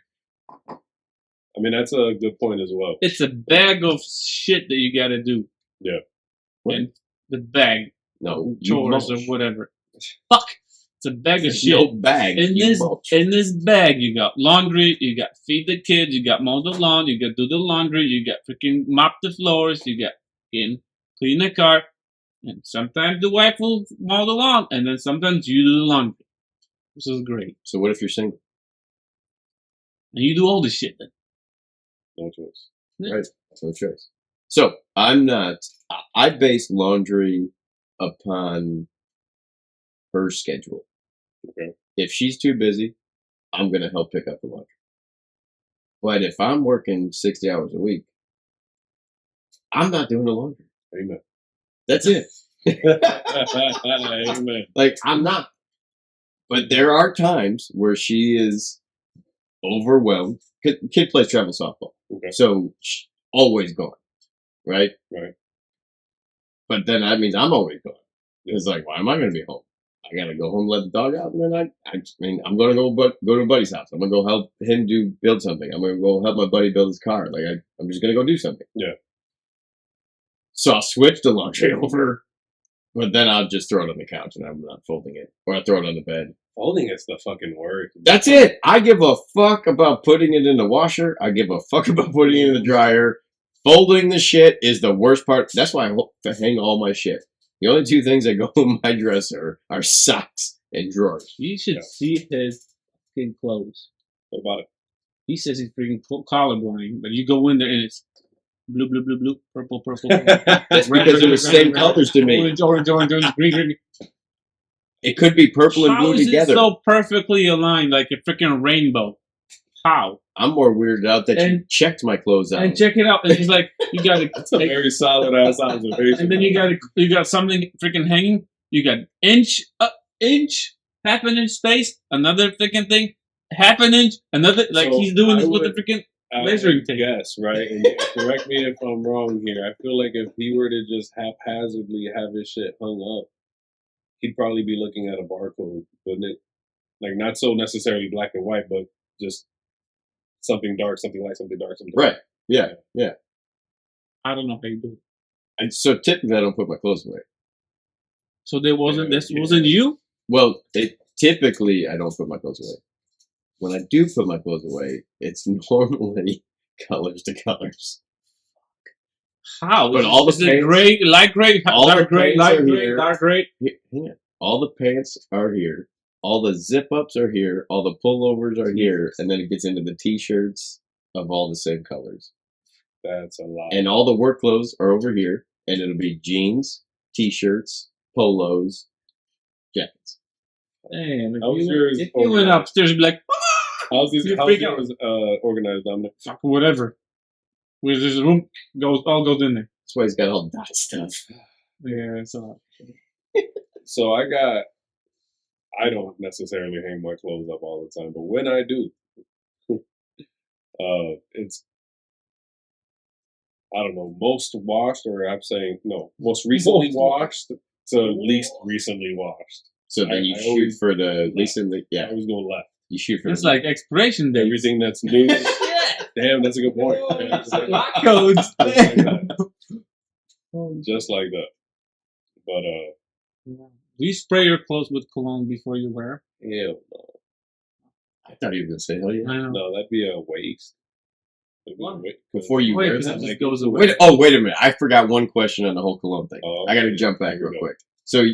I mean, that's a good point as well. It's a bag of shit that you gotta do. Yeah. And the bag, No, you chores or mulch. whatever. Fuck. It's a bag of There's shit. no bag. In you this mulch. in this bag, you got laundry, you got feed the kids, you got mow the lawn, you got do the laundry, you got freaking mop the floors, you got clean the car, and sometimes the wife will mow the lawn, and then sometimes you do the laundry. This is great, So what if you're single? and you do all this shit. Then No choice. Right. No choice. So I base laundry upon her schedule. Okay. If she's too busy, I'm going to help pick up the laundry. But if I'm working 60 hours a week, I'm not doing the laundry. Amen. That's it. Amen. Like, I'm not. But there are times where she is overwhelmed. Kid plays travel softball. Okay. So, always gone. Right? Right. But then that means I'm always gone. It's like, why am I going to be home? I got to go home, let the dog out, and then I'm going to go to a buddy's house. I'm going to go help him build something. I'm going to go help my buddy build his car. Like, I'm just going to go do something. Yeah. So I'll switch the laundry over, but then I'll just throw it on the couch and I'm not folding it. Or I'll throw it on the bed. Folding is the fucking word. That's it. I give a fuck about putting it in the washer. I give a fuck about putting it in the dryer. Folding the shit is the worst part. That's why I hang all my shit. The only two things that go in my dresser are socks and drawers. you should Yeah. see his fucking clothes. What about it? He says he's freaking colorblind, but you go in there and it's blue, blue, blue, blue, purple, purple, That's because it was the same colors to me. orange, orange, orange, orange, green, green. It could be purple and How blue is together. it so perfectly aligned like a freaking rainbow? how? I'm more weirded out that you And- checked my clothes out. And check it out. It's like you got to, That's a very solid ass observation. and then you got something freaking hanging. You got inch, half an inch space, another freaking thing, half an inch, another. Like So he's doing I this with the would- freaking. I measuring tape. Yes, right. And correct me if I'm wrong here. I feel like if he were to just haphazardly have his shit hung up, he'd probably be looking at a barcode, wouldn't it? Like not so necessarily black and white, but just something dark, something light, something dark, something Right. Yeah. I don't know how you do it. And so typically I don't put my clothes away. So there wasn't. This Yeah. wasn't you. Well, typically I don't put my clothes away. When I do put my clothes away, it's normally colors to colors. How? But all the is it paints- gray, light gray, all the dark gray, paints light are gray, here. dark gray? Hang on. All the pants are here. All the zip ups are here. All the pullovers are here. And then it gets into the t-shirts of all the same colors. That's a lot. And all the work clothes are over here. And it'll be jeans, t-shirts, polos, jackets. Damn, if How's you, yours if you went organized? upstairs, you'd be like, How's You how's freak out. yours organized, Dominic? fuck, whatever. Where's this room? All goes in there. That's why he's got all dot stuff. Yeah, so So I don't necessarily hang my clothes up all the time, but when I do, it's I don't know, most washed, or I'm saying no, most recently washed to least recently washed. So then you I shoot always- for the least in the I yeah. always go left. You shoot for it's the like expiration date. Everything that's new. Yeah. Damn, that's a good point. Yeah, just like Lock that. codes. Just like that. Just like that. But Do you spray your clothes with cologne before you wear? hell no. I thought he was gonna say hell yeah. I know. No, that'd be a waste. That'd be a What? waste. Before you Wait, wear 'cause them. it just goes away. Wait a minute. I forgot one question on the whole cologne thing. Oh, I got to okay. jump back Here we real go. quick. So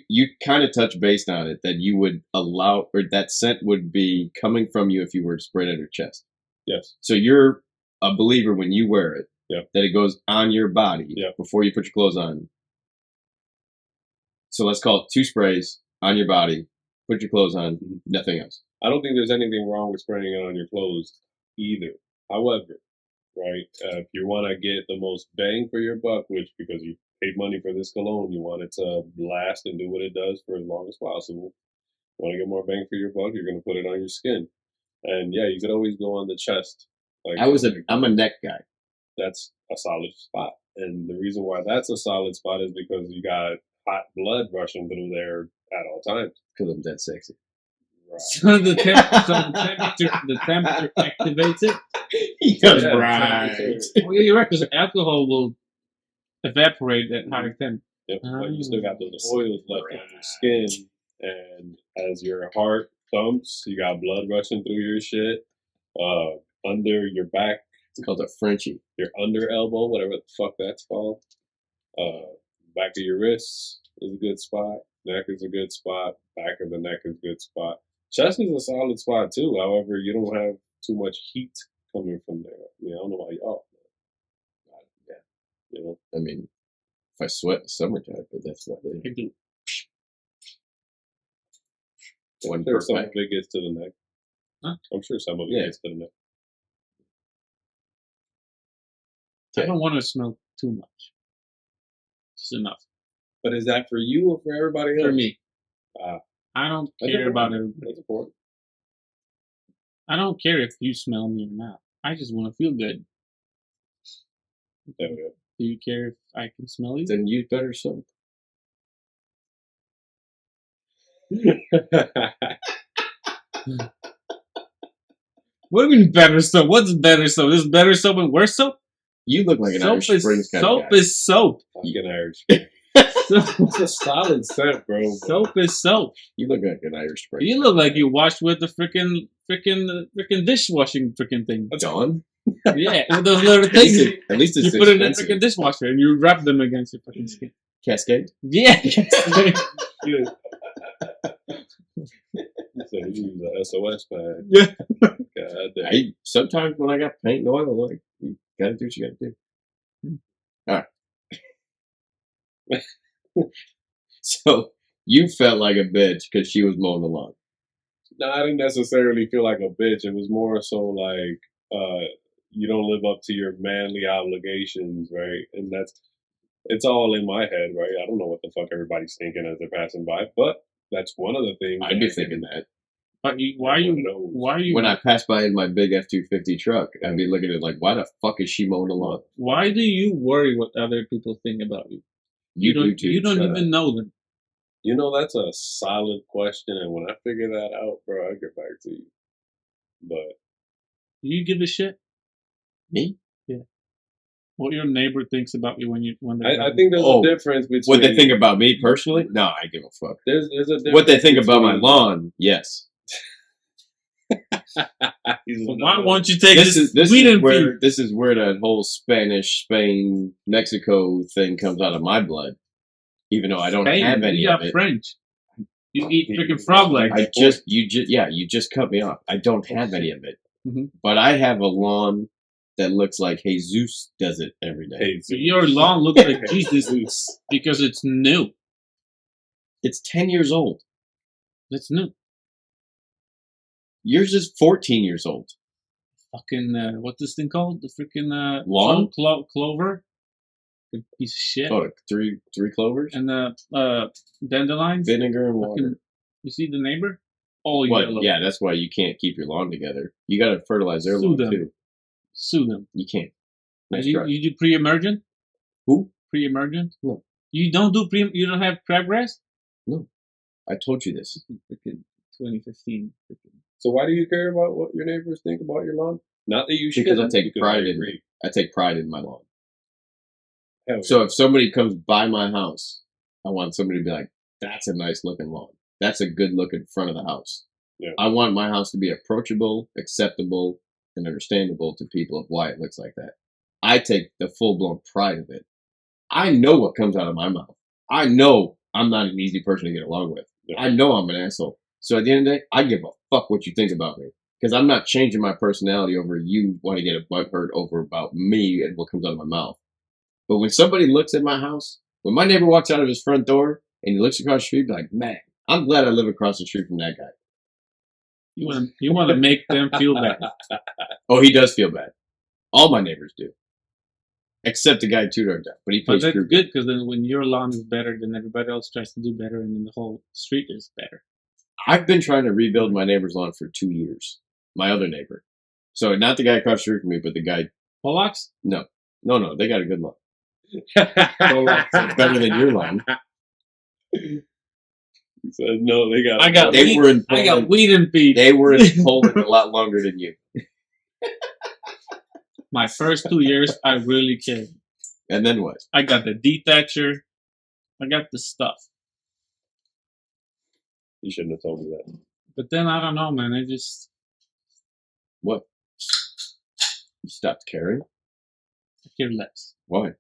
you kind of touched based on it that you would allow, or that scent would be coming from you if you were to spray it on your chest. Yes. So you're a believer when you wear it Yep. that it goes on your body Yep. before you put your clothes on. So let's call it 2 sprays on your body, put your clothes on, Mhm. nothing else. I don't think there's anything wrong with spraying it on your clothes either. However, right, if you want to get the most bang for your buck, which because you paid money for this cologne, you want it to last and do what it does for as long as possible. Want to get more bang for your buck, you're going to put it on your skin. And yeah, you could always go on the chest. Like I'm a neck guy. that's a solid spot. And the reason why that's a solid spot is because you got hot blood rushing through there at all times. Because I'm that sexy. Right. So the temperature activates it. That's Yeah, right. temperature. Well, you're right, because alcohol will evaporate at higher temp. Yep. But you still got those oils left on your skin, and as your heart thumps, you got blood rushing through your shit. Under your back, It's called a Frenchie. your under elbow, whatever the fuck that's called. Back of your wrists is a good spot. Neck is a good spot. Back of the neck is a good spot. Chest is a solid spot too. However, you don't have too much heat coming from there. I mean, I don't know why y'all. Yeah. You know, I mean, if I sweat in the summertime, but that's about it. You do. One I'm sure per some pack. of it gets to the neck. Huh? I'm sure some of it Yeah. gets to the neck. I don't want to smell too much. Just enough But is that for you or for everybody else? for me. Ah. I don't That's care about important. it. That's important. I don't care if you smell me or not. I just want to feel good. There we go. Do you care if I can smell you? Then use better soap. What do you mean better soap? What's better soap? This is better soap and worse soap? You look like an Irish Springs kind soap of guy. is soap. Fucking Irish. Soap It's a solid scent, bro. is soap. You look like an Irish Springs. You look like you washed with the freaking dishwashing freaking thing. Dawn? Yeah, with those little At least, things. at least it's You put it in a expensive. freaking dishwasher and you wrap them against your fucking skin. Cascade? Yeah. You said you use a SOS pad. Yeah. God damn. Sometimes when I got paint and oil, like, you gotta do what you gotta do. Alright. So, you felt like a bitch because she was mowing the lawn. No, I didn't necessarily feel like a bitch. It was more so like you don't live up to your manly obligations, right? And it's all in my head, right? I don't know what the fuck everybody's thinking as they're passing by, but that's one of the things. I'd be thinking that. But why are you When I pass by in my big F-250 truck, I'd be looking at it like, why the fuck is she mowing the lawn? why do you worry what other people think about you? You don't do too. you don't Shut even up. know them. You know, that's a solid question, and when I figure that out, bro, I'll get back to you. But Do you give a shit Me? what your neighbor thinks about you when they're I driving? think there's Oh, a difference between What they think about me personally? No, I give a fuck. There's a difference What they think about my between- lawn? Yes. He's So one why of won't those. you take this weed where this is where that whole Spanish, Spain, Mexico thing comes out of my blood. Even though I don't have any you of got it. French. You eat freaking frog legs. You just cut me off. I don't have any of it. Mhm. But I have a lawn that looks like Jesus does it every day. Hey, So your lawn looks like Jesus Zeus. because it's new. It's 10 years old. It's new. Yours is 14 years old. Fucking what's this thing called? The freaking Lawn? clover. Good piece of shit. Oh, three clovers? And dandelions. Vinegar and water. Fucking, you see the neighbor? All What? yellow. Yeah, that's why you can't keep your lawn together. You got to fertilize their Sue lawn them. too. Sue them. You can't. Nice you, try. you do pre-emergent? Who? Pre-emergent? No. You don't do you don't have crabgrass? I told you this. Freaking 2015. Freaking. So why do you care about what your neighbors think about your lawn? Not that you should. Because I take pride in agree. it. I take pride in my lawn. Hell So if somebody comes by my house, I want somebody to be like, "That's a nice looking lawn. That's a good looking front of the house." Yeah. I want my house to be approachable, acceptable, and understandable to people of why it looks like that. I take the full blown pride of it. I know what comes out of my mouth. I know I'm not an easy person to get along with. Yeah. I know I'm an asshole. So at the end of the day, I give a fuck what you think about me. Because I'm not changing my personality over you want to get a butt hurt over about me and what comes out of my mouth. But when somebody looks at my house, when my neighbor walks out of his front door and he looks across the street, be like, man, I'm glad I live across the street from that guy. You want to make them feel bad. Oh, he does feel bad. All my neighbors do. Except the guy 2 doors down. But he But pays that's screw. good because then when your lawn is better, then everybody else tries to do better, and then the whole street is better. I've been trying to rebuild my neighbor's lawn for 2 years. My other neighbor. So not the guy across the street from me, but the guy. Polacks? No, they got a good lawn. It's Better than your lawn. He said, no, they got. I got They weed. were in I got Poland. weed and feed. They were in Poland a lot longer than you. My first 2 years, I really cared. And then what? I got the detacher. I got the stuff. You shouldn't have told me that. But then I don't know, man. I just What? You stopped caring? care less. Why?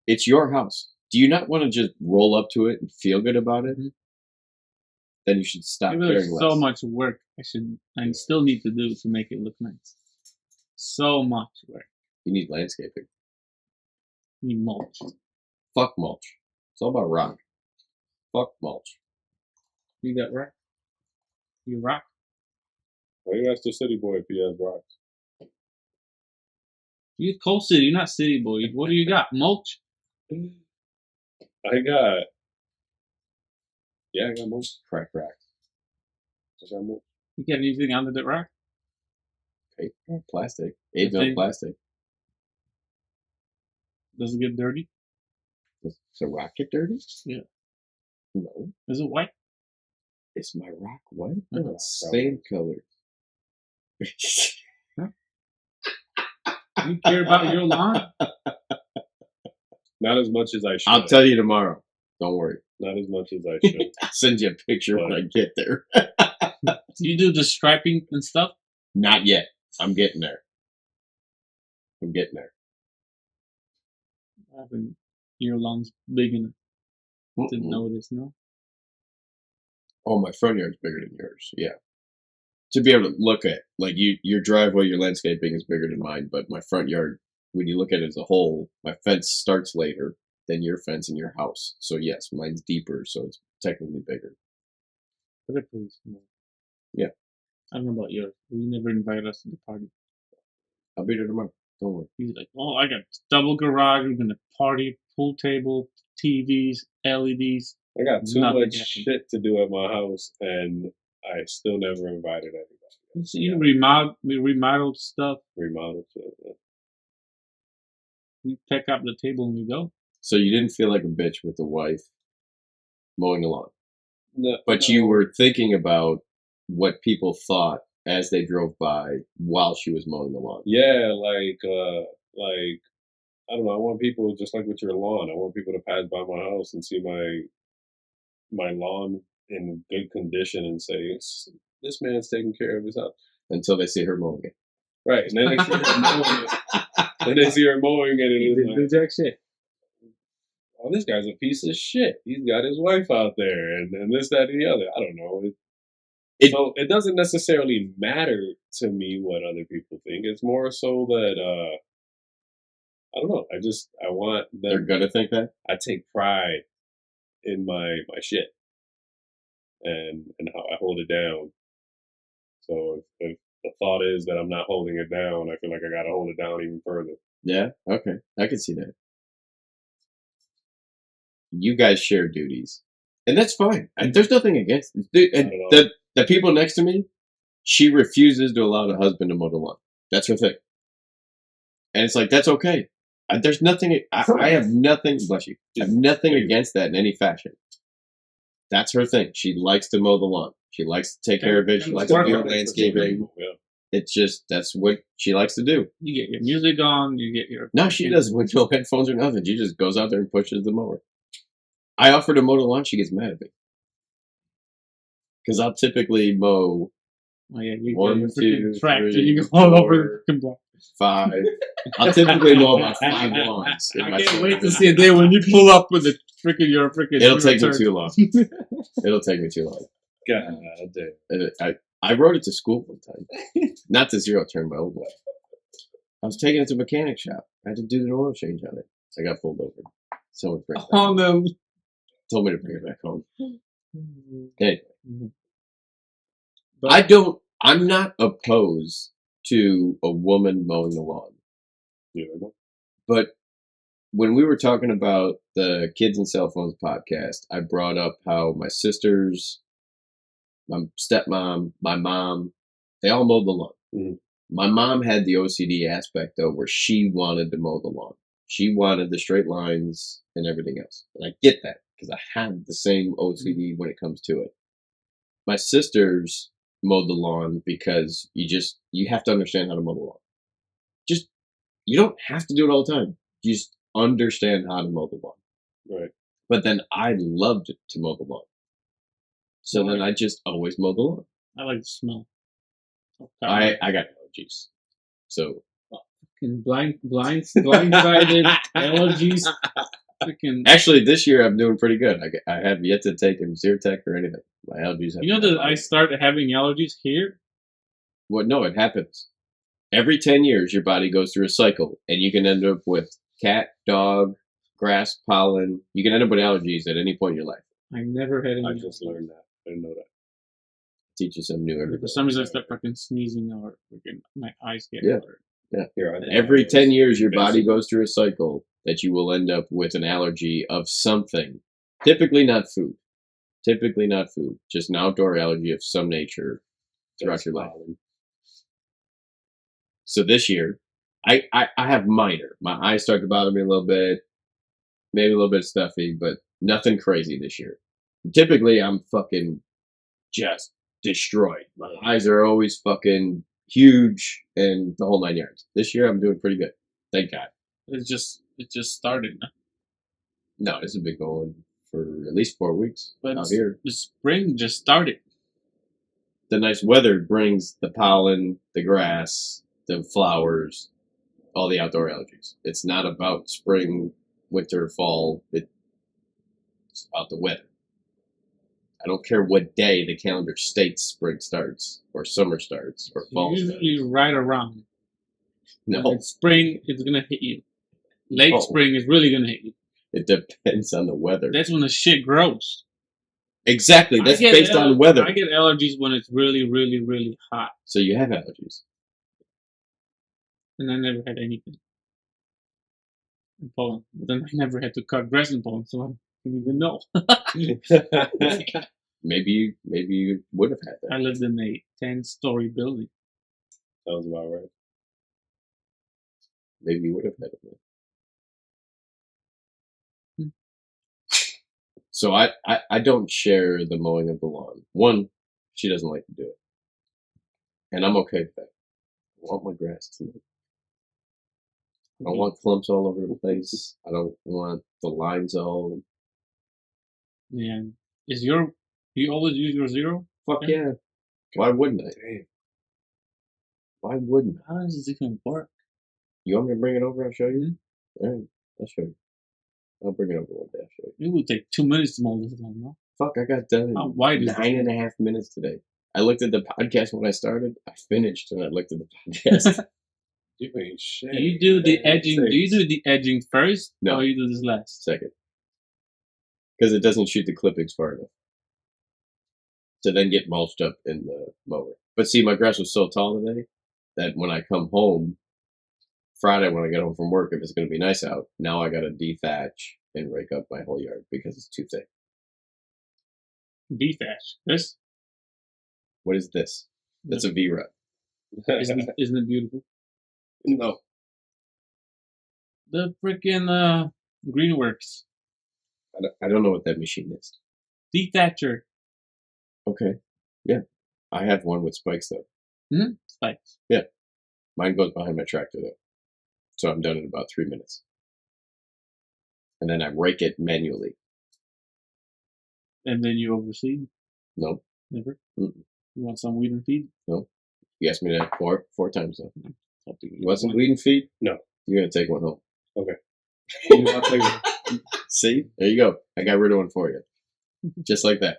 It's your house. Do you not want to just roll up to it and feel good about it? Mhm. Then you should stop Maybe caring there's less. so much work I still need to do to make it look nice. So much work. You need landscaping. Need mulch. Fuck mulch. It's all about rock. Fuck mulch. You got rock? You rock? Why you ask the city boy if he has rocks? You cold city, you're not city boy. What do you got? Mulch? I got. Yeah, I got most. Crack rock. I got most. You got anything under the rock? Paper. Plastic. Aids on think- plastic. Does it get dirty? Does the rock get dirty? Yeah. No. Is it white? Is my rock white? No, No, it's same color. You care about your lawn? Not as much as I should. I'll tell you tomorrow. Don't worry. Not as much as I should. I'll send you a picture when I get there. Do you do the striping and stuff? Not yet. I'm getting there. I'm getting there. I think your lawn's big enough to Mm-mm. notice, no? Oh, my front yard's bigger than yours. Yeah. To be able to look at, like, your driveway, your landscaping is bigger than mine, but my front yard, when you look at it as a whole, my fence starts later than your fence in your house. So yes, mine's deeper, so it's technically bigger. Pretty please. No. Yeah. I don't know about yours. We never invited us to the party. I'll be there tomorrow. Don't worry. He's like, oh, I got this double garage. We're gonna party, pool table, TVs, LEDs. I got too Nothing much happened. shit to do at my house, and I still never invited everybody. So you we remodeled stuff. Remodeled shit. Yeah. We pick up the table and we go. So you didn't feel like a bitch with the wife mowing the lawn, No, but you were thinking about what people thought as they drove by while she was mowing the lawn. Yeah, like I don't know. I want people just like with your lawn. I want people to pass by my house and see my lawn in good condition and say, "This man's taking care of his house." Until they see her mowing it. Right, and then they see her mowing it. Then they see her mowing it, and it's like, jack shit. "Oh, this guy's a piece of shit. He's got his wife out there, and this, that, and the other." I don't know. So it doesn't necessarily matter to me what other people think. It's more so that I don't know. I want They're them. gonna think that. I take pride in my shit and how I hold it down. So if the thought is that I'm not holding it down, I feel like I gotta hold it down even further. Yeah. Okay. I can see that. You guys share duties, and that's fine. There's nothing against it. Not at all. The people next to me, she refuses to allow the husband to mow the lawn. That's her thing, and it's like that's okay. There's nothing. I have nothing. Bless you. I have nothing against that in any fashion. That's her thing. She likes to mow the lawn. She likes to take care of it. She likes to do landscaping. Yeah. It's just that's what she likes to do. You get your music on. You get your. No, she doesn't with no headphones or nothing. She just goes out there and pushes the mower. I offer to mow the lawn. She gets mad at me because I'll typically mow Oh yeah, you One, get your freaking two, tractor. three, You go all over four. the freaking block. 5. I'll typically mow about 5 lawns. in I my can't time. wait to see a day when you pull up with the your freaking. It'll take me turn. too long. It'll take me too long. God damn. And I rode it to school one time. Not the zero turn, my old one. I was taking it to a mechanic shop. I had to do the oil change on it. So I got pulled over. Someone bring it back On them. told me to bring it back home. Anyway, But I'm not opposed to a woman mowing the lawn. Yeah. But when we were talking about the Kids and Cell Phones podcast, I brought up how my sisters, my stepmom, my mom, they all mowed the lawn. Mhm. My mom had the OCD aspect, though, where she wanted to mow the lawn. She wanted the straight lines and everything else. And I get that because I have the same OCD when it comes to it. My sisters mowed the lawn because you have to understand how to mow the lawn. You don't have to do it all the time. You just understand how to mow the lawn. Right. But then I loved to mow the lawn. So then I just always mow the lawn. I like the smell. I got allergies. So Fucking blindsided allergies. Freaking. actually this year I'm doing pretty good. I have yet to take a Zyrtec or anything. My allergies have You know that I started having allergies here. Well, no, it happens. Every 10 years, your body goes through a cycle, and you can end up with cat, dog, grass, pollen. You can end up with allergies at any point in your life. I never had any. I just learned that. I didn't know that. Teach you something new every For day. some reason, I start fucking sneezing or freaking my eyes get Yeah. blurred. Here, I think Every I was 10 years, your body basic. goes through a cycle that you will end up with an allergy of something. Typically not food. Just an outdoor allergy of some nature throughout your life. So this year, I have minor. My eyes start to bother me a little bit, maybe a little bit stuffy, but nothing crazy this year. Typically, I'm fucking just destroyed. My eyes are always fucking huge and the whole 9 yards. This year, I'm doing pretty good. Thank God. It just started. No, this has been going for at least 4 weeks But out here. the spring just started. The nice weather brings the pollen, the grass, the flowers, all the outdoor allergies. It's not about spring, winter, fall. It's about the weather. I don't care what day the calendar states spring starts, or summer starts, or fall Usually starts. right around. When No, it's spring, it's gonna hit you. Late Oh. spring is really gonna hit you. it depends on the weather. That's when the shit grows. Exactly. That's based on weather. I get allergies when it's really, really, really hot, So you have allergies. and I never had anything in Poland. But then I never had to cut grass in Poland, so I don't even know. Maybe you would have had I that. lived in a 10-story building. Sounds about right. Maybe you would have had it. Hmm. So I don't share the mowing of the lawn. One, she doesn't like to do it, and I'm okay with that. I want my grass to move. I don't want clumps all over the place. I don't want the lines all. Yeah. Do you always use your zero? Fuck Yeah. yeah. Why wouldn't I? Damn. Why wouldn't I? How does this even work? You want me to bring it over? I'll show you. Mm-hmm. All right, I'll show you. I'll bring it over one day. I'll show you. It would take 2 minutes to mow this lawn, no? Fuck, I got done How in wide is this 9.5 minutes today. I looked at the podcast when I started. I finished and I looked at the podcast. You ain't shit. Do you do the man. edging? Do you do the edging first, No. or you do this last? Second. Because it doesn't shoot the clippings far enough to then get mulched up in the mower. But see, my grass was so tall today that when I come home, Friday when I get home from work, if it's going to be nice out, now I got to dethatch and rake up my whole yard because it's too thick. Dethatch. This What is this? That's a V-Rut. isn't it beautiful? No. The freaking Greenworks I don't know what that machine is. dethatcher Okay. Yeah. I have one with spikes though. spikes. Mine goes behind my tractor though. So I'm done in about 3 minutes. And then I rake it manually. And then you overseed? Nope. Never? Mm-mm. You want some weed and feed? You asked me that four times though. Something You want some weed and feed? No. You're going to take one home. I'll take it. See? There you go. I got rid of one for you. Just like that.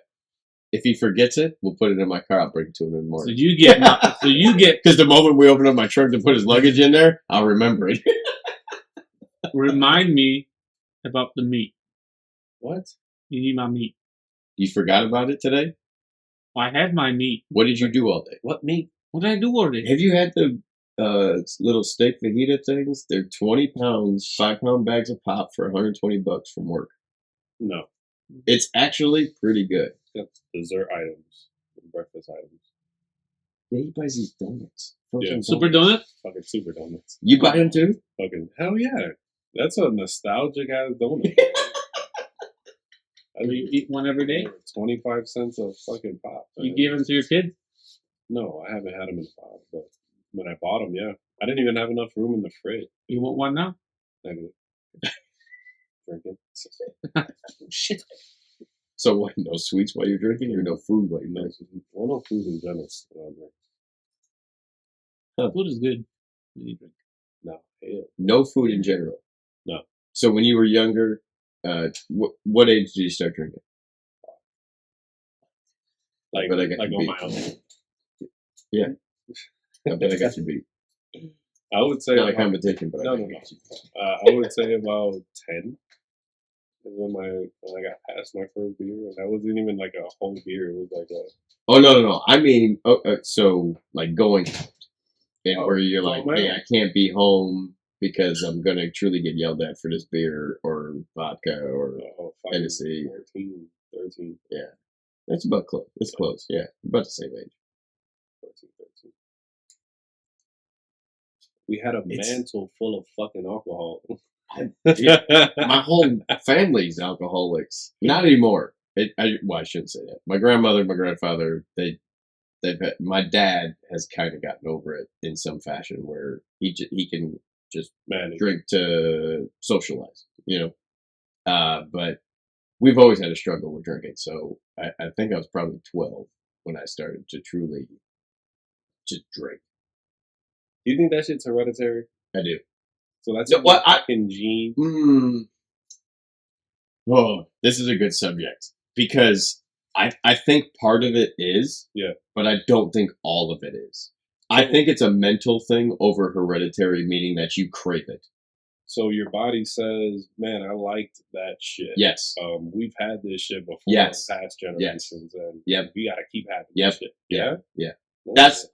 If he forgets it, we'll put it in my car. I'll bring it to him in the So morning. you get Because the moment we open up my trunk to put his luggage in there, I'll remember it. remind me about the meat. What? You need my meat. You forgot about it today? I have my meat. What did you do all day? What meat? What did I do already? Have you had the little steak fajita things? They're 20 pounds, 5-pound bags of pop for $120 from work. No. It's actually pretty good. That's dessert items and breakfast items. Yeah, he buys these donuts. Yeah. Fucking Super donuts. donut? Fucking super donuts. You buy them too? Fucking hell yeah. That's a nostalgic ass donut. I You mean, eat one every day? 25 cents a fucking pop. You man. give them to your kids? No, I haven't had them in a while, but when I bought them, yeah. I didn't even have enough room in the fridge. You want one now? Negative. Drinking. Shit. So what? No sweets while you're drinking, or no food while you're No, drinking? well, no food in general. Food is good when you drink. No, hell. No food in general. No. So when you were younger, what age did you start drinking? Like, bet I got like you on beat. my own. I bet I got you beat. I would say Not a about, competition, but No, I no, got you. I would say about 10 is when I got past my first beer. And that wasn't even like a whole beer. It was like a Oh no! I mean, so like going out, and Oh, where you're so like, my- hey, I can't be home because I'm gonna truly get yelled at for this beer or vodka or fucking Tennessee. 14, 13, It's about close. It's close. Yeah, about the same age. 13. We had a It's- mantle full of fucking alcohol. My whole family's alcoholics. Not anymore. I shouldn't say that. My grandmother, my grandfather, they've had, my dad has kind of gotten over it in some fashion where he can just Man, drink to socialize, but we've always had a struggle with drinking. So I think I was probably 12 when I started to truly just drink. do you think that shit's hereditary? I do. So that's No, well, I- fucking gene. Oh, this is a good subject because I think part of it is, Yeah. but I don't think all of it is. I think it's a mental thing over hereditary, meaning that you crave it. So your body says, "Man, I liked that shit." Yes. We've had this shit before Yes. in past generations, and Yep. we gotta keep having Yep. this shit. Yeah. Yeah.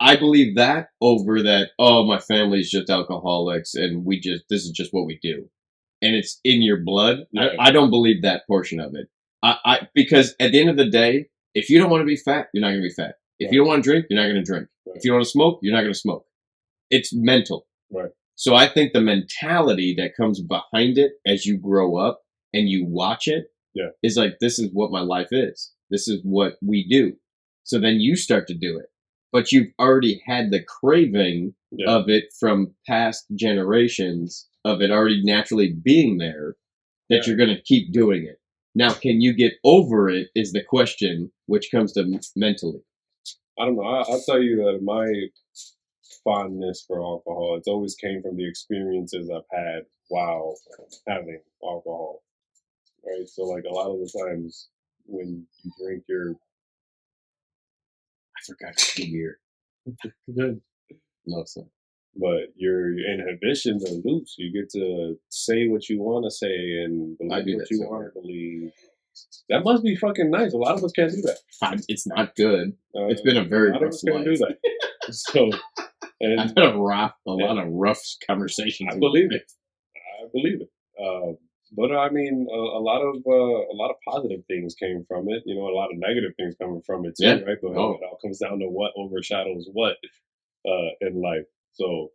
I believe that over that, oh, my family's just alcoholics and this is just what we do. And it's in your blood. Yeah. I don't believe that portion of it. Because at the end of the day, if you don't want to be fat, you're not going to be fat. If Right. you don't want to drink, you're not going to drink. Right. If you don't want to smoke, you're not going to smoke. It's mental. Right. So I think the mentality that comes behind it as you grow up and you watch it Yeah. is like, this is what my life is. This is what we do. So then you start to do it. But you've already had the craving Yeah. of it from past generations of it already naturally being there that Yeah. you're going to keep doing it. Now, can you get over it is the question, which comes to mentally. I don't know. I'll tell you that my fondness for alcohol, it's always came from the experiences I've had while having alcohol. Right. So like a lot of the times when you drink your I forgot the year. Good. No, it's not. but your inhibitions are loose. You get to say what you want to say and I believe do what that you somewhere. want to believe. That must be fucking nice. A lot of us can't do that. It's not good. It's been a very lot of rough us can't do life. that. So, and I've had a lot of rough conversations. I believe it. I believe it. But I mean, a lot of positive things came from it. You know, a lot of negative things coming from it too, Yeah. right? But Oh. it all comes down to what overshadows what in life. So,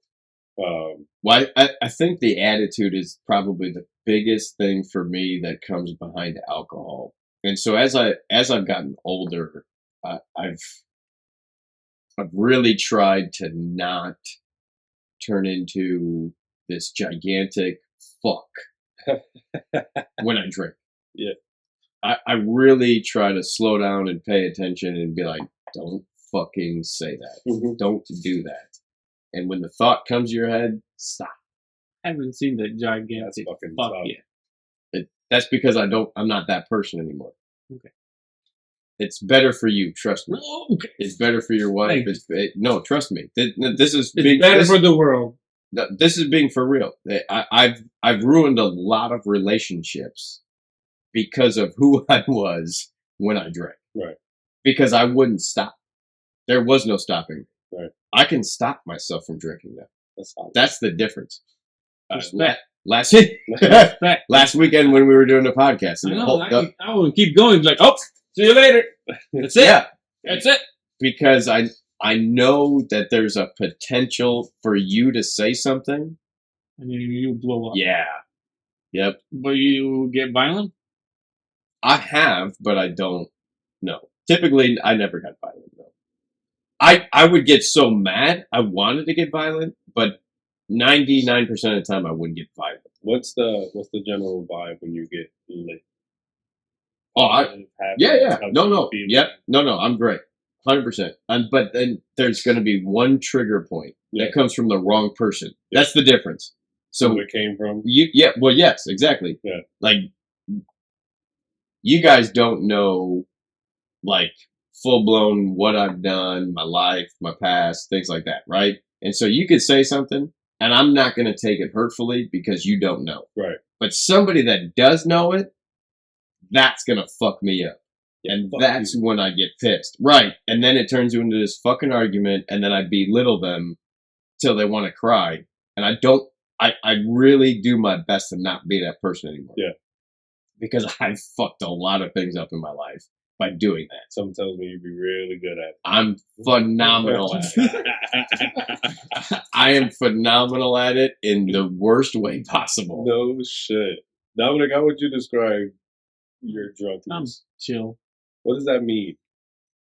Well, I think the attitude is probably the biggest thing for me that comes behind alcohol. And so as I've gotten older, I've really tried to not turn into this gigantic fuck when I drink. Yeah. I really try to slow down and pay attention and be like, don't fucking say that. Don't do that. And when the thought comes to your head, stop. I haven't seen the that's gigantic fucking fuck tough. yet. That's because I'm not that person anymore. Okay. It's better for you, trust me. Okay. It's better for your wife. Thanks. No, trust me. This is It's better for the world. this is being for real. I've ruined a lot of relationships because of who I was when I drank. Right. Because I wouldn't stop. There was no stopping me. Right. I can stop myself from drinking now. That's solid. That's the difference. Respect. Last Respect. last weekend when we were doing the podcast, I and know. I want to keep going. Like, oh, see you later. That's it. yeah, That's it. because I know that there's a potential for you to say something. And you blow up. Yeah. Yep. But you get violent? I have, but I don't know. Typically, I never got violent though. I would get so mad. I wanted to get violent, but 99% of the time I wouldn't get violent. What's the general vibe when you get lit? Oh, Happy, yeah. how No, you no. feel? Yep. No. I'm great. 100%. But then there's going to be one trigger point Yeah. that comes from the wrong person. That's the difference. So So where it came from? well, yes, exactly. Yeah. Like, you guys don't know, like, full blown what I've done, my life, my past, things like that, right? And so you could say something, and I'm not going to take it hurtfully because you don't know. Right. But somebody that does know it, that's going to fuck me up. And fuck that's when I get pissed. Right. And then it turns into this fucking argument, and then I belittle them till they want to cry. And I really do my best to not be that person anymore. Yeah. Because I've fucked a lot of things up in my life by doing that. Someone tells me you'd be really good at I'm phenomenal at it. it. I am phenomenal at it in the worst way possible. No shit. Dominic, how would you describe your I'm drunkenness? chill. What does that mean?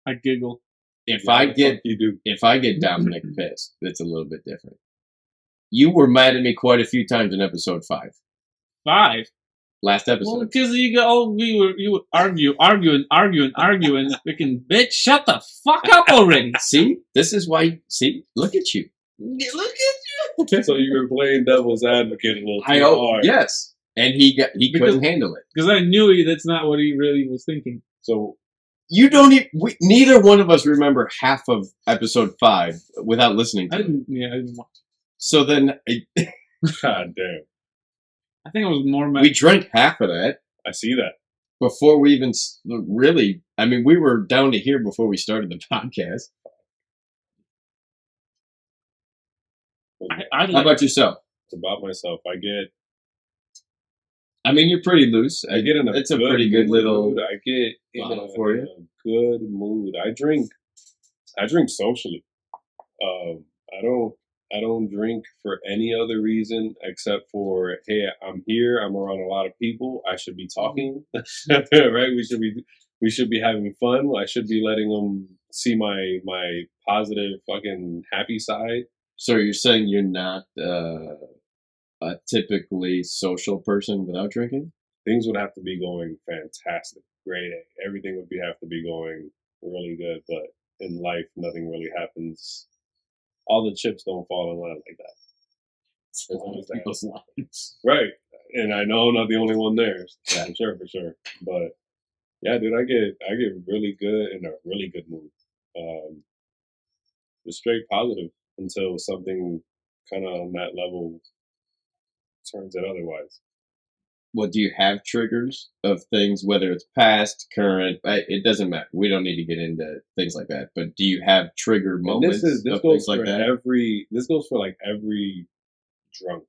I giggle. If How I the get fuck you do. if I get Dominic pissed, it's a little bit different. You were mad at me quite a few times in episode 5. 5. Last Well, episode. because you would argue, freaking bitch, shut the fuck up already. See? This is why look at you. Look at you. So you were playing devil's advocate a little too hard. Yes. And he couldn't handle it. Because I knew that's not what he really was thinking. So You don't even neither one of us remember half of episode 5 without listening to I it. didn't watch. So then God damn. I think it was more. We drank half of that I see that. before we even really. I mean, we were down to here before we started the podcast. I How like, about yourself? About myself, I get You're pretty loose. I get in a It's a pretty good mood. little. I get in bottle for you. a good mood. I drink socially. I don't drink for any other reason except for, hey, I'm here. I'm around a lot of people. I should be talking, right? We should be having fun. I should be letting them see my positive fucking happy side. So you're saying you're not a typically social person without drinking? Things would have to be going fantastic, grade A. Everything would have to be going really good. But in life, nothing really happens. All the chips don't fall in line like that. It's a lot of people's lives. Right. And I know I'm not the only one there. Yeah, for sure. But yeah, dude, I get really good in a really good mood. Just straight positive until something kind of on that level turns it otherwise. Well, do you have triggers of things, whether it's past, current? It doesn't matter. We don't need to get into things like that. But do you have trigger And moments this of goes things like for that? this goes for like every drunk.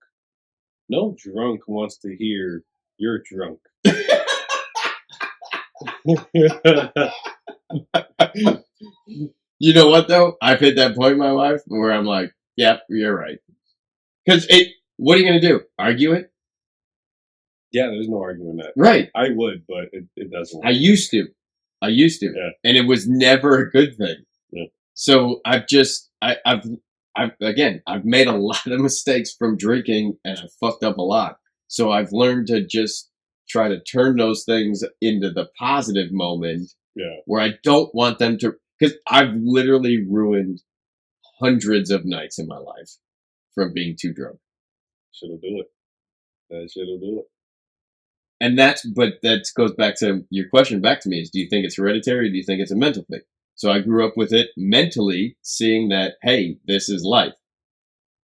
No drunk wants to hear you're drunk. You know what though? I've hit that point in my life where I'm like, "Yep, you're right." Because what are you gonna do? Argue it? Yeah, there's no arguing that. Right. I would, but it doesn't. I used to, Yeah. and it was never a good thing. Yeah. So I've made a lot of mistakes from drinking, and I've fucked up a lot. So I've learned to just try to turn those things into the positive moment Yeah. where I don't want them to, because I've literally ruined hundreds of nights in my life from being too drunk. Shit'll do it. That shit'll do it. And that goes back to your question back to me is, do you think it's hereditary or do you think it's a mental thing? So I grew up with it mentally, seeing that, hey, this is life.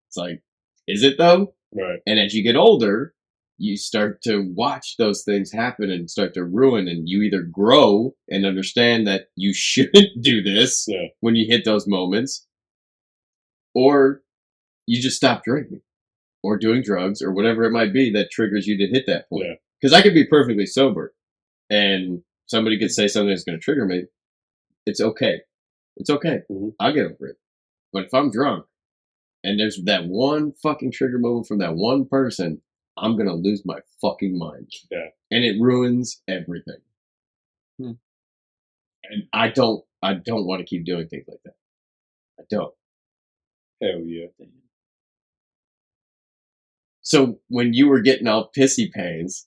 It's like, is it though? Right. And as you get older, you start to watch those things happen and start to ruin, and you either grow and understand that you shouldn't do this Yeah. when you hit those moments, or you just stop drinking or doing drugs or whatever it might be that triggers you to hit that point. Yeah. Because I could be perfectly sober and somebody could say something that's going to trigger me. It's okay. It's okay. Mhm. I'll get over it. But if I'm drunk and there's that one fucking trigger moment from that one person, I'm going to lose my fucking mind. Yeah. And it ruins everything. Hmm. And I don't want to keep doing things like that. I don't. Hell yeah. So when you were getting all pissy pants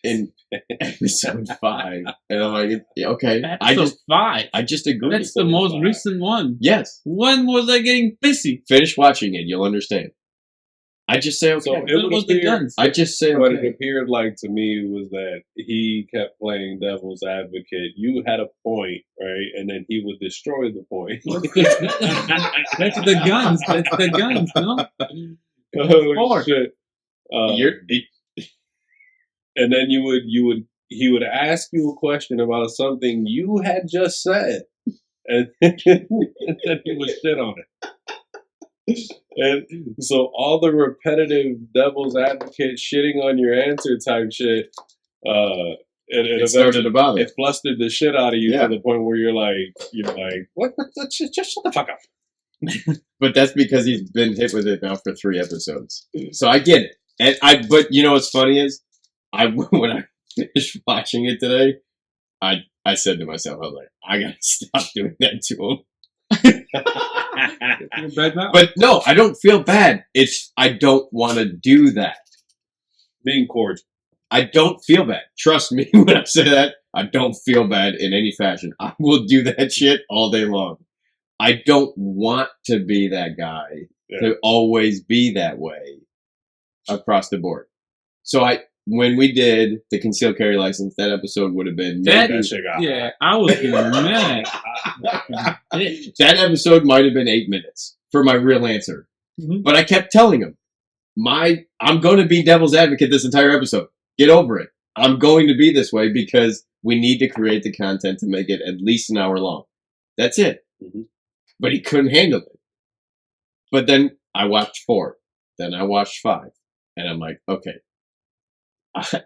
in episode 5, and I'm like, okay, Episode 5. I just agree. That's the most recent one. Yes. When was I getting pissy? Finish watching it, you'll understand. I just say okay. So it When would was the appear, guns? I just say what it okay. appeared like to me was that he kept playing devil's advocate. You had a point, right? And then he would destroy the point. That's the guns. That's the guns, no? Oh Four. shit. And then he would ask you a question about something you had just said, and then he would shit on it. And so all the repetitive devil's advocate shitting on your answer type shit, It started to bother. it flustered the shit out of you Yeah. to the point where you're like, what? Just shut the fuck up. But that's because he's been hit with it now for 3 episodes. So I get it. And but you know what's funny is, when I finished watching it today, I said to myself, I was like, I gotta stop doing that to him. But no, I don't feel bad. I don't want to do that. Being cordial. I don't feel bad. Trust me when I say that. I don't feel bad in any fashion. I will do that shit all day long. I don't want to be that guy to always be that way across the board. So when we did the concealed carry license, that episode would have been That- That shit got Yeah, I was getting mad. that episode might have been 8 minutes for my real answer. Mhm. But I kept telling him, I'm going to be devil's advocate this entire episode. Get over it. I'm going to be this way because we need to create the content to make it at least an hour long. That's it. Mhm. But he couldn't handle it. But then I watched 4. Then I watched 5. And I'm like, okay,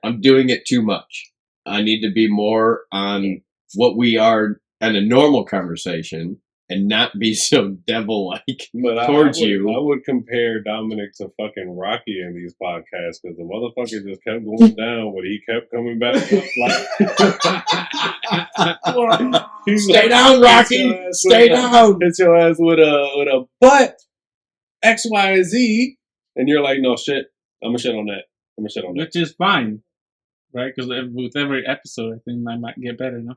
I'm doing it too much. I need to be more on what we are in a normal conversation and not be so devil-like But towards I you. would compare Dominic to fucking Rocky in these podcasts because the motherfucker just kept going down, but he kept coming back up. Like, he's Stay like, down, Rocky. Stay down. Hit your ass with a butt X, Y, and Z, and you're like, no shit. I'm gonna shit on that. I'm gonna shit on that. Which is fine, right? Because with every episode, I think I might get better, no?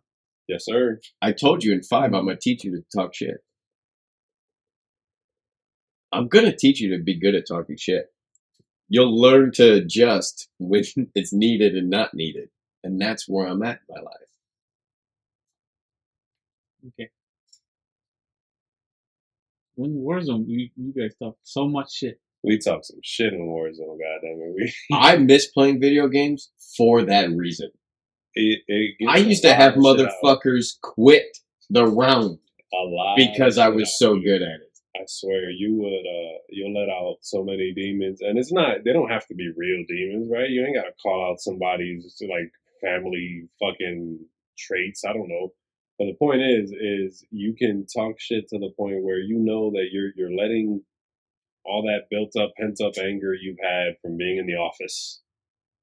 Yes, sir. I told you in 5, I'm going to teach you to talk shit. I'm going to teach you to be good at talking shit. You'll learn to adjust when it's needed and not needed. And that's where I'm at in my life. Okay. When Warzone, you guys talk so much shit. We talk some shit in Warzone, goddammit. I miss playing video games for that reason. It gets I used a to lot have of shit out. motherfuckers quit the round A lot because of I shit was out, so dude. good at it. I swear, you'll let out so many demons, and they don't have to be real demons, right? You ain't gotta call out somebody's like family fucking traits. I don't know, but the point is you can talk shit to the point where you know that you're letting all that built up, pent up anger you've had from being in the office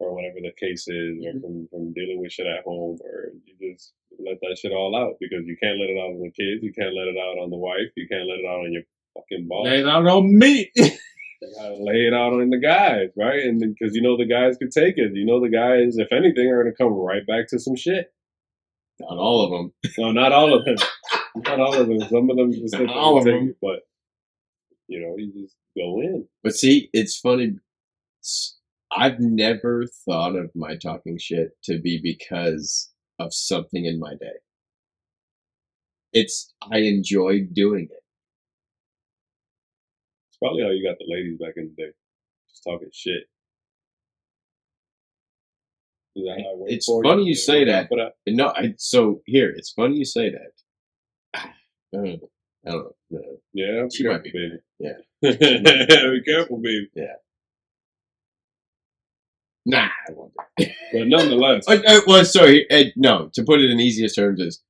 or whatever the case is, or from dealing with shit at home, or you just let that shit all out because you can't let it out on the kids, you can't let it out on the wife, you can't let it out on your fucking boss. Lay it out on me. You gotta lay it out on the guys, right? And because you know the guys could take it. You know the guys, if anything, are gonna come right back to some shit. Not all of them. No, not all of them. Not all of them. Some of them just Not all of them. it, but you know, you just go in. But see, it's funny. I've never thought of my talking shit to be because of something in my day. I enjoy doing it. It's probably how you got the ladies back in the day, just talking shit. Is that how it worked It's for funny you Did it say work that. out for that. No, so here, it's funny you say that. I don't know. Yeah, She be might careful, be. baby. Yeah. Be careful, baby. Nah, I won't. But nonetheless, Well, sorry. No, to put it in easiest terms is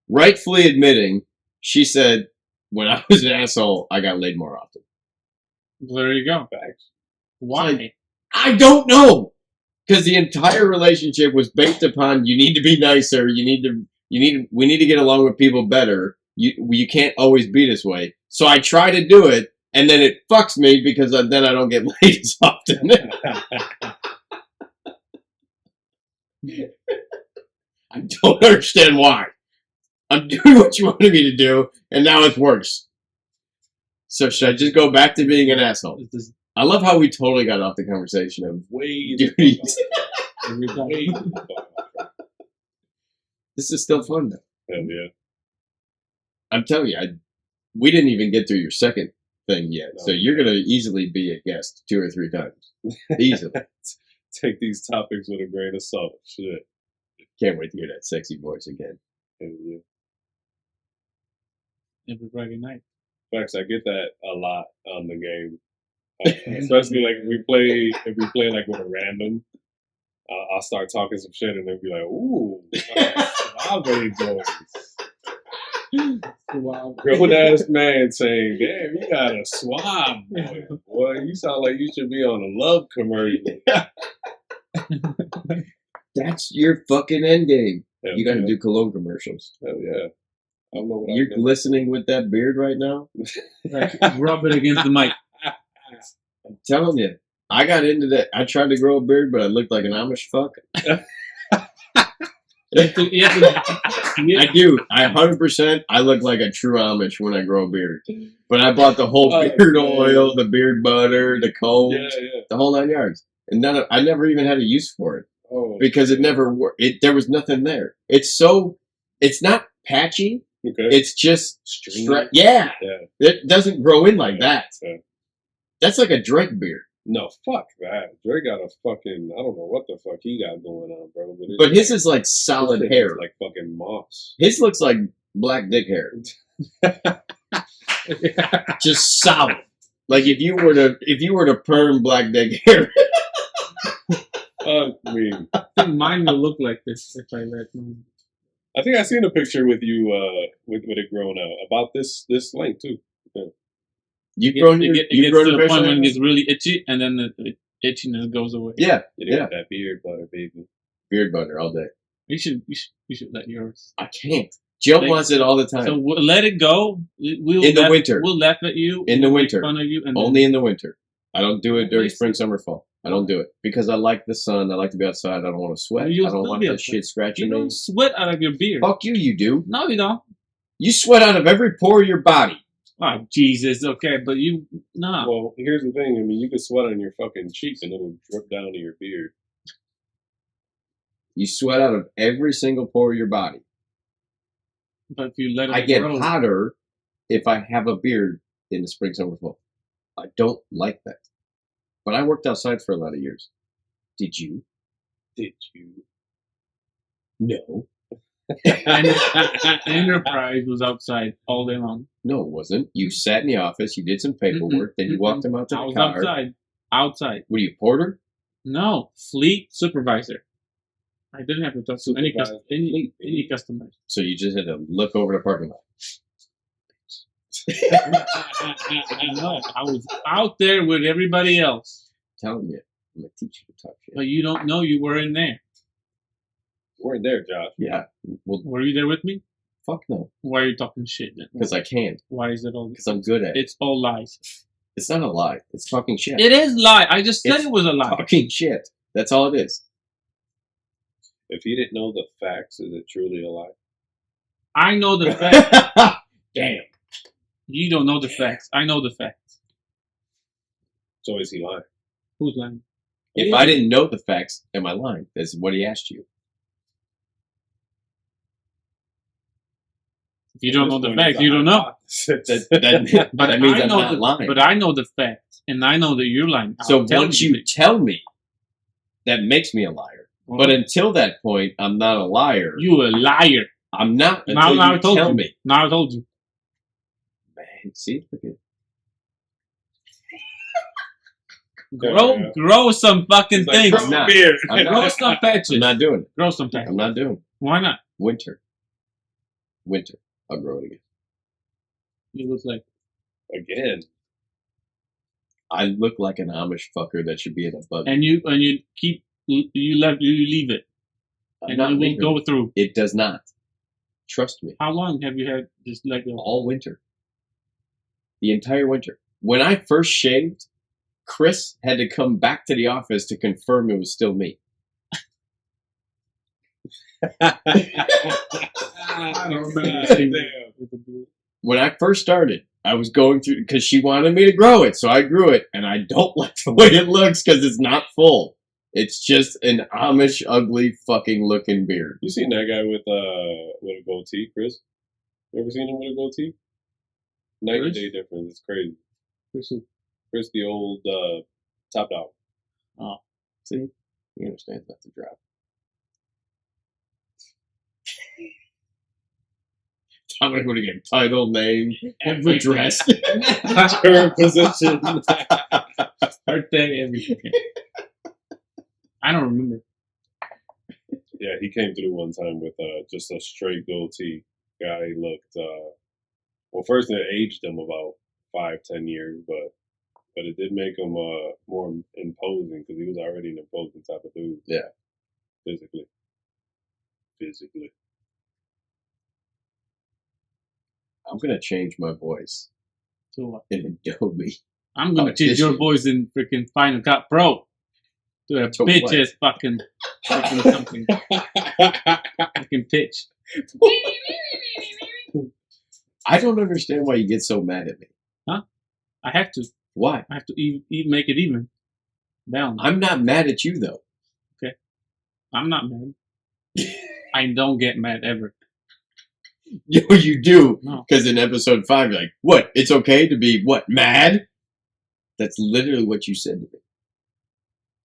rightfully admitting, she said, when I was an asshole, I got laid more often. There you go. facts. Why? Like, I don't know. Because the entire relationship was based upon you need to be nicer, we need to get along with people better. You can't always be this way. So I try to do it, and then it fucks me because then I don't get laid as often. I don't understand why. I'm doing what you wanted me to do, and now it's worse. So should I just go back to being an asshole? I love how we totally got off the conversation of Way duties. Every time. Way the fuck off. This is still fun, though. Hell yeah. I'm telling you, we didn't even get through your second thing yet, No. so you're gonna easily be a guest 2 or 3 times, easily. Take these topics with a grain of salt. Shit. Can't wait to hear that sexy voice again. Hell yeah. Every Friday night. Facts, I get that a lot on the game. Especially like if we play like with a random, I'll start talking some shit and they'll be like, ooh, suave boys. Wow. Grown ass man saying, damn, you got a suave boy. Boy, you sound like you should be on a love commercial. That's your fucking end game. Hell You gotta yeah. do cologne commercials. Hell yeah. I don't know what You're I'm doing. glistening with that beard right now. Like, rub it against the mic. I'm telling you, I got into that. I tried to grow a beard, but I looked like an Amish fuck. You have to- I do. I 100%. I look like a true Amish when I grow a beard. But I bought the whole Oh, beard man. oil, the beard butter, the combs, Yeah. the whole 9 yards. And I never even had a use for it Oh, because it never worked. There was nothing there. It's not patchy. okay. It's just Stringy. yeah. Yeah. It doesn't grow in like that. Yeah. That's like a Drake beard. No, fuck that. Drake got a fucking, I don't know what the fuck he got going on, bro. But, But his is like solid shit hair. is like fucking moss. His looks like black dick hair. Just solid. Like if you were to perm black dick hair. I mean, I think mine will look like this if I let mine. I think I seen a picture with you with it grown out about this length too. You've grown It your, gets you've grown to your the facial point when it hair? gets really itchy, and then the itchiness goes away. Yeah, You yeah. got that beard butter, baby. Beard butter all day. You should let yours. I can't. Jill Like- wants it all the time. So let it go. We'll In the laugh, winter. We'll laugh at you. In the we'll winter. Make fun of you. And Only in the winter. I don't do it during Only- spring, summer, fall. I don't do it because I like the sun. I like to be outside. I don't want to sweat. You'll I don't still want be that outside. shit scratching you me. don't sweat out of your beard. Fuck you, you do. No, you don't. You sweat out of every pore of your body. Oh, Jesus. Okay, but you, no. Well, here's the thing. I mean, you can sweat on your fucking cheek and it'll drip down to your beard. You sweat out of every single pore of your body. But if you let it I get grow, hotter if I have a beard in the spring, summer, fall. I don't like that. But I worked outside for a lot of years. Did you? Did you? No. Enterprise was outside all day long. No, it wasn't. You sat in the office, you did some paperwork, then you walked them out to I the was car. outside. Outside. What are you, porter? No, fleet supervisor. I didn't have to talk to any Supervisor. any customers. So you just had to look over the parking lot. No, I was out there with everybody else. Telling you, I'm gonna teach you to talk shit. But you don't know you were in there. Weren't there, Josh. Yeah. Well, Were you there with me? fuck no. Why are you talking shit then? Because I can. Why is it all? Because I'm good at it. It's all lies. It's not a lie. It's fucking shit. It is lie. I just said It's it was a lie. Fucking shit. That's all it is. If he didn't know the facts, is it truly a lie? I know the facts. Damn. You don't know the facts. I know the facts. So is he lying? Who's lying? If I didn't know the facts, am I lying? That's what he asked you. If you don't know This the one facts, is you a don't know. hypothesis. But that means I I'm know not lying. But I know the facts, and I know that you're lying. So I'll tell once you tell me, that makes me a liar. But until that point, I'm not a liar. you a liar. I'm not Now until I you told tell you. me. Now I told you. Man, see, look at Grow some fucking He's like, things. "Grow a not. beard." I'm Grow some patches. I'm not doing it. Grow some patches. I'm not doing it. Why not? Winter. I'll grow it again. You look like Again. I look like an Amish fucker that should be in a buggy. and you keep you leave it I'm and not it will leaving go it. through. It does not. Trust me. How long have you had this leg go? All winter. The entire winter. When I first shaved, Chris had to come back to the office to confirm it was still me. I don't remember seeing Damn. it with the beard. When I first started, I was going through because she wanted me to grow it, so I grew it, and I don't like the way it looks because it's not full. It's just an Amish, ugly, fucking looking beard. You seen that guy with a goatee, Chris? You ever seen him with a goatee? Night and Chris? day difference. It's crazy. Pursue. Chris, the old Top Dog. See, he understands not to drop. I'm gonna go to get title, name, address. Current position. Birthday, everything. I don't remember. Yeah, he came through one time with just a straight goatee. Guy looked well. First, it aged him about 5-10 years, but it did make him more imposing because he was already an imposing type of dude. Yeah. Physically. I'm gonna change my voice So what? in Adobe. I'm gonna change your Audition. voice in freaking Final Cut Pro to a To bitch what? ass fucking something. Fucking pitch. I don't understand why you get so mad at me. I have to. Why? I have to make it even. Balance. I'm not mad at you though. I'm not mad. I don't get mad ever. You do. No. Because in episode 5, you're like, what? It's okay to be, what, mad? That's literally what you said to me.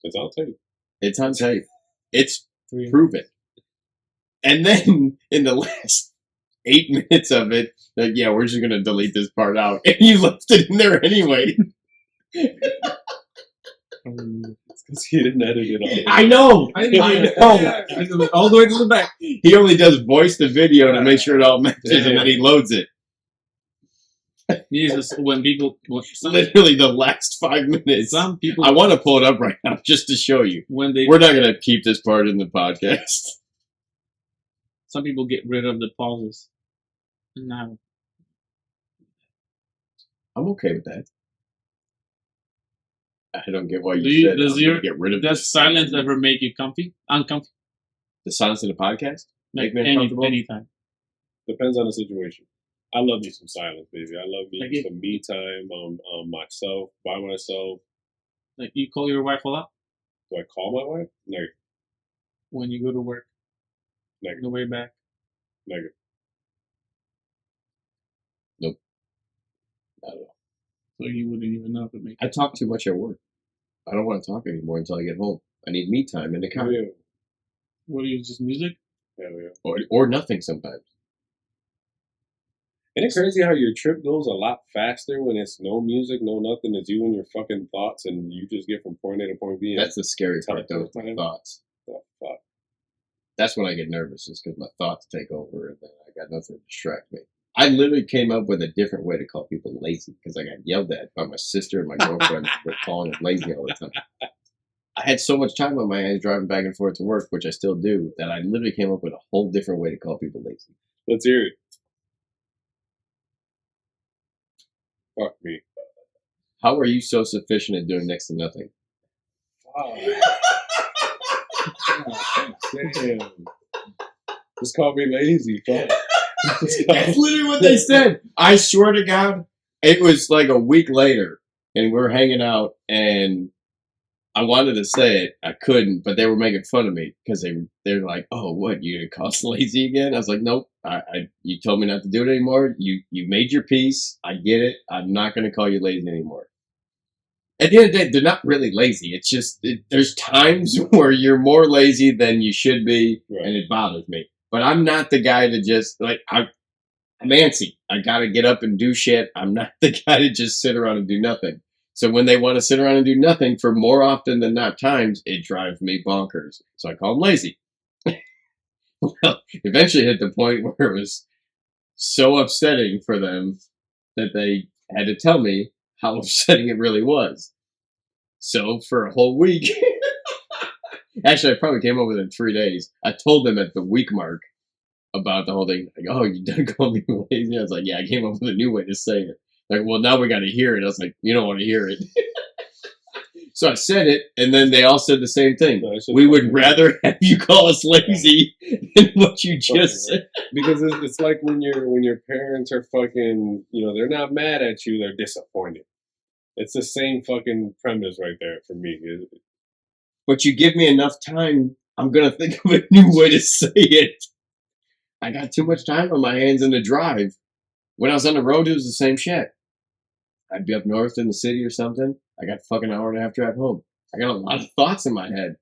It's on tape. It's on tape. It's 3 proven. And then in the last 8 minutes of it, like, yeah, we're just gonna delete this part out, and you left it in there anyway. It's because he didn't edit it all. I know. I know. all the way to the back. He only does voice to video to make sure it all matches, and then he loads it. Jesus, when people, Literally the last 5 minutes. some people, I want to pull it up right now just to show you. when they, We're not gonna keep this part in the podcast. some people get rid of the pauses. Now, I'm okay with that. I don't get why you Do you- said does I'm your- gonna get rid of does this. silence ever make you uncomfortable? The silence in the podcast? Like Make me uncomfortable? anytime. Depends on the situation. I love me some silence, baby. I love me Like it- some me time myself, by myself. Like you call your wife a lot Do I call my wife? Negative. when you go to work, on Negative. the way back. Negative. I don't know. So you wouldn't even know if it makes. I talk too much at work. I don't want to talk anymore until I get home. I need me time in the car. Yeah. What do you just music? Hell yeah. Or nothing sometimes. Isn't it crazy how your trip goes a lot faster when it's no music, no nothing? It's you and your fucking thoughts, and you just get from point A to point B. That's the scary part, though, Time. with my thoughts. Oh, fuck. That's when I get nervous, is because my thoughts take over and then I got nothing to distract me. I literally came up with a different way to call people lazy because I got yelled at by my sister and my girlfriend for calling them lazy all the time. I had so much time on my hands driving back and forth to work, which I still do, that I literally came up with a whole different way to call people lazy. Let's hear it. Fuck me. How are you so sufficient at doing next to nothing? Fuck. Damn. Just call me lazy. Fuck. That's literally what they said. I swear to God, it was like a week later, and we were hanging out, and I wanted to say it, I couldn't, but they were making fun of me because they're like, "Oh, what? You gonna call us lazy again?" I was like, "Nope. You told me not to do it anymore. You made your peace. I get it. I'm not gonna call you lazy anymore." At the end of the day, they're not really lazy. It's just there's times where you're more lazy than you should be, Right. and it bothers me. But I'm not the guy to just like I'm antsy. I gotta get up and do shit. I'm not the guy to just sit around and do nothing. So when they want to sit around and do nothing for more often than not times, it drives me bonkers. So I call them lazy. Well, eventually hit the point where it was so upsetting for them that they had to tell me how upsetting it really was. So for a whole week, actually I probably came up with it in 3 days. I told them at the week mark about the whole thing. Like, "Oh, you done called me lazy?" I was like, "Yeah, I came up with a new way to say it." Like, "Well, now we got to hear it." I was like, "You don't want to hear it." So I said it, and then they all said the same thing. No, I should We would fucking- rather have you call us lazy than what you just said. Because it's like when your parents are fucking, they're not mad at you, they're disappointed. It's the same fucking premise right there for me. But you give me enough time, I'm gonna think of a new way to say it. I got too much time on my hands in the drive. When I was on the road, it was the same shit. I'd be up north in the city or something. I got a fucking hour and a half drive home. I got a lot of thoughts in my head.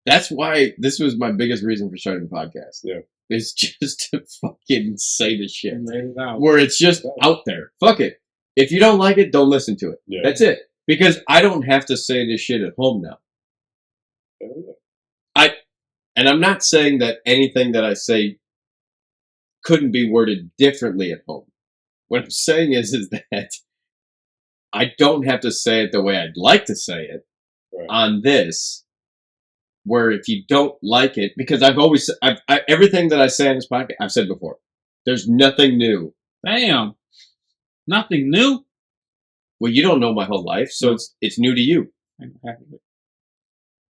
That's why this was my biggest reason for starting the podcast. Yeah. It's just to fucking say the shit. And let it out. Where it's just out there. Fuck it. If you don't like it, don't listen to it. Yeah. That's it. Because I don't have to say this shit at home now. And I'm not saying that anything that I say couldn't be worded differently at home. What I'm saying is that I don't have to say it the way I'd like to say it Right. on this, where if you don't like it, because everything that I say on this podcast, I've said before, there's nothing new. Damn. Nothing new. Well, you don't know my whole life, so it's new to you. I'm happy with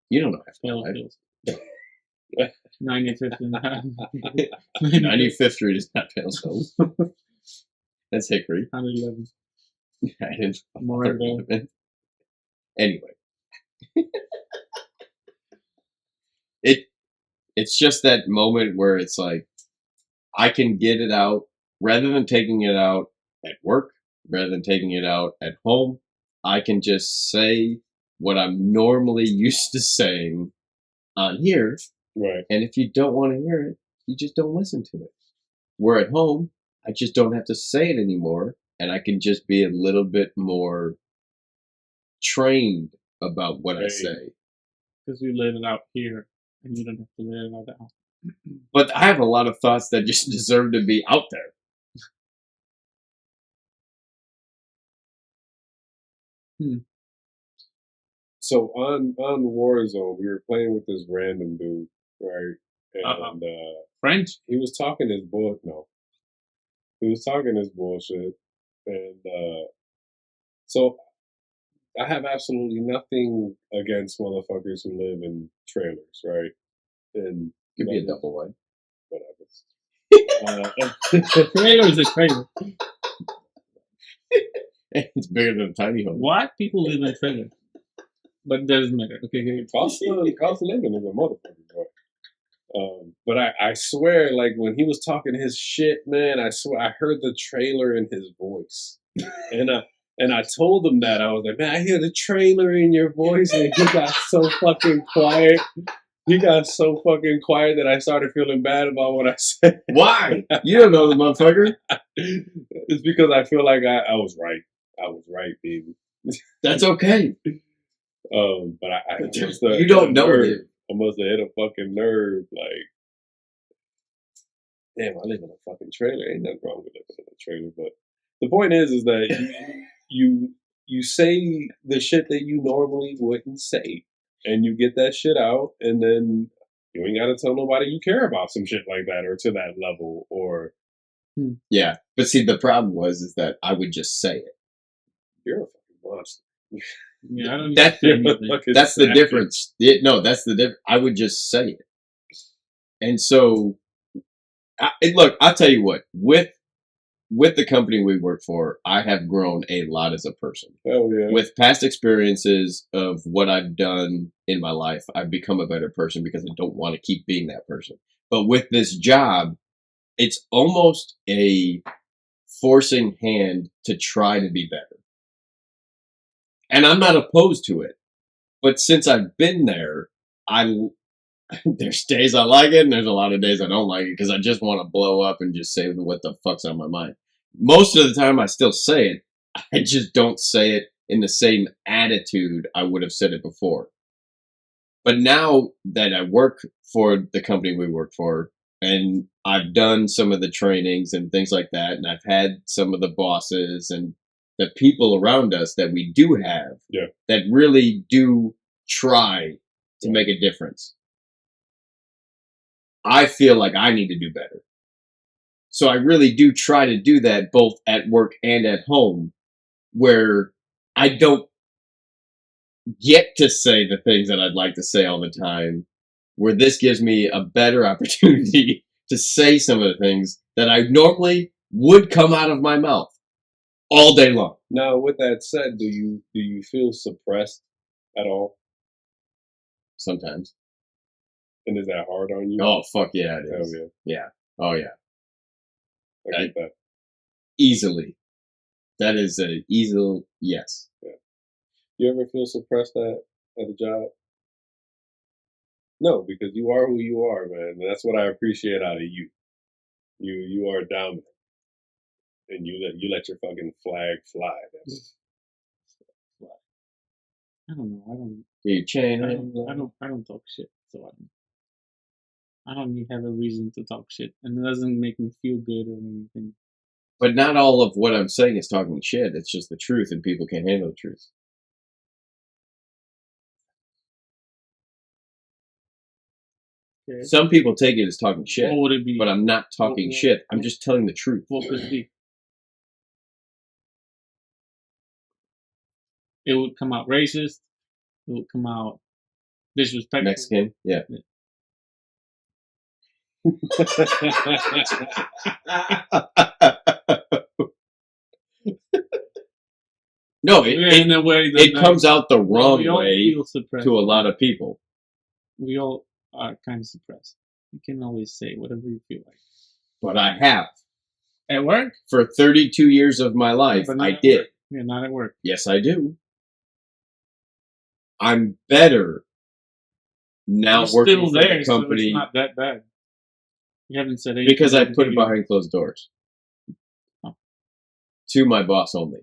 You don't know half my Pale life. Hills. 95th and 95th Street is not Pale Hills. That's Hickory. 111. I didn't. More than Anyway, it's just that moment where it's like I can get it out rather than taking it out at work, rather than taking it out at home. I can just say what I'm normally used to saying on here, Right. and if you don't want to hear it, you just don't listen to it. Where at home, I just don't have to say it anymore, and I can just be a little bit more trained about what I Right. say. Because you let it out here, and you don't have to let it out out. But I have a lot of thoughts that just deserve to be out there. So on Warzone, we were playing with this random dude, right? And French? he was talking his bull. No, he was talking his bullshit, and so I have absolutely nothing against motherfuckers who live in trailers, right? And Could be a that is double wide. whatever. Trailer is a trailer. It's bigger than a tiny home. Why people live in trailers? But it doesn't matter. Okay, Cost of living is a motherfucker, but I swear, like when he was talking his shit, man, I swear I heard the trailer in his voice, and I told him that I was like, man, I hear the trailer in your voice, and he got so fucking quiet. He got so fucking quiet that I started feeling bad about what I said. Why? You don't know the motherfucker. It's because I feel like I was right. I was right, baby. That's okay. But I But must have you don't hit a know nerve. him. I must have hit a fucking nerve. Like, damn, I live in a fucking trailer. Ain't nothing wrong with living in a trailer. But the point is that you say the shit that you normally wouldn't say, and you get that shit out, and then you ain't gotta tell nobody you care about some shit like that, or to that level, or Yeah, but see, the problem is that I would just say it. you're a fucking monster. yeah, I don't need That- to say anything. Fucking That's the savage. difference. No, that's the difference. I would just say it. And so, look, I'll tell you what. With the company we work for, I have grown a lot as a person. Hell yeah. With past experiences of what I've done in my life, I've become a better person because I don't want to keep being that person. But with this job, it's almost a forcing hand to try to be better. And I'm not opposed to it. But since I've been there, there's days I like it and there's a lot of days I don't like it because I just want to blow up and just say what the fuck's on my mind. Most of the time I still say it. I just don't say it in the same attitude I would have said it before. But now that I work for the company we work for, and I've done some of the trainings and things like that, and I've had some of the bosses and the people around us that we do have Yeah. that really do try to make a difference. I feel like I need to do better. So I really do try to do that both at work and at home, where I don't get to say the things that I'd like to say all the time, where this gives me a better opportunity to say some of the things that I normally would come out of my mouth all day long. Now, with that said, do you feel suppressed at all? Sometimes. And is that hard on you? Oh, fuck yeah, it Hell is. yeah. Yeah. Oh, yeah. I get that. Easily. That is a easy yes. You ever feel suppressed at the job? No, because you are who you are, man. And that's what I appreciate out of you. You are dominant, and you let your fucking flag fly. That's I don't know. I don't. Your chain. I don't talk shit. So I don't even have a reason to talk shit, and it doesn't make me feel good or anything. But not all of what I'm saying is talking shit. It's just the truth, and people can't handle the truth. Okay. Some people take it as talking shit, What would it be? but I'm not talking shit. I'm just telling the truth. What could it be? It would come out racist. It would come out disrespectful. Mexican, yeah. No, in a way that it comes out the wrong we all way feel suppressed. to a lot of people. We all are kind of suppressed. You can always say whatever you feel like. But I have. At work? For 32 years of my life, But not I at did. work. Yeah, not at work. Yes, I do. I'm better now You're working still for there, the so company it's not that bad. You haven't said anything. because I put it behind closed doors Oh. to my boss only.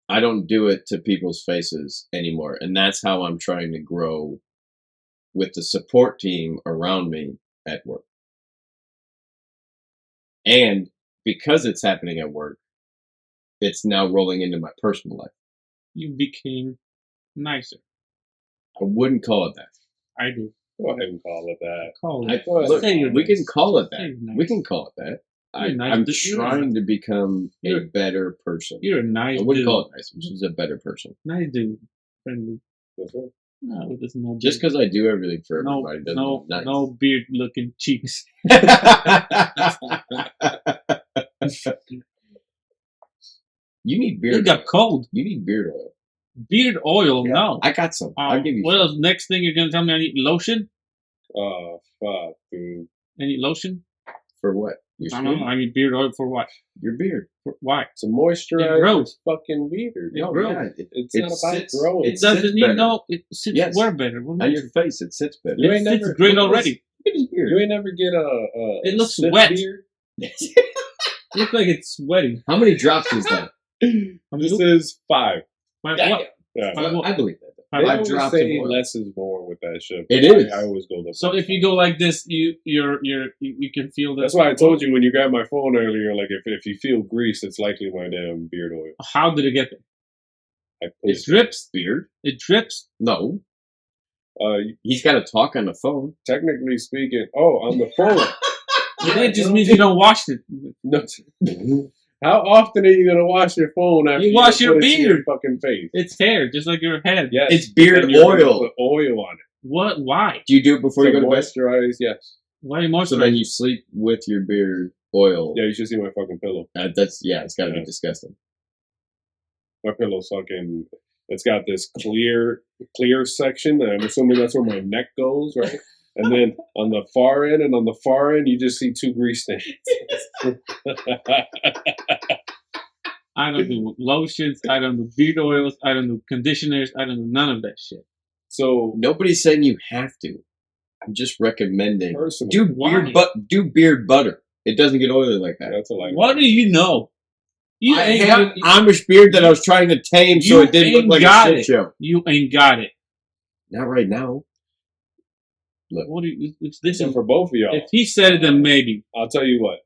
I don't do it to people's faces anymore, and that's how I'm trying to grow with the support team around me at work. And because it's happening at work, it's now rolling into my personal life. You became nicer. I wouldn't call it that. I do. Go ahead and call it that. Call I, it. look, Say you're we can nice. call it Say that. you're nice. We can call it that. You're nice. I'm You're trying to become a You're- better person. You're a nice I wouldn't dude. call it nice. I'm just a better person. Nice dude. Friendly. That's right. No, with this no Just beard. because I do everything for no, everybody doesn't no, mean nice. no beard looking cheeks. You need It beard. got oil. cold. You need beard oil. Beard oil, Yeah, no. I got some. I'll give you What some. else? Next thing you're gonna tell me I need lotion? Oh, fuck, dude. I need lotion? For what? Your I don't know. skin? I need beard oil for what? Your beard. For, why? It's a moisturizer. grows. Fucking beard. It No, grows. yeah, It's it not about sits- growing. It doesn't sits need better. no. It sits Yes. where better? What On makes your it? face, it sits better. You It ain't sits never- great Look at already. Look at his beard. You ain't never get a It looks stiff wet. beard? It looks like it's sweating. How many drops is that? This is 5. Why- Yeah, what? Yeah. Why- what? I believe that. Why- They I what? always dropped say some oil. less is more with that shit. It but is. I always go the So if you go like this, you can feel that. That's why I told you when you grabbed my phone earlier, like if you feel grease, it's likely my damn beard oil. How did it get there? I put It drips. Beard? It drips. No. uh, He's got to talk on the phone. technically speaking, on the phone. It just means you don't wash it. No. How often are you gonna wash your phone after You wash your put it to beard. fucking face? It's hair, just like your head. Yes, It's beard and you're gonna oil. Put oil on it. What? Why? Do you do it before you To go to bed? moisturize, yes. Why you So then moisturize? you sleep with your beard oil. Yeah, you should see my fucking pillow. It's got to Yeah. be disgusting. My pillow's fucking. It's got this clear section, and I'm assuming that's where my neck goes, right? And then on the far end, you just see 2 grease stains. I don't do lotions. I don't do beard oils. I don't do conditioners. I don't do none of that shit. So Nobody's saying you have to. I'm just recommending. personally, Do beard butter. It doesn't get oily like that. that's a like. What do you know? You I ain't have Amish beard that I was trying to tame so You it didn't look ain't like a got shit it. show. You ain't got it. Not right now. What do you? This So is. for both of y'all, If he said it, then maybe. I'll tell you what.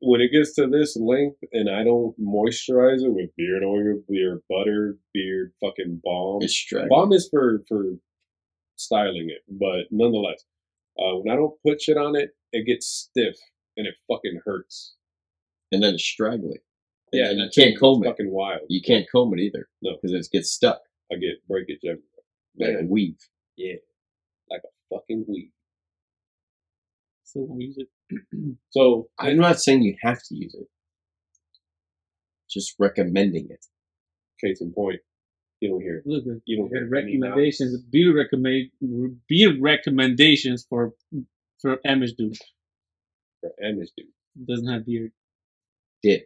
When it gets to this length and I don't moisturize it with beard oil, beard butter, beard fucking balm. It's straggling. Balm is for styling it, but nonetheless, when I don't put shit on it, it gets stiff and it fucking hurts. And then it's straggling. And Yeah, then you that can't shit is comb it. fucking wild. You can't comb it either. No. Because it gets stuck I get breakage everywhere. like a Man, weave. yeah, like a fucking weed. So we use it. So I'm not saying you have to use it. Just recommending it. case in point, you don't hear. Look, You don't hear any recommendations. Beer recommendations for Amish dude. for Amish dude. Doesn't have beard. Did.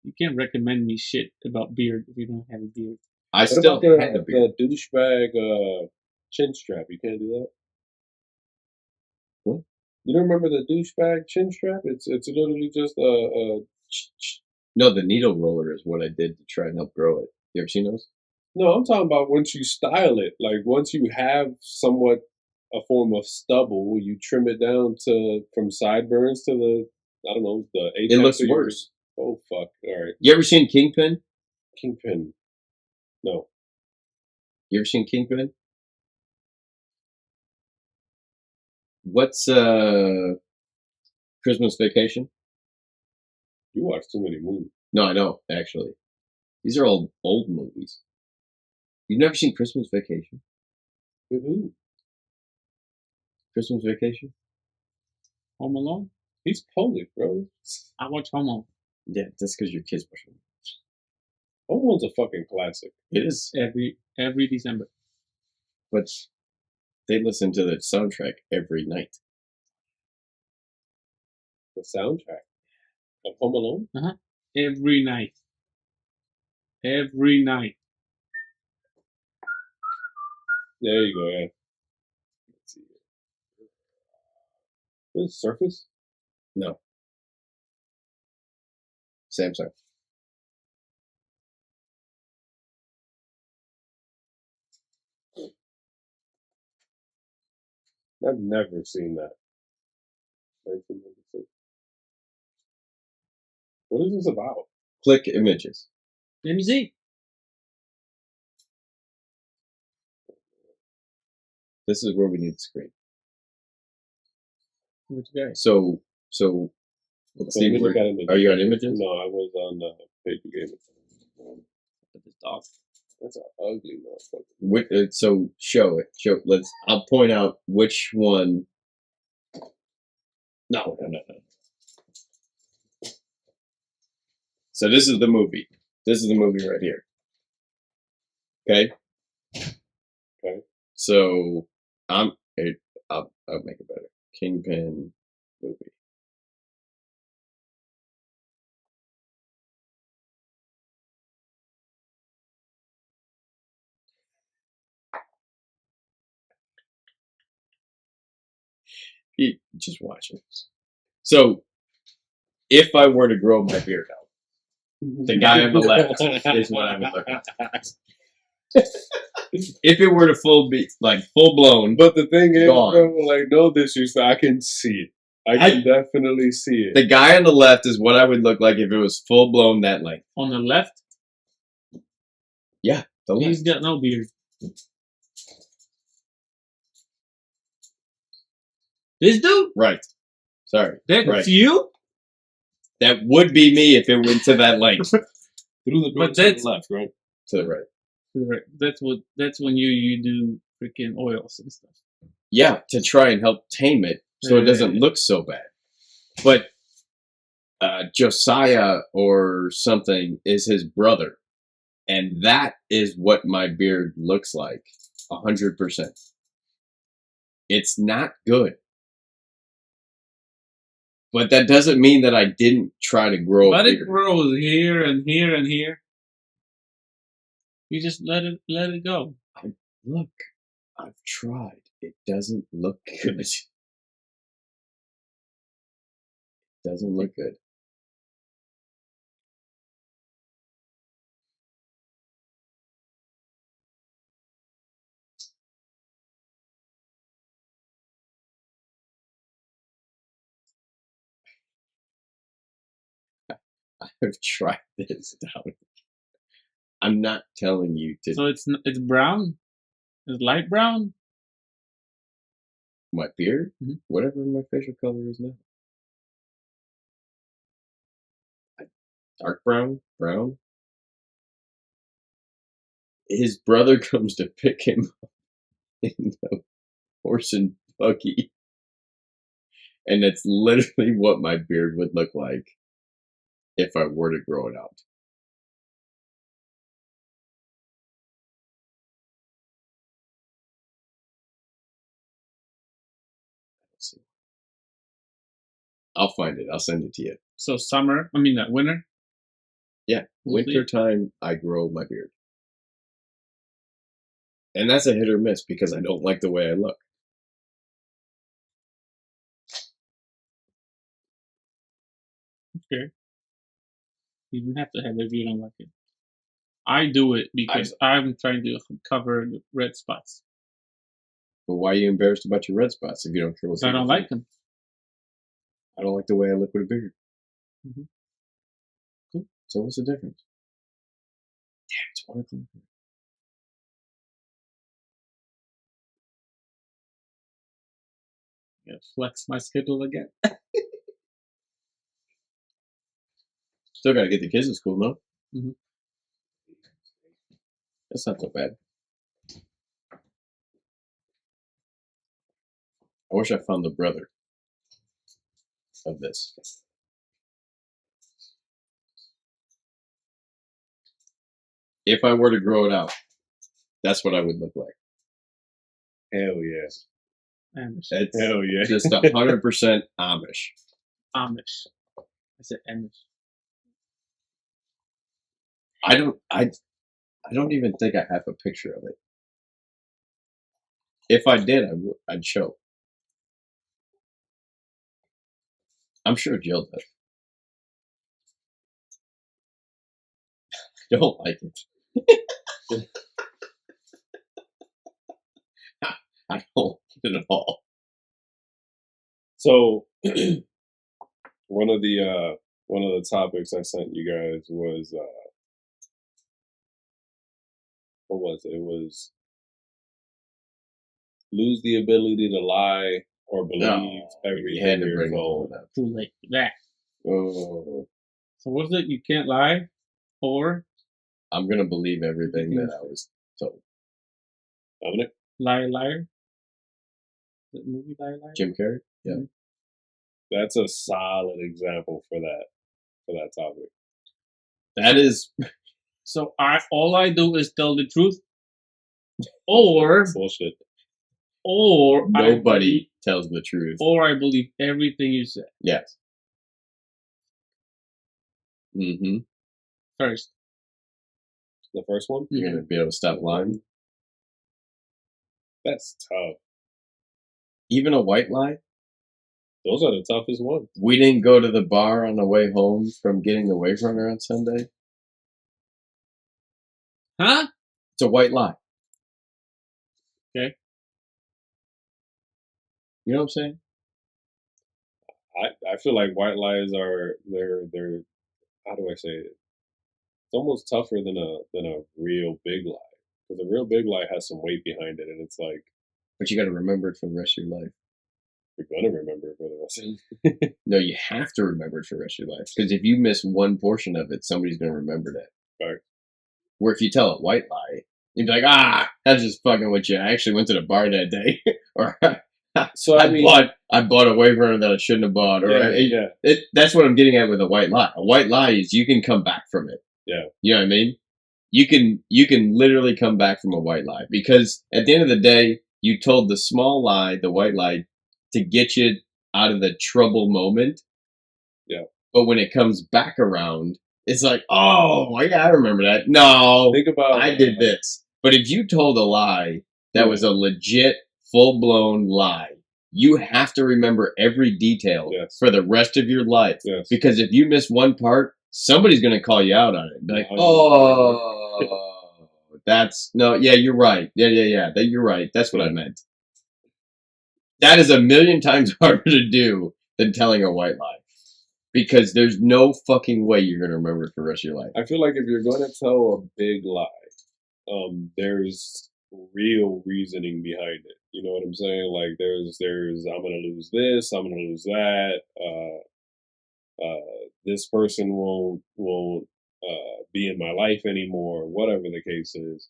You can't recommend me shit about beard if you don't have a beard. I What still about had the beard. the douchebag chin strap? You can't do that. What? You don't remember the douchebag chin strap? It's literally just a No, the needle roller is what I did to try and help grow it. You ever seen those? No, I'm talking about once you style it. Like once you have somewhat a form of stubble, you trim it down to from sideburns to the the apex. It looks of your- worse. Oh fuck! All right, You ever seen Kingpin? Kingpin. No, You ever seen Kingpin? What's Christmas Vacation? you watch too many movies. No, I know, actually. These are all old movies. You've never seen Christmas Vacation? With who? Christmas Vacation? Home Alone. He's Polish, bro. I watch Home Alone Yeah, that's because your kids watch them. Home Alone's a fucking classic. It is. every December. But they listen to the soundtrack every night. The soundtrack of Home Alone. Every night. every night. There you go. Yeah. Let's see. What is Surface? No. Samsung. I've never seen that. 1996. What is this about? Click images. Let me see. This is where we need the screen. Which guy? So let's So see. let me look where- at images. Are you on images? No, I was on the page you gave me. This dog. That's an ugly motherfucker. So show it. Let's. I'll point out which one. No. So this is the movie. This is the movie right here. Okay. Okay. So I'll make it better. Kingpin movie. Just watch it. So, if I were to grow my beard out, the guy on the left is what I would look at. If it were to full blown, But the thing is, Gone. bro, like, no disrespect, I can see it. I can definitely see it. the guy on the left is what I would look like if it was full blown that length. On the left, The left. he's got no beard. This dude? Right. Sorry. That's Right. you? That would be me if it went to that length. Through the door But to the that's- left, right? To the right. Right. That's when you do freaking oils and stuff. Yeah, to try and help tame it so it doesn't look so bad. But Josiah or something is his brother. And that is what my beard looks like. 100%. It's not good. But that doesn't mean that I didn't try to grow a But it beard. grows here and here and here. You just let it go. Look, I've tried. It doesn't look good. It doesn't look good. I've tried this down. I'm not telling you to. So it's brown. It's light brown. My beard? Mhm. Whatever my facial color is now. Dark brown? Brown? His brother comes to pick him up in the horse and buggy. And that's literally what my beard would look like if I were to grow it out. Let's see. I'll find it. I'll send it to you. So summer. Winter. Yeah, We'll see. winter time I grow my beard. And that's a hit or miss because I don't like the way I look. Okay. You don't have to have it if you don't like it. I do it because I'm trying to cover the red spots. But why are you embarrassed about your red spots if you don't care what Because I don't like them. I don't like the way I look with a beard. Mhm. Cool. So what's the difference? Damn, it's 1 o'clock. Yeah, flex my schedule again. Still gotta get the kids to school, no? Mhm. That's not so bad. I wish I found the brother of this. If I were to grow it out, that's what I would look like. Hell yeah. Amish. It's Hell yeah. just 100% Amish. Amish. I said Amish. I don't even think I have a picture of it. If I did, I'd show. I'm sure Jill does. I don't like it. I don't like it at all. So one of the topics I sent you guys was what was it? It was lose the ability to lie or believe You everything had to you're bring it told. up. Too late for that. Oh, So what's it? You can't lie, or I'm gonna believe everything that I was told. Dominic? liar, liar. The movie Liar, Liar. Jim Carrey? Yeah. That's a solid example for that topic. That is So all I do is tell the truth, or Bullshit. nobody tells the truth. I believe everything you said Yes. Mm-hmm. first. The first one? You're gonna be able to stop lying. That's tough. Even a white lie. Those are the toughest ones. We didn't go to the bar on the way home from getting the Wave Runner on Sunday. Huh? It's a white lie. Okay. You know what I'm saying? I feel like white lies are they're how do I say it? It's almost tougher than a real big lie. Because a real big lie has some weight behind it, and it's like But you got to remember it for the rest of your life. you're gonna remember it for the rest of it. No, you have to remember it for the rest of your life. Because if you miss one portion of it, somebody's going to remember that. Right. Where if you tell a white lie, you'd be like, that's just fucking with you. I actually went to the bar that day. Or So I mean, I bought a Wave Runner that I shouldn't have bought. Or yeah. That's what I'm getting at with a white lie. A white lie is you can come back from it. Yeah. You know what I mean? You can literally come back from a white lie. Because at the end of the day, you told the small lie, the white lie, to get you out of the trouble moment. Yeah. But when it comes back around, it's like, oh, yeah, I remember that. No, Think about I did this. But if you told a lie that was a legit, full-blown lie, you have to remember every detail Yes. for the rest of your life. Yes. Because if you miss one part, somebody's going to call you out on it. Be like, 100%. oh, you're right. Yeah. You're right. That's what I meant. That is a million times harder to do than telling a white lie. Because there's no fucking way you're going to remember it for the rest of your life. I feel like if you're going to tell a big lie, there's real reasoning behind it. You know what I'm saying? Like there's I'm going to lose this, I'm going to lose that. This person won't be in my life anymore, whatever the case is.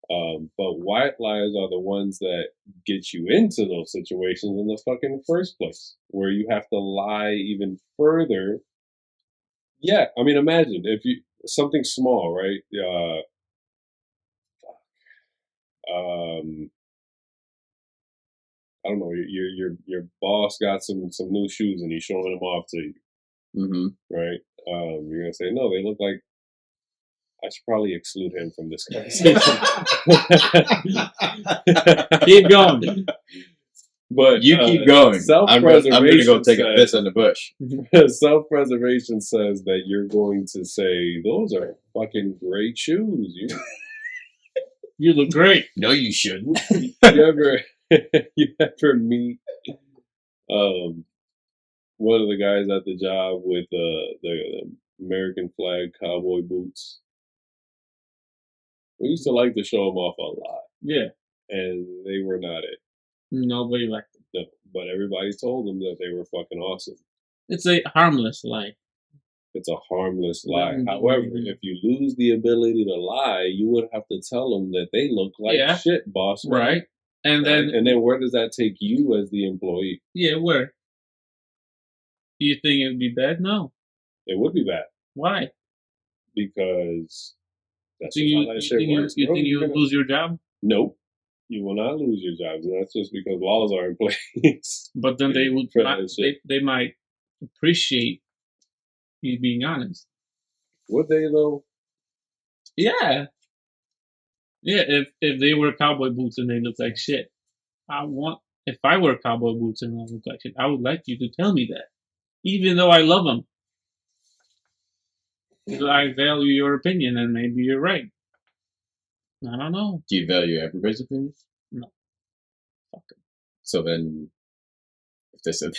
But white lies are the ones that get you into those situations in the fucking first place, where you have to lie even further. Yeah, I mean, imagine if you something small, right? I don't know. Your boss got some new shoes and he's showing them off to you, Mm-hmm. right? You're gonna say, no, they look like. I should probably exclude him from this conversation. Keep going. But You keep going. I'm going to go take a piss in the bush. Self-preservation says that you're going to say, those are fucking great shoes. You look great. No, you shouldn't. You ever meet one of the guys at the job with the American flag cowboy boots? We used to like to show them off a lot, Yeah. and they were not it. Nobody liked it. No, but everybody told them that they were fucking awesome. It's a harmless lie. It's a harmless lie. Mhm. However, if you lose the ability to lie, you would have to tell them that they look like Yeah. shit, boss. Right. And then, and then where does that take you as the employee? yeah, where? Do you think it would be bad? No. It would be bad Why? because that's Do just you how that shit works. you bro. think You're you'll gonna- lose your job? Nope. You will not lose your jobs, and that's just because laws are in place. But then they would For not, that shit. they might appreciate you being honest. Would they though? Yeah. Yeah, if they were cowboy boots and they look like shit, if I wear cowboy boots and I look like shit, I would like you to tell me that, even though I love them. Because I value your opinion, and maybe you're right. I don't know. Do you value everybody's opinion? No. Fuck 'em. So then, if they said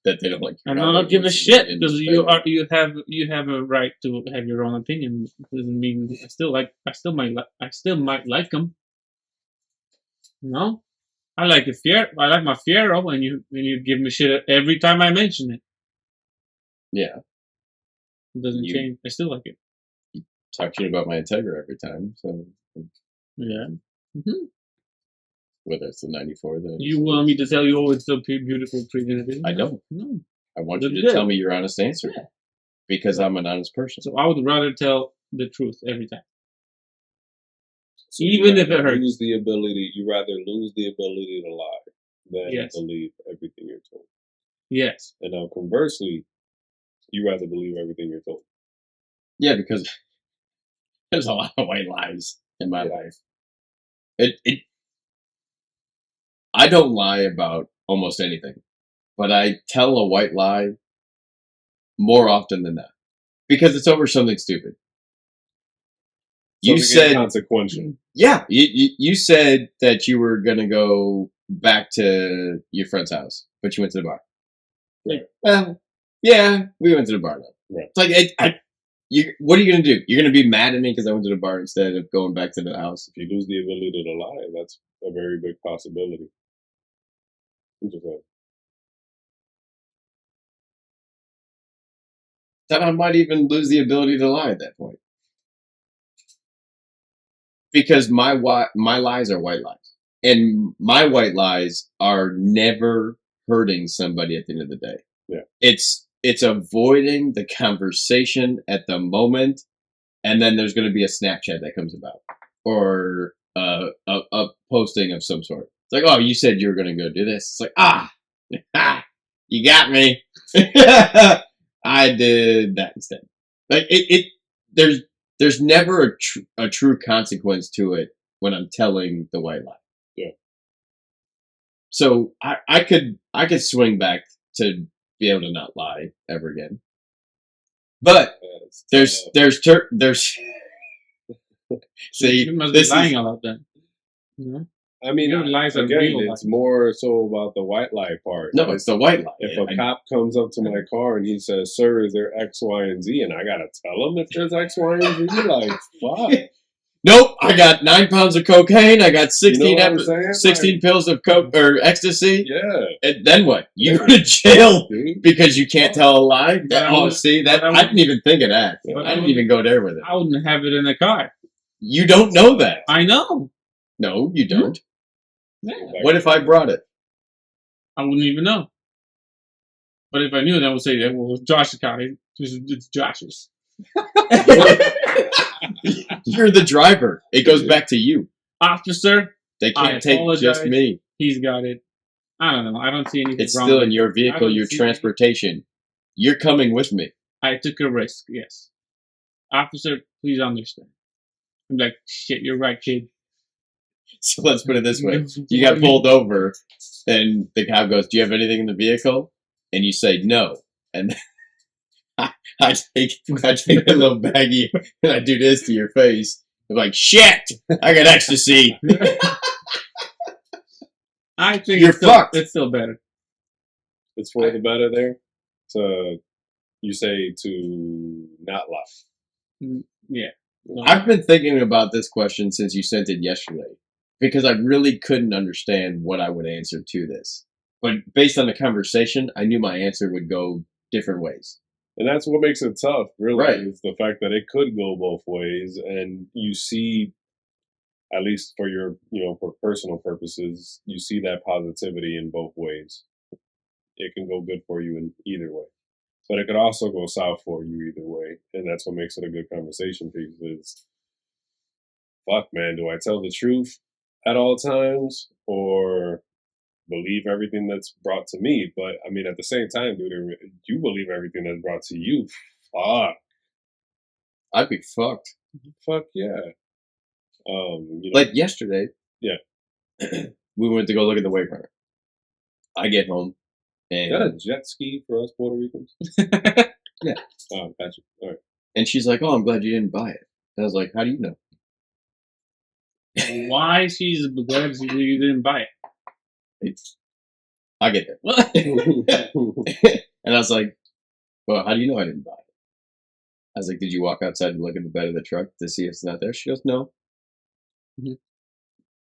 that they don't like your I'm cowboy not give a boots, shit and because just you say, are you have a right to have your own opinion. Doesn't mean I still might like them. No, I like I like my Fiero, and you give me shit every time I mention it. yeah, It doesn't You- change. I still like it. talk shit about my Integra every time. So Yeah. hmm whether it's the 94, the You want me to tell you, oh, it's so beautiful, pretty? I don't. No. I want That's you to good. tell me your honest answer Yeah. because I'm an honest person. So I would rather tell the truth every time. So you Even if rather it hurts. you rather lose the ability to lie than Yes. believe everything you're told. Yes. And now conversely, you rather believe everything you're told. Yeah, because there's a lot of white lies in my Yeah. life. I don't lie about almost anything, but I tell a white lie more often than not because it's over something stupid. You Something said, inconsequential. yeah, you said that you were gonna go back to your friend's house, but you went to the bar. Right. Well, yeah, we went to the bar now. Right. It's like, what are you gonna do? You're gonna be mad at me because I went to the bar instead of going back to the house? If you lose the ability to lie, that's a very big possibility. I'm just saying. Then I might even lose the ability to lie at that point. Because my lies are white lies. And my white lies are never hurting somebody at the end of the day. Yeah. It's avoiding the conversation at the moment, and then there's going to be a Snapchat that comes about or a posting of some sort. It's like, oh, you said you were going to go do this. It's like, you got me. I did that instead. Like there's never a true consequence to it when I'm telling the white lie. Yeah. So I could swing back to be able to not lie ever again. But there's see, You must this be lying is, a lot then. You know? I mean, Your lies are again, real it's lies. more so about the white lie part. no, it's the white lie. If man. a cop comes up to my car and he says, "Sir, is there X, Y, and Z?" and I gotta tell him if there's X, Y, and Z, like, fuck. Nope, I got 9 pounds of cocaine. I got 16 You know what I'm saying? 16 pills of coke or ecstasy. Yeah, And then what? You go to jail dude. because you can't tell a lie. But I would- See that? but I I didn't even think of that. But I didn't even go there with it. I wouldn't have it in the car. You don't know that. I know. No, you don't. Yeah. What if I brought it? I wouldn't even know. But if I knew, then I would say, yeah, well, Josh's car. It's Josh's. You're the driver. It goes back to you. Officer, They I can't take just apologize. me. he's got it. I don't know. I don't see anything It's wrong still with in your I vehicle, don't your see- transportation. You're coming with me. I took a risk, yes. Officer, please understand. I'm like, shit, you're right, kid. So let's put it this way. You got pulled over, and the cop goes, "Do you have anything in the vehicle?" And you say no. And I take a little baggie and I do this to your face. I'm like, "Shit! I got ecstasy." I think You're it's still, fucked. It's still better. It's for the better there. To you say to not lie. Yeah. No. I've been thinking about this question since you sent it yesterday because I really couldn't understand what I would answer to this. But based on the conversation, I knew my answer would go different ways. And that's what makes it tough, really, Right. is the fact that it could go both ways. And you see, at least for your, for personal purposes, you see that positivity in both ways. It can go good for you in either way. But it could also go south for you either way. And that's what makes it a good conversation piece is, fuck, man, do I tell the truth at all times or believe everything that's brought to me? But, I mean, at the same time, dude, you believe everything that's brought to you. Fuck. I'd be fucked. Fuck yeah. Like yesterday. Yeah. We went to go look at the wayfinder. I get home Is that a and jet ski for us Puerto Ricans? Yeah. Oh, gotcha. All right. and she's like, "Oh, I'm glad you didn't buy it." And I was like, "How do you know?" Why she's glad you didn't buy it? I get there. What? And I was like, "Well, how do you know I didn't buy it?" I was like, "Did you walk outside and look in the bed of the truck to see if it's not there?" She goes, "No." Mhm.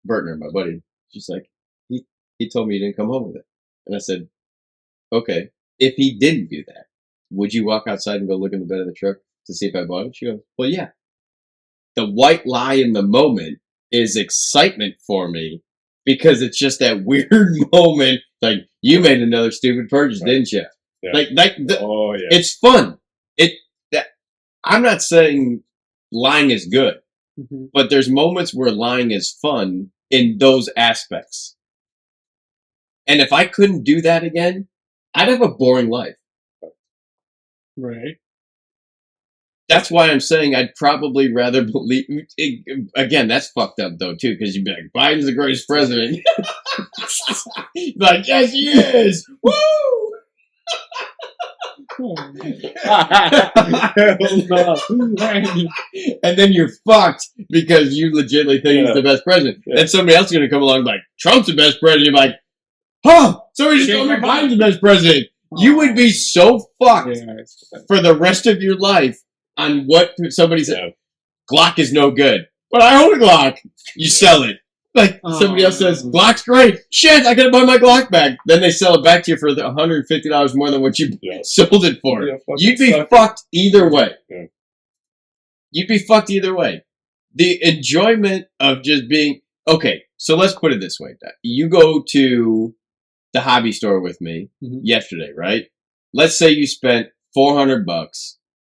Bertner, my buddy, she's like, he told me he didn't come home with it. And I said, "Okay, if he didn't do that, would you walk outside and go look in the bed of the truck to see if I bought it?" She goes, "Well, yeah." The white lie in the moment is excitement for me because it's just that weird moment. Like, you made another stupid purchase, Right. didn't you? Yeah. Oh yeah. It's fun. I'm not saying lying is good, Mhm. but there's moments where lying is fun in those aspects. And if I couldn't do that again, I'd have a boring life. Right. That's why I'm saying I'd probably rather believe. Again, that's fucked up though too, because you'd be like, Biden's the greatest president. Like, yes, he is. Woo! And then you're fucked because you legitimately think he's the best president. Yeah. And somebody else is going to come along and be like, Trump's the best president. You're like, huh? Somebody just told me Biden's the best president. You would be so fucked for the rest of your life on what somebody said. Yeah. Glock is no good. But I own a Glock. You sell it. Like somebody else says, Glock's great. Shit, I gotta buy my Glock back. Then they sell it back to you for $150 more than what you sold it for. Yeah, You'd be fucked either way. Yeah. You'd be fucked either way. The enjoyment of just being okay. So let's put it this way: you go to the hobby store with me yesterday, right? Let's say you spent $400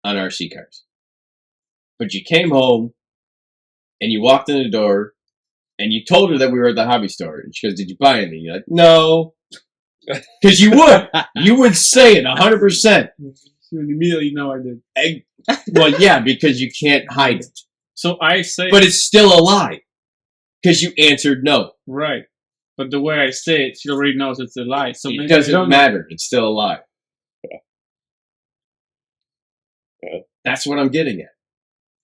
on RC cars, but you came home and you walked in the door and you told her that we were at the hobby store, and she goes, "Did you buy anything?" You're like, "No," because you would say it 100%. You would immediately know I did. Well, yeah, because you can't hide it, So I say, but it's still a lie because you answered no. right. But the way I say it, she already knows it's a lie. So maybe It I doesn't don't matter. It's still a lie. Yeah. That's what I'm getting at.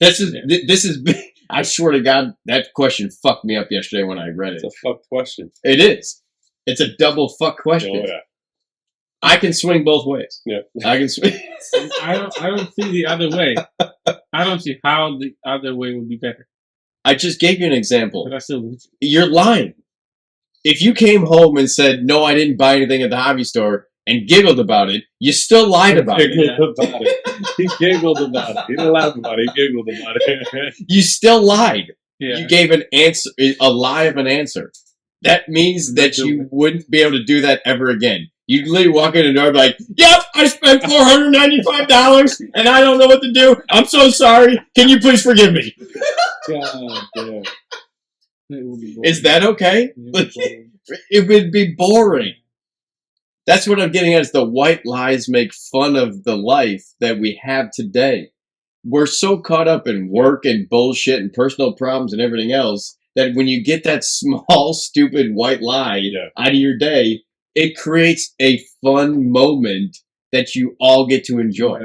This is. I swear to God, that question fucked me up yesterday when I read it. It's a fucked question. It is. It's a double fuck question. Oh, yeah. I can swing both ways. Yeah. I can swing. I don't see the other way. I don't see how the other way would be better. I just gave you an example. But I still lose. You're lying. If you came home and said, "No, I didn't buy anything at the hobby store," and giggled about it, you still lied about it. He giggled about it. He didn't laugh about it. He giggled about it. You still lied. Yeah. You gave an answer, a lie of an answer. That means that you wouldn't be able to do that ever again. You'd literally walk in the door and be like, "Yep, I spent $495 and I don't know what to do. I'm so sorry. Can you please forgive me?" God damn. It would be Is that okay? It would be boring. That's what I'm getting at, is the white lies make fun of the life that we have today. We're so caught up in work and bullshit and personal problems and everything else that when you get that small, stupid white lie out of your day, it creates a fun moment that you all get to enjoy.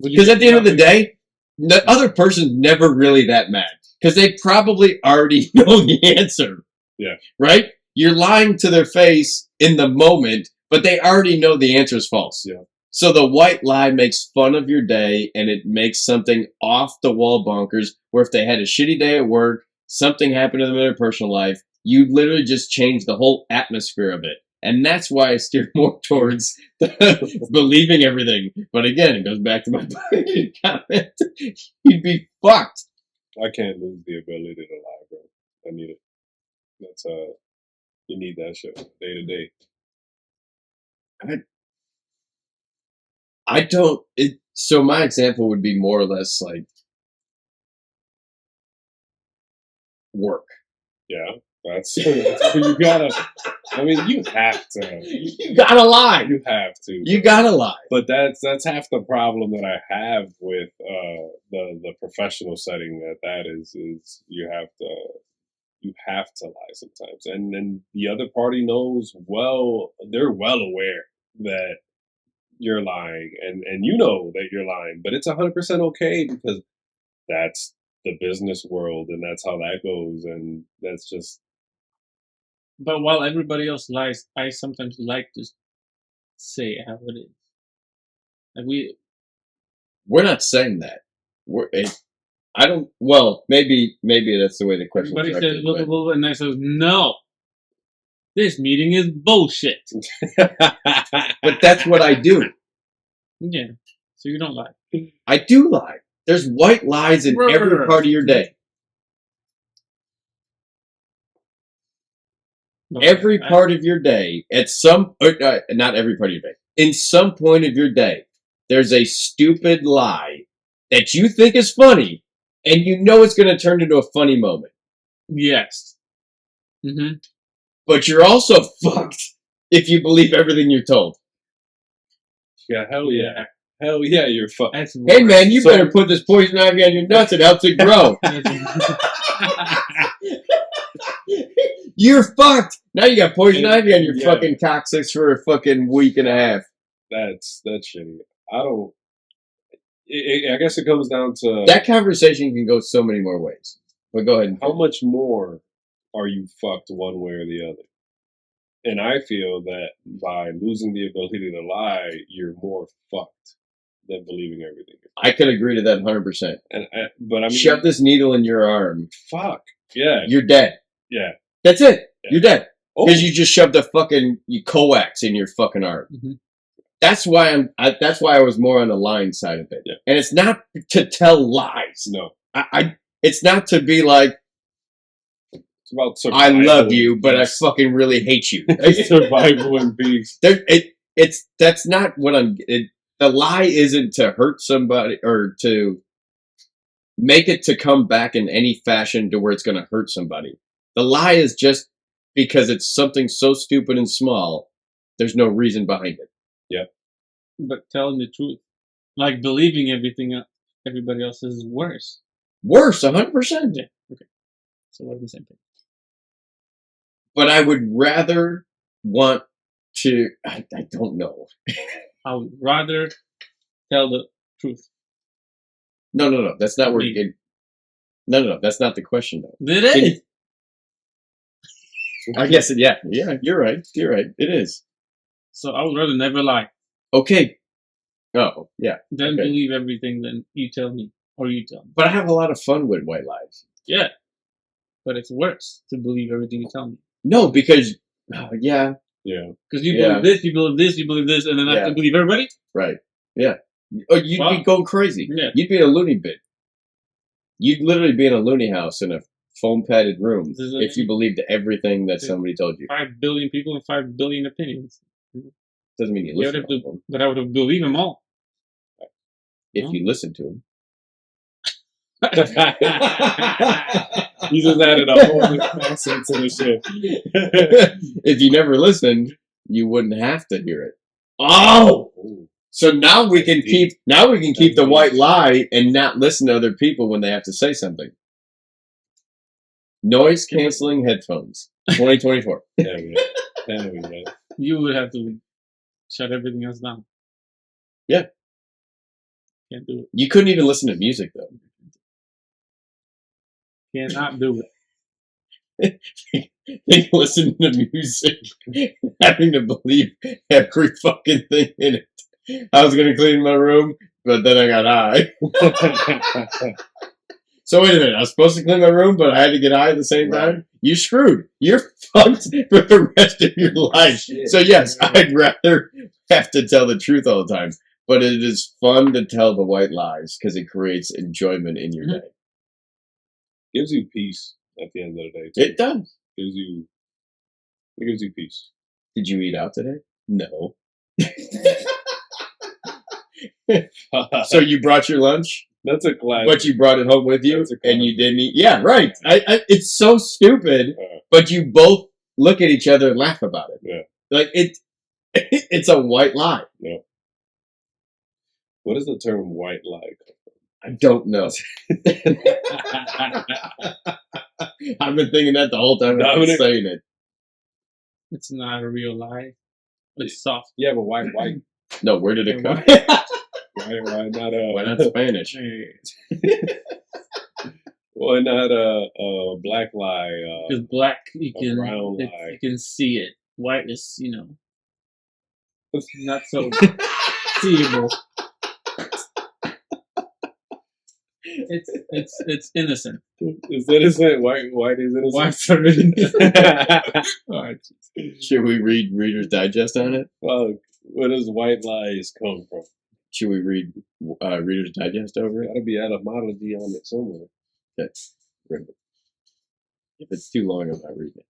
Because at the end of the day, the other person's never really that mad. Because they probably already know the answer. Yeah. Right? You're lying to their face in the moment, but they already know the answer is false. Yeah. So the white lie makes fun of your day, and it makes something off the wall bonkers, where if they had a shitty day at work, something happened to them in their personal life, you literally just change the whole atmosphere of it. And that's why I steer more towards believing everything. But again, it goes back to my comment. You'd be fucked. I can't lose the ability to lie, bro. I need it. That's you need that shit day to day. I don't. So my example would be more or less like work. Yeah. That's you gotta. I mean, you have to. You gotta lie. You have to. You gotta lie. But that's half the problem that I have with the professional setting. That is you have to lie sometimes, and then the other party knows well. They're well aware that you're lying, and you know that you're lying, but it's 100% okay because that's the business world, and that's how that goes, and that's just But while everybody else lies, I sometimes like to say how it is. Like We're not saying that. I don't. Well, maybe that's the way the question. everybody directed, says blah blah blah, and I say no. This meeting is bullshit. but that's what I do. Yeah. So you don't lie. I do lie. There's white lies in every part of your day. Every part of your day, at some, not every part of your day, in some point of your day, there's a stupid lie that you think is funny, and you know it's going to turn into a funny moment. Yes. Mm-hmm. But you're also fucked if you believe everything you're told. yeah, hell yeah. Hell yeah, you're fucked. That's Hey man, you So- better put this poison ivy on your nuts. It helps it grow. You're fucked. Now you got poison ivy on your Yeah. fucking coccyx for a fucking week and a half. That's shitty. I don't. I guess it comes down to That conversation can go so many more ways. But go ahead. And how much more are you fucked one way or the other? And I feel that by losing the ability to lie, you're more fucked than believing everything. I could agree to that 100%. But I mean, Shove this needle in your arm. fuck. Yeah. You're dead. Yeah. That's it. Yeah. You're dead. Oh, Because you just shoved a fucking coax in your fucking arm. Mhm. That's why that's why I was more on the lying side of it. Yeah. And it's not to tell lies. no. It's not to be like, It's about I survival. love you, but I and fucking really hate you. peace. Survival and peace. That's not what the lie isn't to hurt somebody or to make it to come back in any fashion to where it's going to hurt somebody. The lie is just because it's something so stupid and small, there's no reason behind it. But telling the truth, like believing everything everybody else says is worse. Worse, 100%. Yeah. Okay. So we're the same thing. But I would rather want to, I don't know. I would rather tell the truth. No. That's not where Me. it, no. That's not the question though. It is. I guess yeah, you're right. It is. So I would rather never lie Okay. Oh, yeah. than Okay. believe everything than you tell me or you tell me. But I have a lot of fun with white lies. Yeah. But it's worse to believe everything you tell me. No, because, yeah, Yeah. Because you Yeah. believe this, you believe this, you believe this, and then I have Yeah. to believe everybody? right. Yeah. Oh, you'd Wow. be going crazy. Yeah. You'd be in a loony bin. You'd literally be in a loony house in a foam padded room This is a- if you believed everything that Yeah. somebody told you. 5 billion people and 5 billion opinions. Doesn't mean you You would listen have to to, them. but I would have believed them all. If No. you listen to them. He just added a whole new facet to the shit. If you never listened, you wouldn't have to hear it. Oh! So now we can keep the white lie and not listen to other people when they have to say something. Noise canceling headphones, 2024. Hell yeah. Hell yeah. You would have to shut everything else down. Yeah. Can't do it. You couldn't even listen to music though. Cannot do it. Listen to music, having to believe every fucking thing in it. I was gonna clean my room, but then I got high. So wait a minute, I was supposed to clean my room, but I had to get high at the same time? You screwed. You're fucked for the rest of your life. Shit. So yes, I'd rather have to tell the truth all the time. But it is fun to tell the white lies because it creates enjoyment in your Mhm. day. Gives you peace at the end of the day. Too. It does. It gives you peace. Did you eat out today? No. So you brought your lunch, That's a classic. but you brought it home with you, That's a and classic. you didn't eat. Yeah, right. It's so stupid, but you both look at each other and laugh about it. Yeah. Like it's a white lie. Yeah. What is the term white lie? I don't know. I've been thinking that the whole time I've been Dominic? saying it. It's not a real lie. It's soft. Yeah, but why No, where did it come? why not Why not Spanish? why not a black lie? Because black, you A can brown lie. you can see it. White is, not so seeable. It's innocent. Is innocent? White is innocent. Whites are innocent. Alright. Should we read Reader's Digest on it? Fuck. Where does white lies come from? Should we read Reader's Digest over it? Gotta be etymology on it somewhere. Okay. If it's too long, I'm not reading it.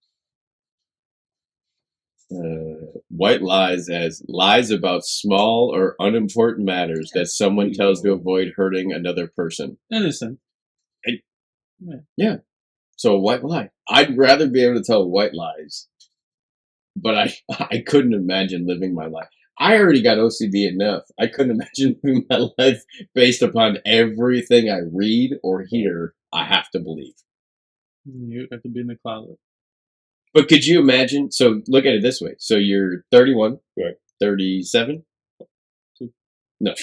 White lies as lies about small or unimportant matters that someone tells to avoid hurting another person. Innocent. So a white lie. I'd rather be able to tell white lies, but I couldn't imagine living my life. I already got OCD enough. I couldn't imagine living my life based upon everything I read or hear. I have to believe. You have to be in the closet. But could you imagine? So look at it this way. So you're 31, Right. 37? Two. No.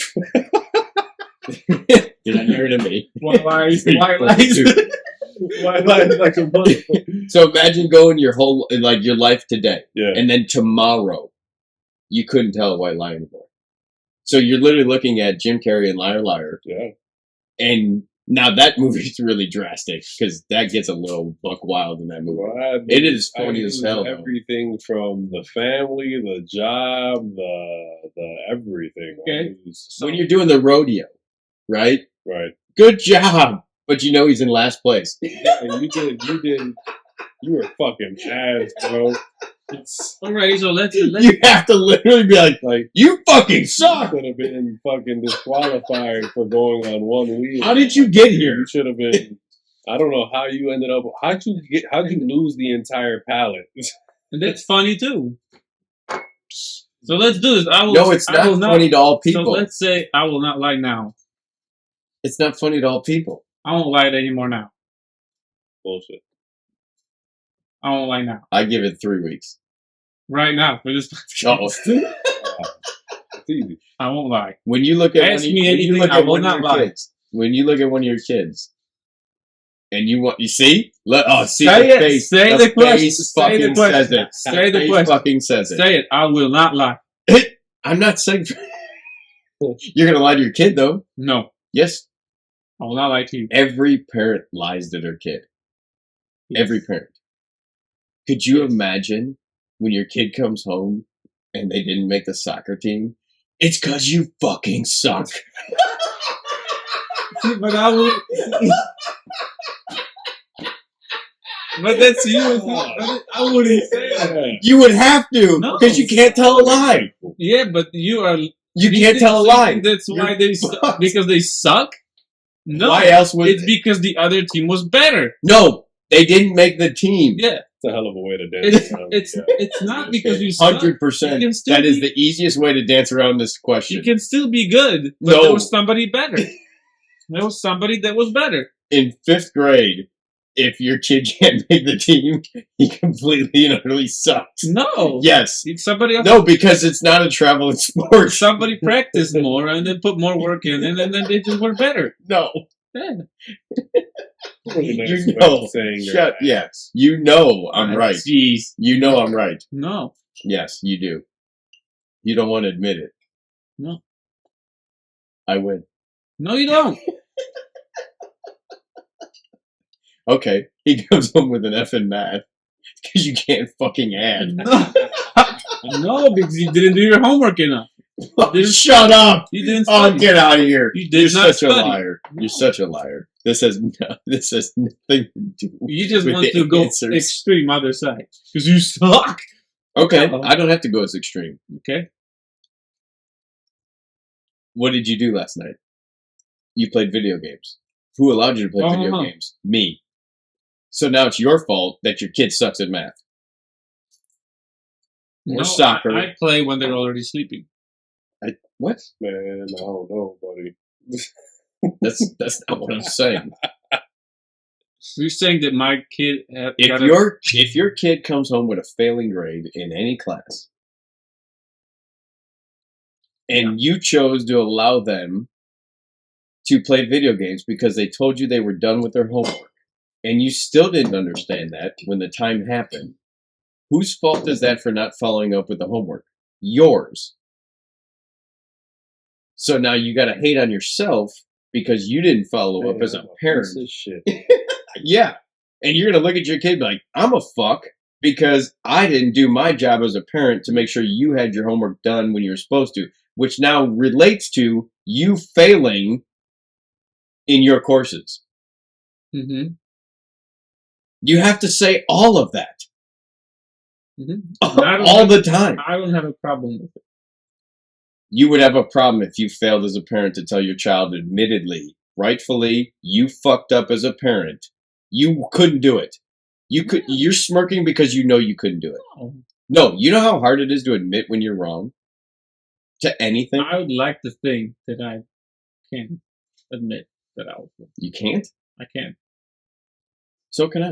You're not younger than me. White lies. Three, White four, lies. two. White lies like a book. So imagine going your whole, like your life today, Yeah. and then tomorrow, you couldn't tell a white lie anymore. So you're literally looking at Jim Carrey and Liar Liar, Yeah. and now that movie's really drastic because that gets a little buck wild in that movie. Well, It is I funny as use hell, though. Everything from the family, the job, the everything. I Okay. use- When you're doing the rodeo, right? right. Good job, but you know he's in last place. Yeah, you were fucking ass, bro. It's Alrighty, so let's You have to literally be like, "You fucking you suck! could have been fucking disqualified for going on one wheel. How did you get here?" You should have been. I don't know how you ended up. How'd you lose the entire pallet? and that's funny too. So let's do this. No, it's I will not funny to all So people. let's say I will not lie now. It's not funny to all people. I won't lie anymore now. Bullshit. I won't lie now. I give it 3 weeks. Right now for this Oh. It's easy. I won't lie. When you look at Ask me when you anything, look I at will one of not your lie. kids, when you look at one of your kids, and you see, see Say the it. face, Say the the question. face Say fucking the question. says it. Say the face question. fucking says it. Say it. I will not lie. I'm not saying you're gonna lie to your kid though. No, Yes, I will not lie to you. every parent lies to their kid. Every parent. Could you imagine when your kid comes home and they didn't make the soccer team? It's cause you fucking suck. But I will. But that's you. I wouldn't say that. You would have to, No. because you can't tell a lie. Yeah, but you are. You can't tell a lie. That's why You're they fucked. because they suck. No, Why else would it's because the other team was better. No, they didn't make the team. Yeah, It's a hell of a way to dance. around. it's Yeah. it's not because you suck. 100%. You can still That is be- the easiest way to dance around this You question. can still be good, but No. there was somebody better. There was somebody that was better. In 5th grade, if your kid can't make the team, he completely and utterly sucks. No. Yes. Somebody else. No, because it's not a traveling sport. Somebody practiced more and then put more work in, and then they just were better. No. Yeah. Really nice You way know. of saying your Shut. ass. Yes. You know I'm right. Jeez. You know I'm right. No. Yes, you do. You don't want to admit it. No. I win. No, you don't. Okay. He comes home with an F in math because you can't fucking add. No. No, because you didn't do your homework enough. Shut up! You didn't Oh, study. get out of here! You did You're not such a study. liar. You're such a liar. This has nothing to do. You just with want the to go answers. extreme other side. Because you suck. Okay, Uh-oh. I don't have to go as extreme. Okay. What did you do last night? You played video games. Who allowed you to play video Uh-huh. games? Me. So now it's your fault that your kid sucks at math. Or soccer. I play when they're already sleeping. What? Man, I don't know, buddy. That's not what I'm saying. So you're saying that my kid If your kid comes home with a failing grade in any class, and you chose to allow them to play video games because they told you they were done with their homework, and you still didn't understand that when the time happened, whose fault is that for not following up with the homework? Yours. So now you got to hate on yourself because you didn't follow up as a parent. Piece of shit. Yeah. And you're going to look at your kid and be like, I'm a fuck because I didn't do my job as a parent to make sure you had your homework done when you were supposed to, which now relates to you failing in your courses. Mm-hmm. You have to say all of that. Mm-hmm. All the time. I don't have a problem with it. You would have a problem if you failed as a parent to tell your child, admittedly, rightfully, you fucked up as a parent. You couldn't do it. You're smirking because you know you couldn't do it. No. No, you know how hard it is to admit when you're wrong? To anything? I would like to think that I can admit that I was wrong. You can't? I can't. So can I.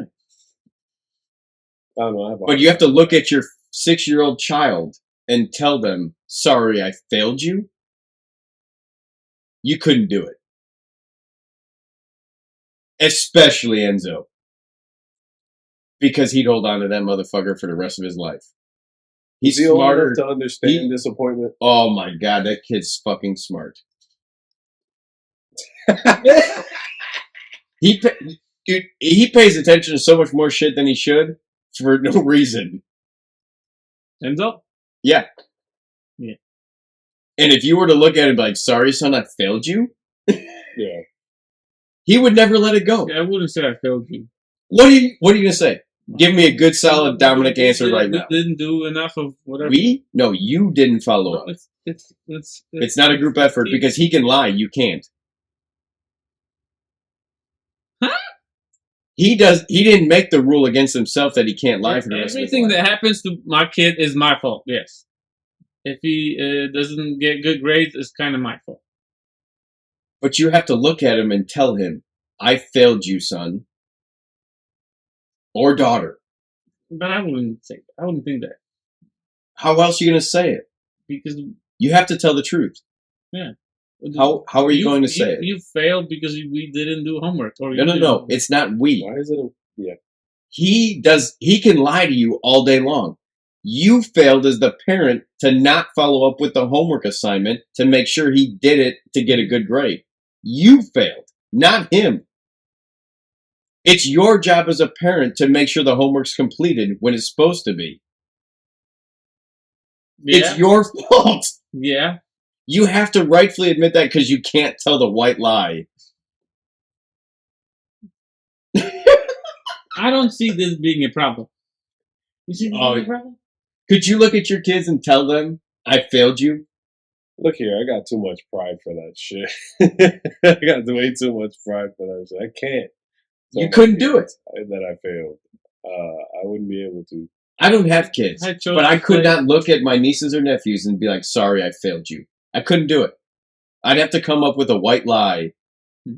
I don't know. But you have to look at your 6-year-old child and tell them, sorry, I failed you. You couldn't do it. Especially Enzo. Because he'd hold on to that motherfucker for the rest of his life. He's Is he old smarter. enough to understand disappointment? Oh my god, that kid's fucking smart. He pays attention to so much more shit than he should for no reason. Enzo? Yeah. Yeah. And if you were to look at it and be like, sorry, son, I failed you, Yeah. he would never let it go. I wouldn't say I failed you. What are you gonna say? Give me a good, solid Dominic answer right now. Didn't do enough of whatever. We? No, you didn't follow No, up. it's It's not a group effort because he can lie, you can't. Huh? He didn't make the rule against himself that he can't lie for the rest of his Everything life. that happens to my kid is my fault. Yes. If he doesn't get good grades, it's kind of my fault. But you have to look at him and tell him, I failed you, son. Or daughter. But I wouldn't say that. I wouldn't think that How else are you going to say it? because You have to tell the truth. How are you going to say it? You failed because we didn't do homework. Or No. It's not we. Why is it? Yeah. He can lie to you all day long. You failed as the parent to not follow up with the homework assignment to make sure he did it to get a good grade. You failed, not him. It's your job as a parent to make sure the homework's completed when it's supposed to be. Yeah. It's your fault. Yeah. You have to rightfully admit that because you can't tell the white lie. I don't see this being a problem. You see this being a problem? Could you look at your kids and tell them, I failed you? Look here, I got too much pride for that shit. I got way too much pride for that shit. I can't. You couldn't do it. That I failed. I wouldn't be able to. I don't have kids, I chose but I to could play- not look at my nieces or nephews and be like, sorry, I failed you. I couldn't do it. I'd have to come up with a white lie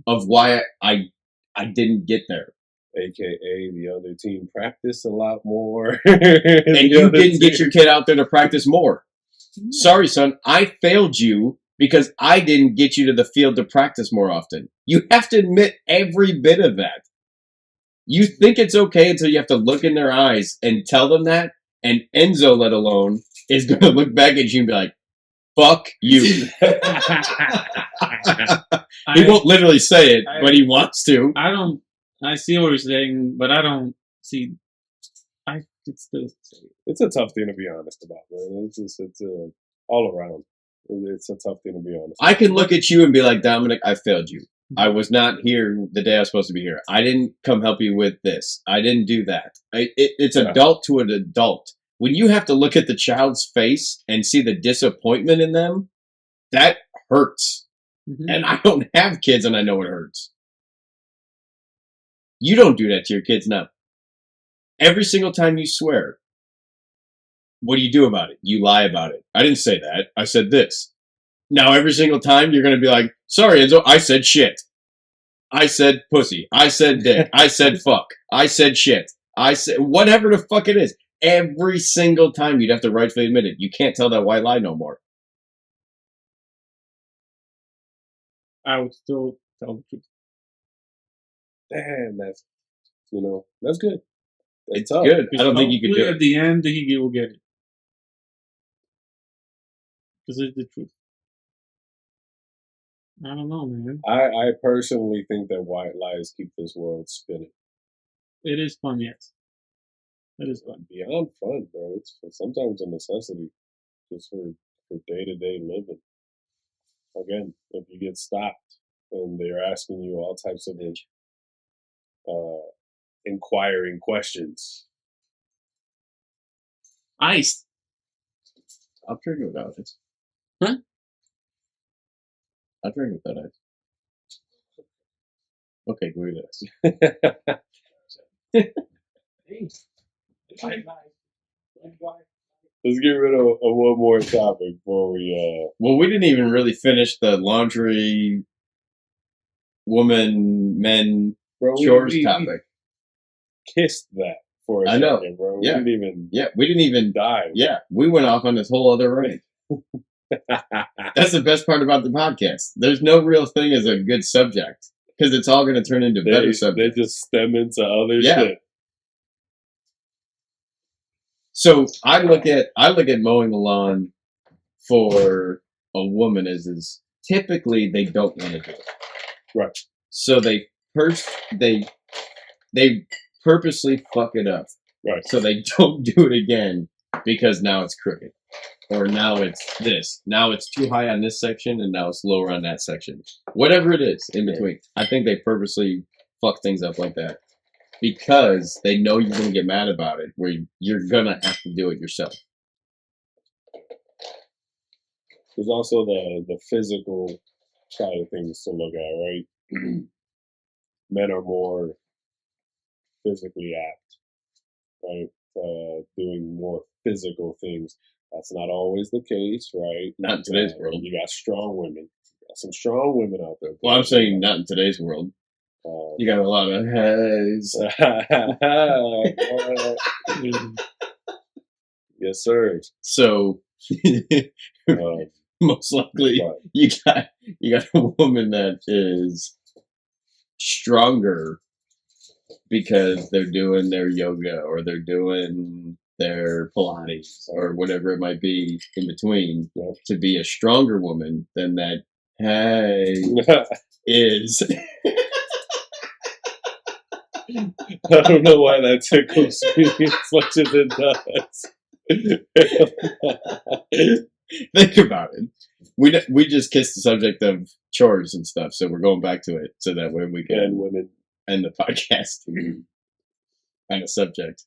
of why I didn't get there. AKA the other team practiced a lot more. And you didn't get your kid out there to practice more. Sorry, son, I failed you because I didn't get you to the field to practice more often. You have to admit every bit of that. You think it's okay until you have to look in their eyes and tell them that, and Enzo, let alone, is going to look back at you and be like, fuck you. He won't literally say it, but he wants to. I see what you're saying, but I don't see. I could still say it. It's a tough thing to be honest about, man. It's all around. It's a tough thing to be honest. I can look at you and be like, Dominic, I failed you. I was not here the day I was supposed to be here. I didn't come help you with this. I didn't do that. It's adult to an adult. When you have to look at the child's face and see the disappointment in them, that hurts. Mhm. And I don't have kids and I know it hurts. You don't do that to your kids now. Every single time you swear, what do you do about it? You lie about it. I didn't say that. I said this. Now, every single time you're going to be like, sorry, Enzo, I said shit. I said pussy. I said dick. I said fuck. I said shit. I said whatever the fuck it is. Every single time you'd have to rightfully admit it. You can't tell that white lie no more. I would still tell the truth. Damn, that's that's good. That's It's tough. good. I don't think you could Hopefully do at it. the end he will get it. Because it's the truth. I don't know, man. I personally think that white lies keep this world spinning. It is fun, yes. It is fun. Beyond fun, bro. It's sometimes a necessity just for day-to-day living. Again, if you get stopped and they're asking you all types of inquiring questions. Ice. I'll drink it without it. Huh? I'll drink it without it. Okay, go ahead. Let's get rid of one more topic before we Well, we didn't even really finish the laundry, woman, men, bro, chores we topic. kissed that for a I know. second, bro. Yeah. We didn't even Yeah, we didn't even. dive. Yeah, we went off on this whole other rant. That's the best part about the podcast. There's no real thing as a good subject because it's all going to turn into better they subjects. just stem into other Yeah. shit. So I look at mowing the lawn for a woman is typically they don't want to do it. Right. So they purposely fuck it up. Right. So they don't do it again because now it's crooked. Or now it's this. Now it's too high on this section and now it's lower on that section. Whatever it is in between. I think they purposely fuck things up like that. Because they know you're going to get mad about it, where you're going to have to do it yourself. There's also the physical side of things to look at, right? Men are more physically apt, right? Doing more physical things. That's not always the case, right? Not in today's world. You got strong women. You got some strong women out there. Well, I'm saying not in today's world. You got a lot of heads. Yes, sir. So most likely but you got a woman that is stronger because they're doing their yoga or they're doing their Pilates or whatever it might be in between Yep. to be a stronger woman than that is. I don't know why that tickles me as much as it does. Think about it. We just kissed the subject of chores and stuff, so we're going back to it so that way we And can women. end the podcast on a subject.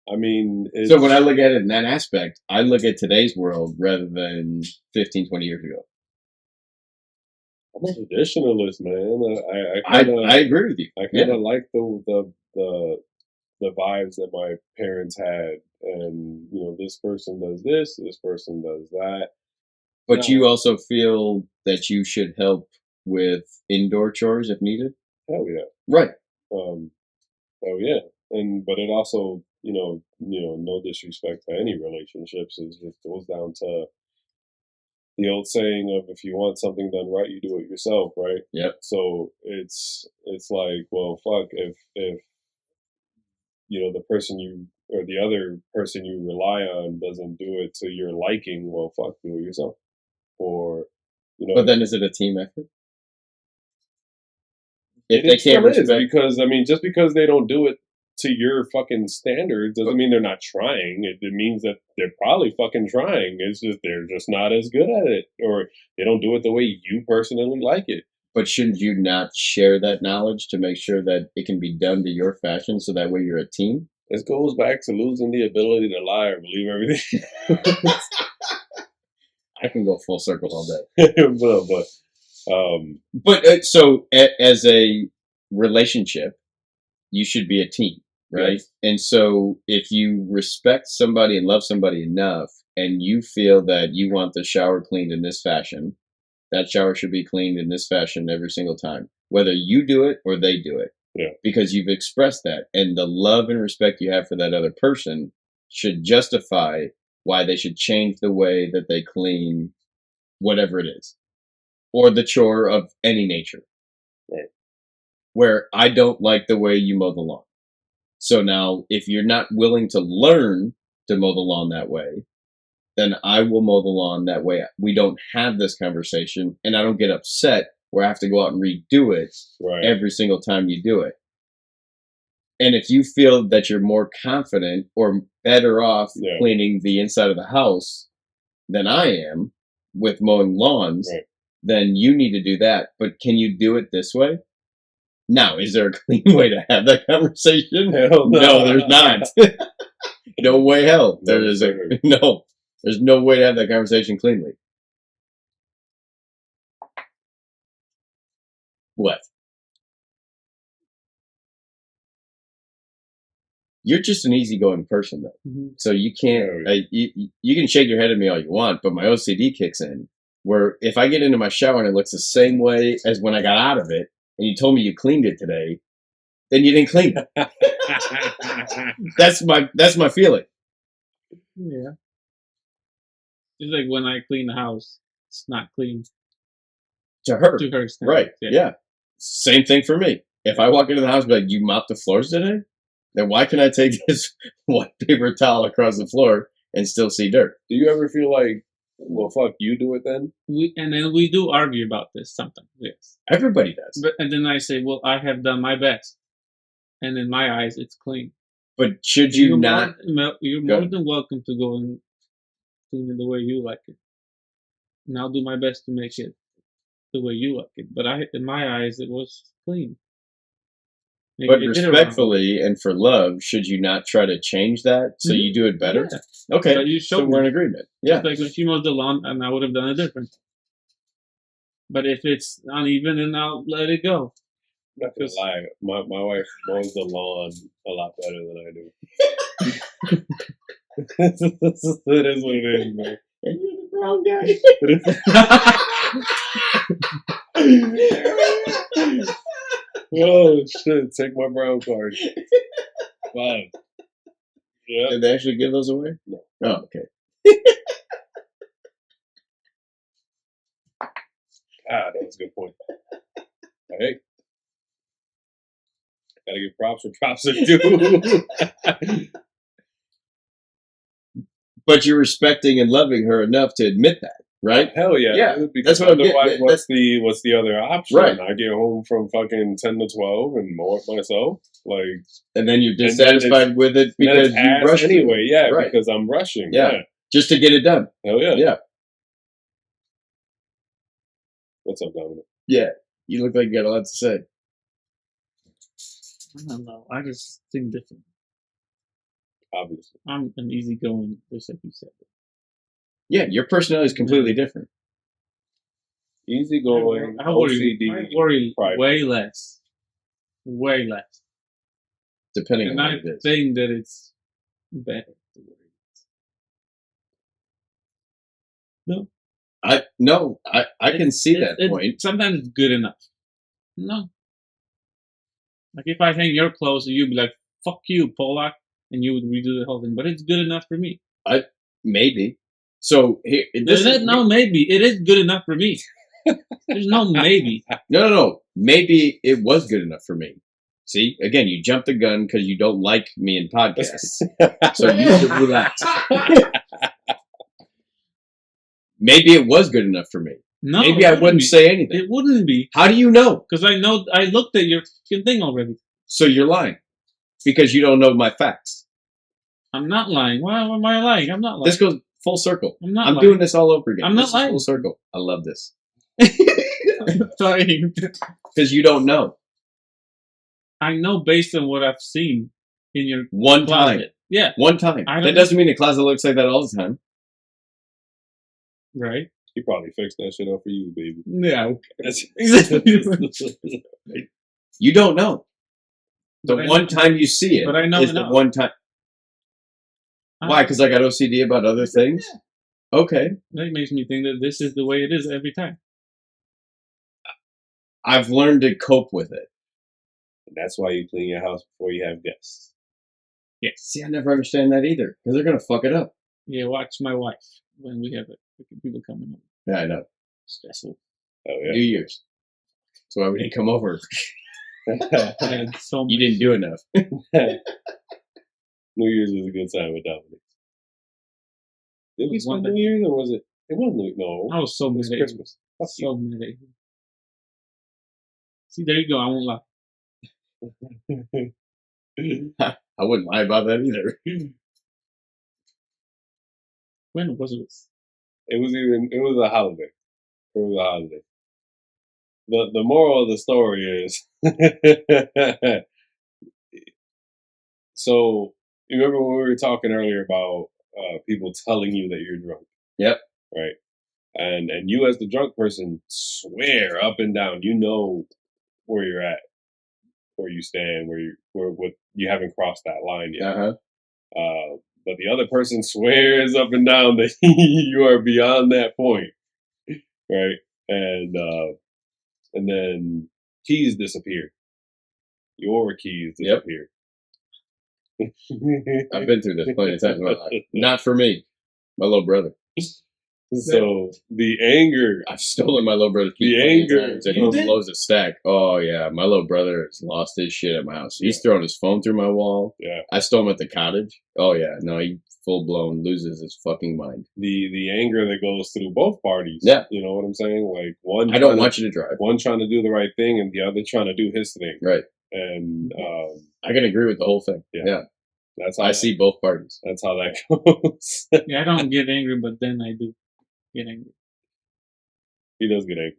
I mean, it's, So when I look at it in that aspect, I look at today's world rather than 15, 20 years ago. I'm a traditionalist, man. I agree with you. I kind of like the vibes that my parents had, and this person does this person does that. But you also feel that you should help with indoor chores if needed? Hell yeah. Right. Oh yeah. But it also, no disrespect to any relationships, it just goes down to the old saying of if you want something done right, you do it yourself, right? Yep. So it's like, well, fuck, if the person you or the other person you rely on doesn't do it to your liking, well, fuck, do it yourself. Or But then is it a team effort? If it they still can't is, respect, because just because they don't do it to your fucking standards doesn't mean they're not trying. It means that they're probably fucking trying. It's just they're just not as good at it, or they don't do it the way you personally like it. but shouldn't you not share that knowledge to make sure that it can be done to your fashion so that way you're a team? This goes back to losing the ability to lie or believe everything. I can go full circle all day. But But so as a relationship, you should be a team, right? Yes. And so if you respect somebody and love somebody enough, and you feel that you want the shower cleaned in this fashion, that shower should be cleaned in this fashion every single time, whether you do it or they do it. Yeah. Because you've expressed that, and the love and respect you have for that other person should justify why they should change the way that they clean whatever it is, or the chore of any nature. Right. Where I don't like the way you mow the lawn. So now, if you're not willing to learn to mow the lawn that way, then I will mow the lawn that way. We don't have this conversation, and I don't get upset where I have to go out and redo it Right. every single time you do it. And if you feel that you're more confident or better off Yeah. cleaning the inside of the house than I am with mowing lawns, Right. then you need to do that. But can you do it this way? Now, is there a clean way to have that conversation? Hell No, there's not. No way, hell. No, There is a sir. no. There's no way to have that conversation cleanly. What? You're just an easygoing person, though. Mhm. So you can't. You can shake your head at me all you want, but my OCD kicks in. Where if I get into my shower and it looks the same way as when I got out of it, and you told me you cleaned it today, then you didn't clean it. That's my feeling. Yeah. It's like when I clean the house, it's not clean To her, to her standards. right? Yeah. Same thing for me. If I walk into the house and be like, "You mopped the floors today?" Then why can I take this white paper towel across the floor and still see dirt? Do you ever feel like, well, fuck, you do it then? And then we do argue about this sometimes. Yes. Everybody does. And then I say, well, I have done my best. And in my eyes, it's clean. But should you You're not? You're Go more ahead. than welcome to go and clean it the way you like it. And I'll do my best to make it the way you like it. But in my eyes, it was clean. Maybe But you did it wrong. respectfully and for love, should you not try to change that so Mhm. you do it better? Yeah. Okay, But you so showed we're in me. agreement. Yeah. Just like when she mows the lawn, and I would have done it different. But if it's uneven, then I'll let it go. I'm not gonna Just- lie, my wife mows the lawn a lot better than I do. It is what it is, man. And you're the brown guy. Oh shit! Take my brown card. Wow. Yeah. Did they actually give those away? No. Oh, okay. Ah, that was a good point. But hey, gotta give props where props are due. But you're respecting and loving her enough to admit that, right? Hell yeah, Yeah, dude, that's because what I'm getting- otherwise, that- what's the other option? Right. I get home from fucking 10 to 12 and mow it myself. Like, And then you're And then dissatisfied with it then because it's you ass rushed anyway. it. Yeah, Right. because I'm rushing. Yeah. Yeah. Just to get it done. Hell yeah. Yeah. What's up, Dominic? Yeah. You look like you got a lot to say. I don't know. I just think different. Obviously. I'm an easygoing, just like you said. Yeah, your personality is completely different. Easygoing, I worry, OCD. private. way less. Way less. Depending And on I what it is. think that it's better to worry. I can see that point. Sometimes it's good enough. No. Like if I hang your clothes, you'd be like, fuck you, Polak, and you would redo the whole thing. But it's good enough for me. Maybe. So here, Maybe. It is good enough for me. There's no maybe. No. Maybe it was good enough for me. See, again, you jumped the gun because you don't like me in podcasts. So you should relax. Maybe it was good enough for me. No. Maybe it I wouldn't wouldn't be. say anything. It wouldn't be. How do you know? Because I know, I looked at your fucking thing already. So you're lying because you don't know my facts. I'm not lying. Why am I lying? I'm not lying. This goes full circle. I'm not I'm lying. doing this all over again. I'm not This is lying. full circle. I love this Sorry. because you don't know. I know based on what I've seen in your One closet. time. Yeah, One time. I don't That doesn't mean the closet looks like that all the time. right? He probably fixed that shit up for you, baby. Yeah. You don't know. The But I one know- time you see it but I know is the enough. one time. Why? Because I got OCD about other things? Okay. That makes me think that this is the way it is every time. I've learned to cope with it. And that's why you clean your house before you have guests. Yes. See, I never understand that either. Because they're going to fuck it up. Yeah, watch my wife when we have people coming over. Yeah, I know. Stressful. Oh New Year's. That's why we didn't come over. yeah. I had so You much. didn't do enough. New Year's was a good time with Dominic. Did we One spend day. New Year's or was it? It wasn't New No. I was so It mad was at you. Christmas. Fuck you. So mad at you. See, there you go. I won't lie. I wouldn't lie about that either. When was it? It was a holiday. It was a holiday. The moral of the story is so you remember when we were talking earlier about people telling you that you're drunk? Yep. Right. And you as the drunk person swear up and down, you know where you're at, where you stand, where you haven't crossed that line yet. Uh-huh. But the other person swears up and down that you are beyond that point, right? And then keys disappear. Your keys Yep. disappear. I've been through this plenty of times in my life. Not for me. My little brother. So the anger, I've stolen my little brother's keys. The plenty of anger. times, and You he did? blows a stack. Oh, yeah. My little brother has lost his shit at my house. He's throwing his phone through my wall. yeah, I stole him at the cottage. Oh, yeah. No, he full blown loses his fucking mind. the anger that goes through both parties. Yeah. You know what I'm saying? Like one, I don't trying want you to drive. to, one trying to do the right thing and the other trying to do his thing. Right. And I can agree with the whole thing. Yeah. Yeah. that's how I see both parties. That's how that goes. Yeah, I don't get angry, but then I do get angry. He does get angry.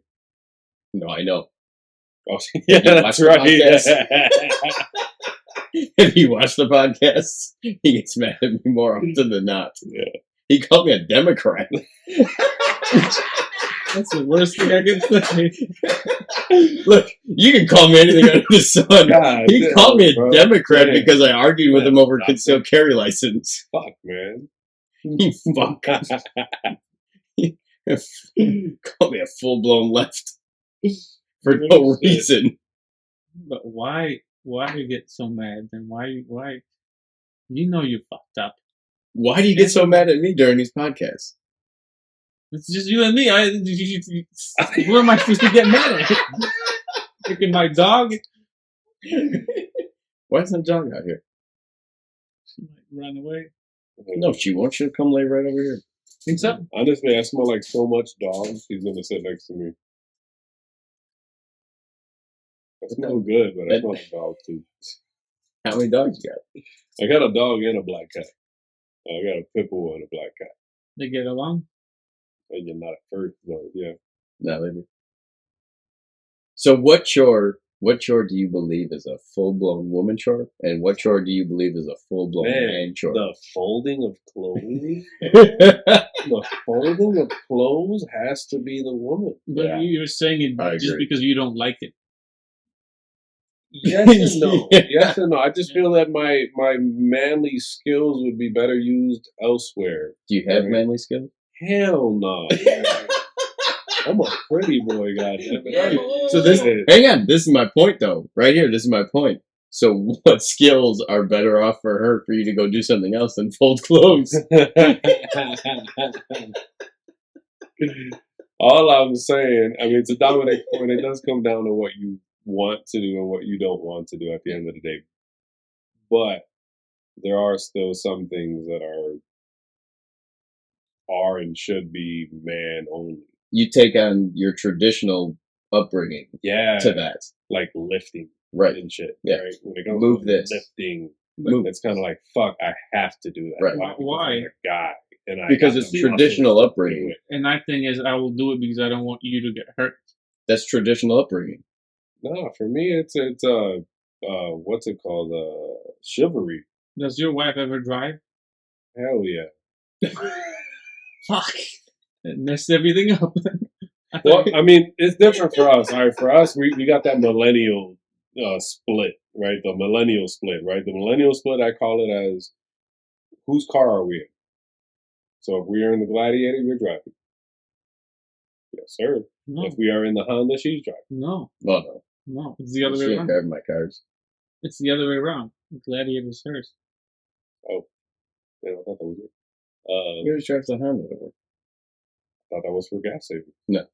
No, I know. Oh, yeah, you that's watch right. the If you watch the podcast, he gets mad at me more often than not. Yeah. He called me a Democrat. That's the worst thing I can say. Look, you can call me anything under the sun. God He damn, called me a bro. Democrat Damn. because I argued with him over Stop concealed carry license. Fuck, man. You fuck. Call me a full blown left for no Holy shit. reason. But why you get so mad? And why? You know you fucked up. Why do you get so mad at me during these podcasts? It's just you and me. Where am I supposed to get mad at? Freaking my dog. Why isn't John out here? She might run away. No, she won't. She'll come lay right over here. Think so? Honestly, I smell like so much dog. He's gonna sit next to me. I smell good, but I smell like dog too. How many dogs you got? I got a dog and a black cat. I got a pit bull and a black cat. They get along. And you're not at first, but yeah. No, they do. So what chore do you believe is a full-blown woman chore? And what chore do you believe is a full-blown Man, man chore? The folding of clothes. The folding of clothes has to be the woman. But Yeah. you're saying it I just agree. because you don't like it. Yes and no. Yes and no. I just feel that my manly skills would be better used elsewhere. Do you have Right. manly skills? Hell no. I'm a pretty boy, goddammit. So hang on, this is my point though. Right here, this is my point. So what skills are better off for her for you to go do something else than fold clothes? All I'm saying, I mean, to Dominic point, it does come down to what you want to do and what you don't want to do at the end of the day. But there are still some things that are and should be man only. You take on your traditional upbringing Yeah, to that. like lifting Right. and shit. Yeah. Right? When it comes Move to this. lifting, Move. it's kind of like, fuck, I have to do that. Right. Because Why? I'm a guy. And I Because got it's the muscles traditional to upbringing. do it. And my thing is, I will do it because I don't want you to get hurt. That's traditional upbringing. No, for me, it's what's it called? Chivalry. Does your wife ever drive? Hell yeah. Fuck. It messed everything up. Well, I mean, it's different for us. All right, for us, we got that millennial split, right? The millennial split, right? The millennial split, I call it as whose car are we in? So if we are in the Gladiator, you're driving. Yes, sir. No, If we are in the Honda, she's driving. no, Well, no. no. It's the other She way ain't around. driving my cars. It's the other way around. Gladiator's hers. Oh, yeah, I thought that was it. You always drive the Honda to work. I thought that was for gas saving. No.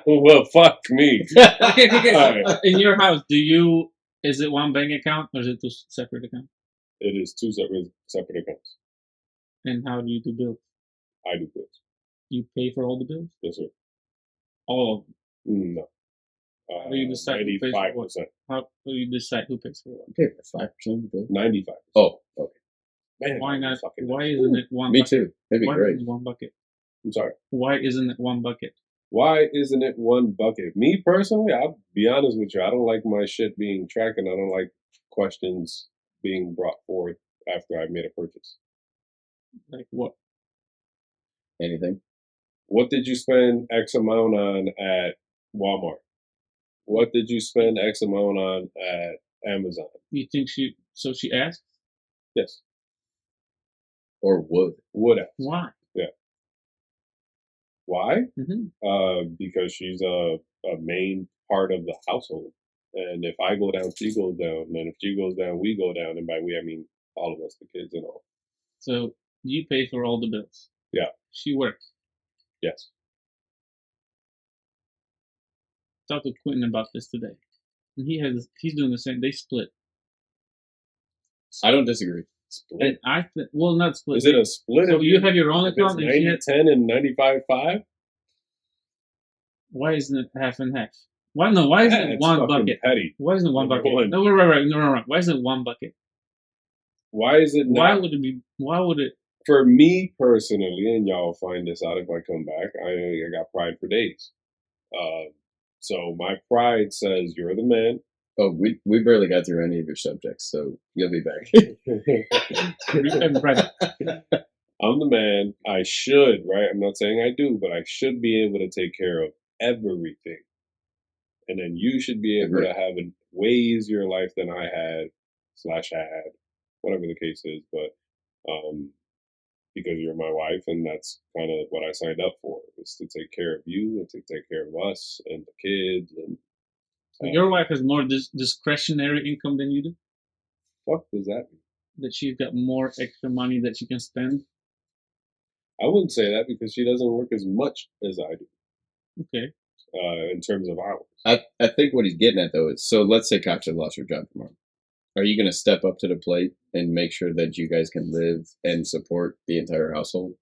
Well, fuck me. Okay. Alright. In your house, is it one bank account or is it two separate accounts? It is two separate accounts. And how do you do bills? I do bills. You pay for all the bills? Yes, sir. All of them. No. How do you decide who pays for what? 95%. How do you decide who pays for what? Okay, for 5% of the bill. 95%. Oh, okay. Man, Why I'm not? fucking Why nuts. isn't it one Me bucket? too. That'd be Why great. isn't it one bucket? I'm sorry. Why isn't it one bucket? Why isn't it one bucket? Me personally, I'll be honest with you. I don't like my shit being tracked, and I don't like questions being brought forth after I've made a purchase. Like what? Anything? What did you spend X amount on at Walmart? What did you spend X amount on at Amazon? You think she asked? Yes. Or would? Would ask. Why? Why? Mm-hmm. Because she's a main part of the household. And if I go down, she goes down. And if she goes down, we go down. And by we, I mean all of us, the kids and all. So you pay for all the bills. Yeah. She works. Yes. Talked to Quentin about this today. And he's doing the same. They split. I don't disagree. And not split. Is it a split? So if you have your own if it's account and she 90 has, 10 and 95-5? why isn't it half and half? Why isn't it It's one fucking bucket? petty. Why isn't it one Number bucket? one. No, right. No. Why isn't it one bucket? Why is it Why not? would it For me personally, and y'all find this out if I come back, I got pride for days. So my pride says you're the man. Oh, we barely got through any of your subjects, so you'll be back. right. I'm the man. I should, right? I'm not saying I do, but I should be able to take care of everything. And then you should be able Agreed. to have a way easier life than I had, /had, whatever the case is. But because you're my wife, and that's kind of what I signed up for, is to take care of you and to take care of us and the kids. And So your wife has more discretionary income than you do? what does that mean? That she's got more extra money that she can spend? I wouldn't say that because she doesn't work as much as I do Okay. in terms of hours. I think what he's getting at, though, is, so let's say Katja lost her job tomorrow. Are you going to step up to the plate and make sure that you guys can live and support the entire household?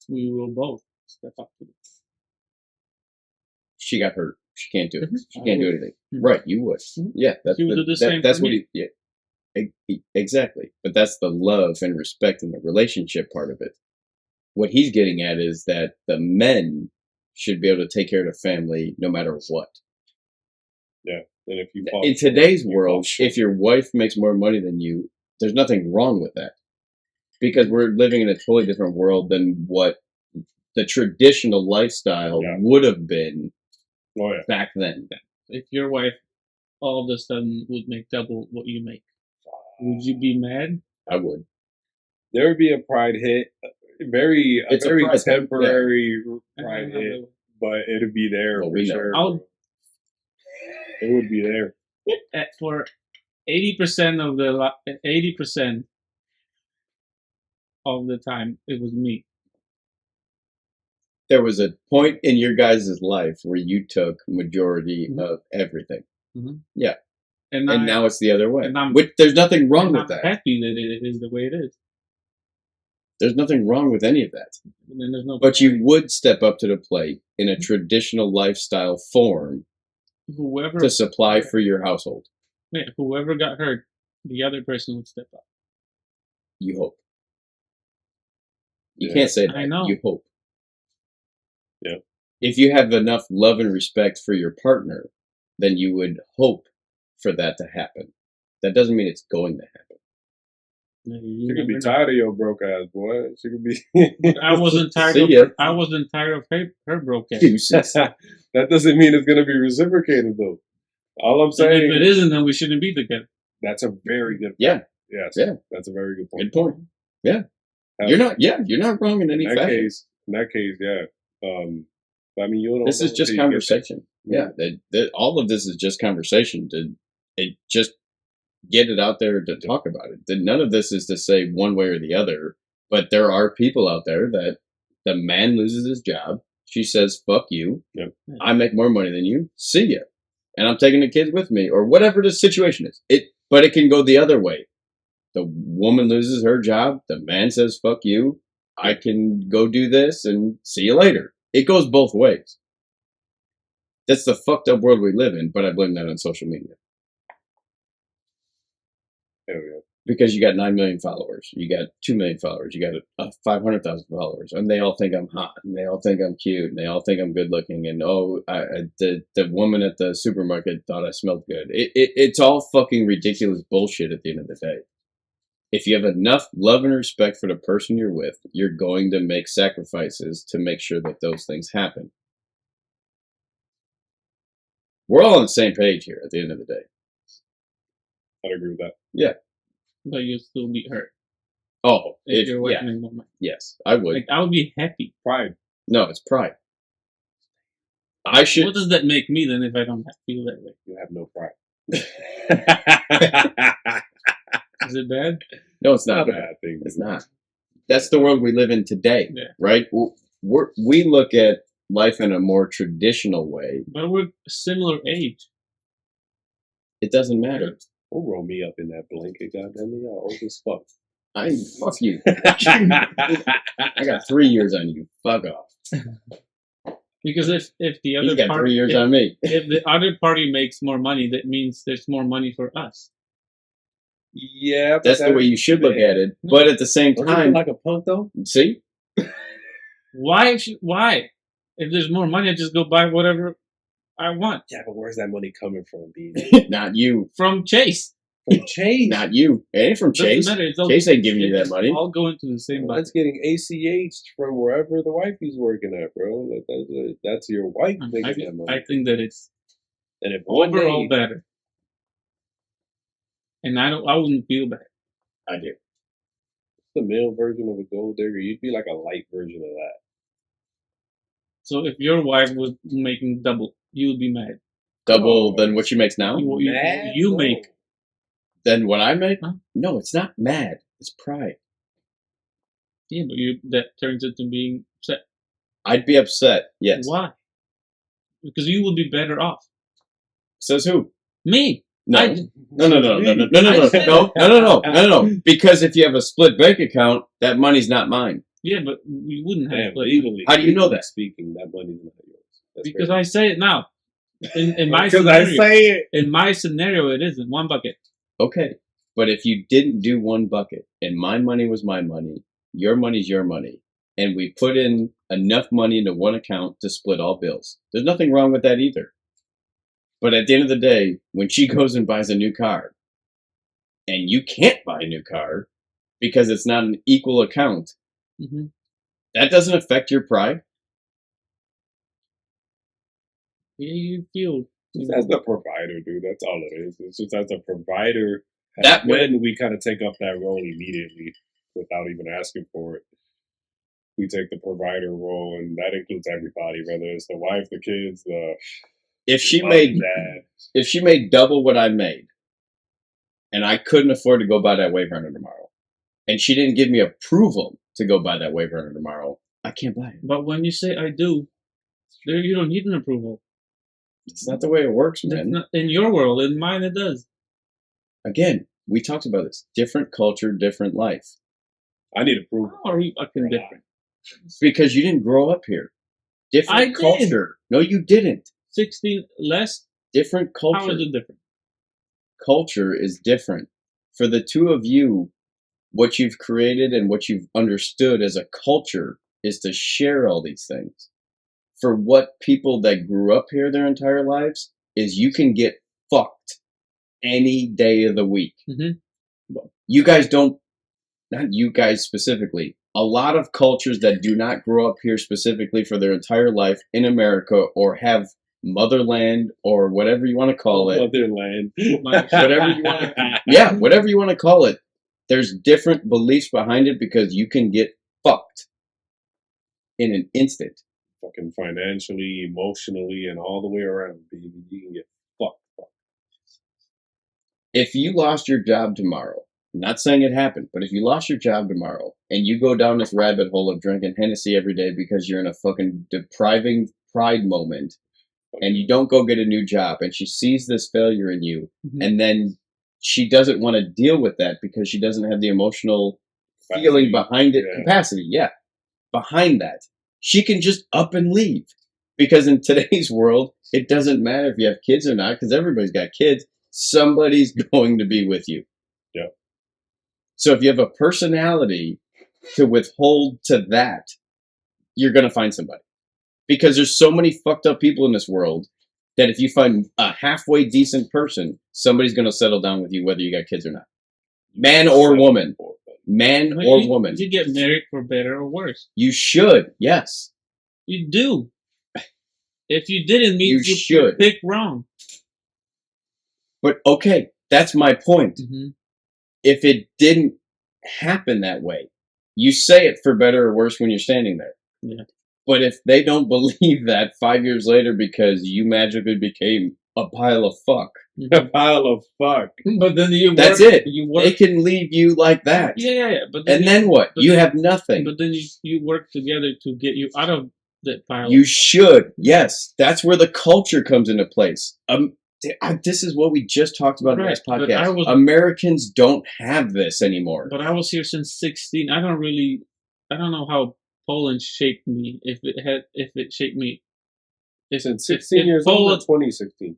We will both step up to it. She got hurt. She can't do it. Mhm. She can't do anything. Mhm. Right, you would. Mhm. Yeah, that's She would do the same that's for what me. he. Yeah, exactly. But that's the love and respect and the relationship part of it. What he's getting at is that the men should be able to take care of the family no matter what. And if you fall In short, today's you fall world, short. if your wife makes more money than you, there's nothing wrong with that. Because we're living in a totally different world than what the traditional lifestyle Yeah. would have been Oh yeah. back then. If your wife all of a sudden would make double what you make, would you be mad? I would. There would be a pride hit, a very It's a very pride hit, yeah. temporary pride hit, but it'd be there Well, for we know. sure. I'll- It would be there. For 80% of the 80% of the time, it was me. There was a point in your guys' life where you took majority Mhm. of everything. And And now it's the other way. and I'm- Which, there's nothing wrong and with I'm that. happy that it is the way it is. There's nothing wrong with any of that. And then there's no. But you would step up to the plate in a traditional lifestyle form whoever to supply for your household. whoever got hurt, the other person would step up. You hope. You Yeah. can't say that. I know. You hope. Yeah. If you have enough love and respect for your partner, then you would hope for that to happen. That doesn't mean it's going to happen. You She could be never know. tired of your broke ass, boy. She could be. I wasn't tired See of ya. I wasn't tired of her broke ass. Deuces. That doesn't mean it's gonna be reciprocated though. All I'm And saying, if it isn't, then we shouldn't be together. that's a very good. Yeah. Yes. Yeah. That's a very good point. Good point. Yeah. Uh, You're not wrong in any in that fashion. case. In that case, yeah. I mean, you don't. This is know just until you get conversation. there. Yeah. That all of this is just conversation to just get it out there to talk about it. That none of this is to say one way or the other, but there are people out there that the man loses his job. She says, fuck you. Yep. I make more money than you. See ya. And I'm taking the kids with me or whatever the situation is. But it can go the other way. The woman loses her job. The man says, fuck you. I can go do this and see you later. It goes both ways. That's the fucked up world we live in, but I blame that on social media. Hell yeah. Because you got 9 million followers, you got 2 million followers, you got 500,000 followers, and they all think I'm hot, and they all think I'm cute, and they all think I'm good looking, and the woman at the supermarket thought I smelled good. It's all fucking ridiculous bullshit at the end of the day. If you have enough love and respect for the person you're with, you're going to make sacrifices to make sure that those things happen. We're all on the same page here at the end of the day. I'd agree with that. Yeah. But you'll still be hurt Oh, if you're yeah, working more money. yes, I would. Like I would be happy. Pride. No, it's pride. I should. What does that make me then if I don't feel that way? You have no pride. Is it bad? No, it's not Not a bad. bad thing. It's not. That's the world we live in today, Yeah. right? We look at life in a more traditional way. But we're similar age. It doesn't matter. Don't roll me up in that blanket, goddamn it. Y'all old as fuck. Fuck you. I got 3 years on you. Fuck off. Because if the He's other got 3 party years on me. if the other party makes more money, that means there's more money for us. Yeah, That's the way you should look at it. But at the same Don't you feel time, like a punk though? see? Why? Why? If there's more money, I just go buy whatever I want Yeah, but where's that money coming from, B? Not you. from Chase. From Chase. Not you. It ain't from Chase. Doesn't matter. It's all, Chase ain't giving you that money. All go into the same That's bucket. getting ACH'd from wherever the wifey's working at, bro. That's your wife making that money. I think that it's And if one overall day, better, and I wouldn't feel bad. I do. the male version of a gold digger, you'd be like a light version of that. So if your wife was making double, you would be mad. Double than what she makes now? You No. make. Than what I make? Huh? No, it's not mad. It's pride. Yeah, but that turns into being upset. I'd be upset. Yes. Why? Because you will be better off. Says who? Me. No. I- No. Because if you have a split bank account, that money's not mine. Yeah, but we wouldn't have. Damn, split. legally. How do you know that? Speaking, that money's not yours. That's Because crazy. I say it now. In my Because I scenario, say it. in my scenario, it isn't one bucket. Okay. But if you didn't do one bucket and my money was my money, your money's your money, and we put in enough money into one account to split all bills, there's nothing wrong with that either. But at the end of the day, when she goes and buys a new car, and you can't buy a new car because it's not an equal account, Mm-hmm. that doesn't affect your pride. Yeah, you feel. Just as the provider, dude. That's all it is. It's just as a provider. That when we kind of take up that role immediately without even asking for it. We take the provider role, and that includes everybody, whether it's the wife, the kids, the If she mom, made dad. if she made double what I made, and I couldn't afford to go buy that wave runner tomorrow, and she didn't give me approval to go buy that wave runner tomorrow, I can't buy it. But when you say I do, there you don't need an approval. It's not the way it works, That's man. not, in your world, in mine, it does. Again, we talked about this. Different culture, different life. I need approval. How are you fucking different? Because you didn't grow up here. Different I did. culture. No, you didn't. 16 less? Different How culture. is it different? Culture is different. For the two of you, what you've created and what you've understood as a culture is to share all these things. For what people that grew up here their entire lives is you can get fucked any day of the week. Mm-hmm. You guys don't, not you guys specifically, a lot of cultures that do not grow up here specifically for their entire life in America or have motherland, or whatever you want to call it. Motherland. Whatever you want to, yeah, whatever you want to call it. There's different beliefs behind it because you can get fucked in an instant. Fucking financially, emotionally, and all the way around, baby. You can get fucked. If you lost your job tomorrow, I'm not saying it happened, but if you lost your job tomorrow and you go down this rabbit hole of drinking Hennessy every day because you're in a fucking depriving pride moment and you don't go get a new job and she sees this failure in you Mhm. and then she doesn't want to deal with that because she doesn't have the emotional feeling behind it, Yeah. capacity, behind that. She can just up and leave. Because in today's world, it doesn't matter if you have kids or not, because everybody's got kids. Somebody's going to be with you. Yeah. So if you have a personality to withhold to that, you're going to find somebody. Because there's so many fucked up people in this world that if you find a halfway decent person, somebody's going to settle down with you whether you got kids or not. Man or woman. Man I mean, or woman. You get married for better or worse. You should, yes. You do. If you didn't meet, You should. pick wrong. But okay, that's my point. Mm-hmm. If it didn't happen that way, you say it for better or worse when you're standing there. Yeah. But if they don't believe that 5 years later because you magically became a pile of fuck, A pile of fuck. But then you That's work, it. You work. they can leave you like that. Yeah. But then And then what? but You then- have nothing. But then you work together to get you out of that pile. You should. Yes. That's where the culture comes into place. This is what we just talked about in the Right, last but I podcast. was- Americans don't have this anymore. But I was here since 16. I don't know how Poland shaped me. If it shaped me. Since if 16 years old or Poland, 2016?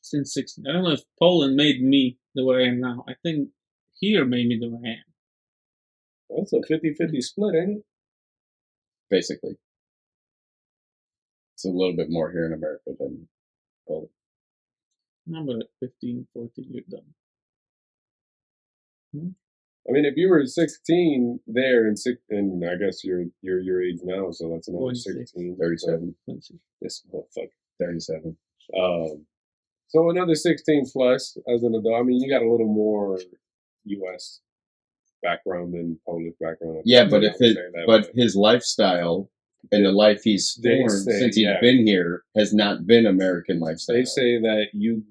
since 16. I don't know if Poland made me the way I am now. I think here made me the way I am. That's a 50-50 split, ain't it? Basically. It's a little bit more here in America than Poland. I'm about 15, 14 years done. I mean, if you were 16 there and I guess you're your age now, so that's another 26. 16, 37. 26. This motherfucker. 37. So another 16 plus as an adult. I mean, you got a little more U.S. background than Polish background. Yeah, I but would if say it, that, but his lifestyle and the life he's They formed say, since he's yeah. been here has not been American lifestyle. they say that you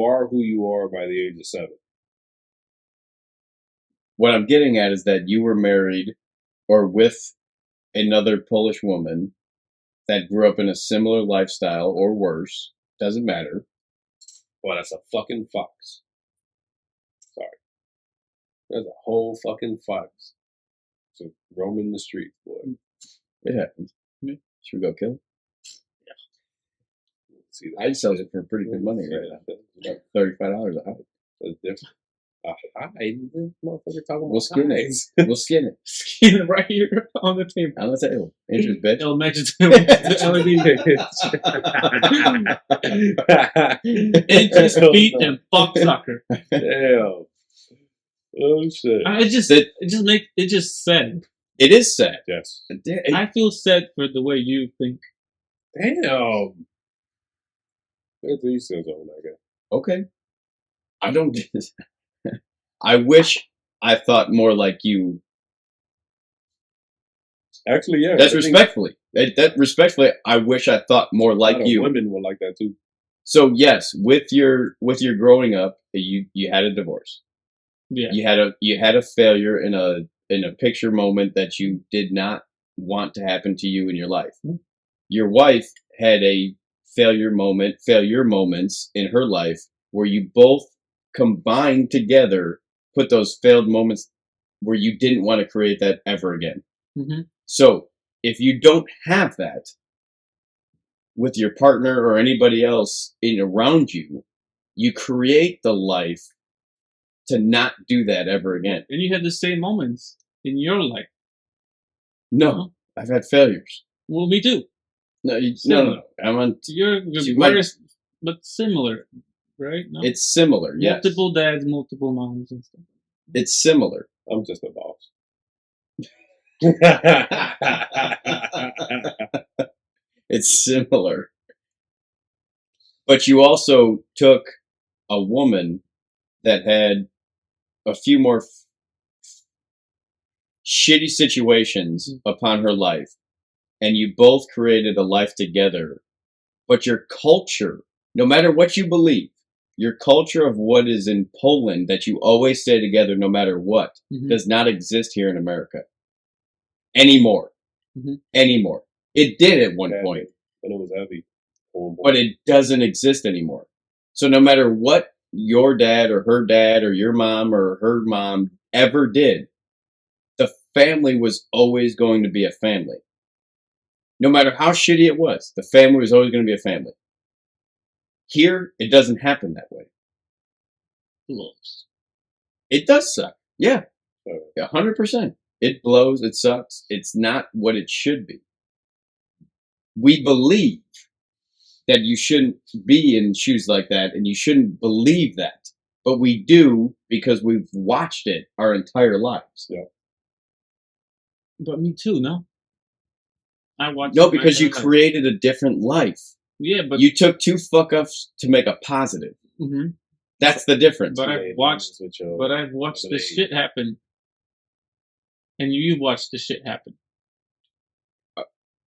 are who you are by the age of 7. What I'm getting at is that you were married or with another Polish woman that grew up in a similar lifestyle or worse. Doesn't matter. Well, that's a fucking fox. Sorry. That's a whole fucking fox. So roaming the streets, boy. It happens. Yeah. Should we go kill him? See that? I'd sell it for pretty good money right now. About $35 a hide. That's different. I motherfucker talking about We'll skin it. hides. We'll skin it. Skin it right here on the table. On the table. Interest, bitch. It'll match it to the LED. Inches, feet, and fuck sucker. Damn. Oh shit. It just said. It is sad. Yes. I feel sad for the way you think. Damn. That's what you said on that guy. Okay. I don't do this. I wish I thought more like you. Actually, yeah. That's I think respectfully. That respectfully, I wish I thought more a like lot of you. Women will like that too. So yes, with your growing up, you had a divorce. Yeah. You had a failure in a picture moment that you did not want to happen to you in your life. Mhm. Your wife had a failure moments in her life where you both combined together put those failed moments where you didn't want to create that ever again. Mm-hmm. So if you don't have that with your partner or anybody else around you, you create the life to not do that ever again. And you had the same moments in your life. No, I've had failures. Well, me too. No, no. Similar. I'm on. You're You might- very, but similar, right? No? It's similar. Yes, Multiple dads, multiple moms, and stuff. it's similar. I'm just a boss. It's similar. But you also took a woman that had a few more shitty situations upon her life, and you both created a life together. But your culture, no matter what you believe, your culture of what is in Poland that you always stay together no matter what Mhm. does not exist here in America anymore. Mhm. Anymore. It did at one Yeah, point, and it was heavy. but it doesn't exist anymore. So no matter what your dad or your mom or her mom ever did, the family was always going to be a family. No matter how shitty it was, the family was always going to be a family. Here, it doesn't happen that way. Blows. It does suck. Yeah, So, 100%. It blows. It sucks. It's not what it should be. We believe that you shouldn't be in shoes like that, and you shouldn't believe that. But we do because we've watched it our entire lives. But me too, no? I watched No, it my because you entire life. created a different life. Yeah, but You took two fuck ups to make a positive. Mhm. That's the difference. But I've watched I've watched I this believe. shit happen, and you watched the shit happen.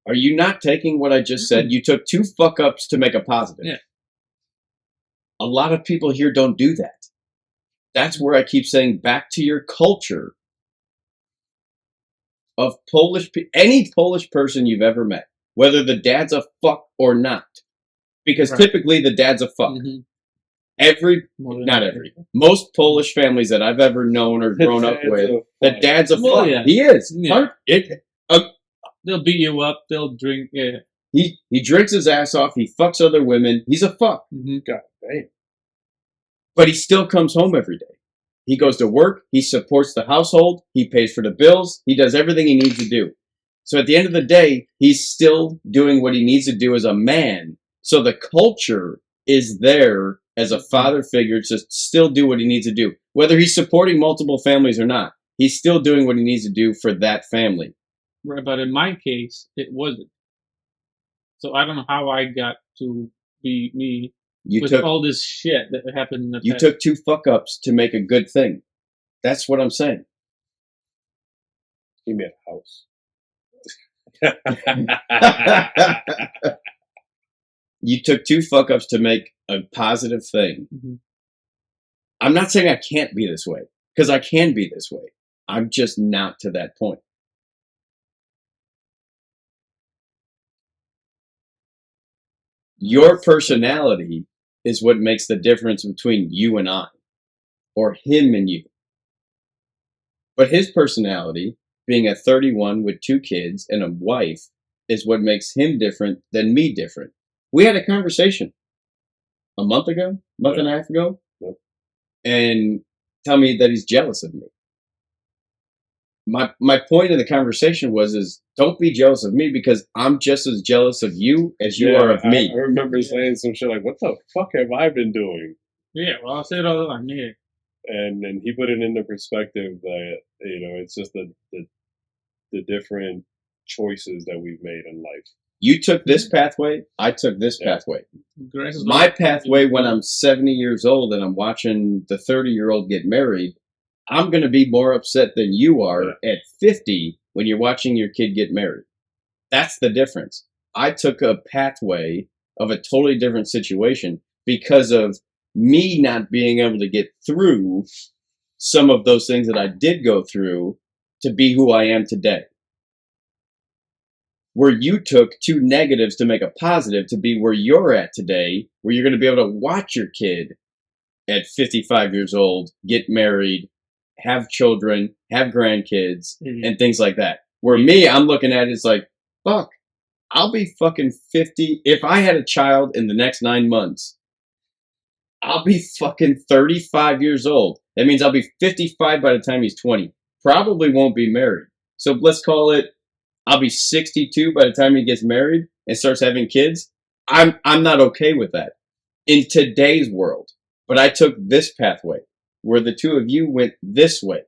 Are you not taking what I just said? You took two fuck ups to make a positive. Yeah. A lot of people here don't do that. That's where I keep saying back to your culture of any Polish person you've ever met, whether the dad's a fuck or not. Because Right. typically the dad's a fuck. Mhm. Not every. Most Polish families that I've ever known or grown up with, the dad's a fuck. Well, yeah. He is. Yeah. It, They'll beat you up. They'll drink. Yeah. he drinks his ass off. He fucks other women. He's a fuck. Mhm. God damn. But he still comes home every day. He goes to work. He supports the household. He pays for the bills. He does everything he needs to do. So at the end of the day, he's still doing what he needs to do as a man. So the culture is there as a father figure to still do what he needs to do. Whether he's supporting multiple families or not, he's still doing what he needs to do for that family. Right, but in my case, it wasn't. So I don't know how I got to be me You with took all this shit that happened in the you past. took two fuck ups to make a good thing. That's what I'm saying. He made a house. You took two fuck ups to make a positive thing. Mhm. I'm not saying I can't be this way, because I can be this way. I'm just not to that point. Your personality is what makes the difference between you and I, or him and you. But his personality, being a 31 with two kids and a wife, is what makes him different than me different. We had a conversation a month and a half ago, Yep. and tell me that he's jealous of me. My point in the conversation is don't be jealous of me, because I'm just as jealous of you as you are of me. I remember saying some shit like, "What the fuck have I been doing?" Yeah, well, I'll say it all the time. Yeah. And he put it into perspective that it's just the different choices that we've made in life. You took this pathway, I took this Yeah. pathway. Grass is My always- pathway, when I'm 70 years old and I'm watching the 30-year-old get married, I'm going to be more upset than you are at 50 when you're watching your kid get married. That's the difference. I took a pathway of a totally different situation because of me not being able to get through some of those things that I did go through to be who I am today. Where you took two negatives to make a positive to be where you're at today, where you're going to be able to watch your kid at 55 years old get married, have children, have grandkids, Mhm. and things like that. Where me, I'm looking at it, it's like, fuck, I'll be fucking 50. If I had a child in the next 9 months, I'll be fucking 35 years old. That means I'll be 55 by the time he's 20. Probably won't be married. So let's call it, I'll be 62 by the time he gets married and starts having kids. I'm not okay with that in today's world. But I took this pathway where the two of you went this way.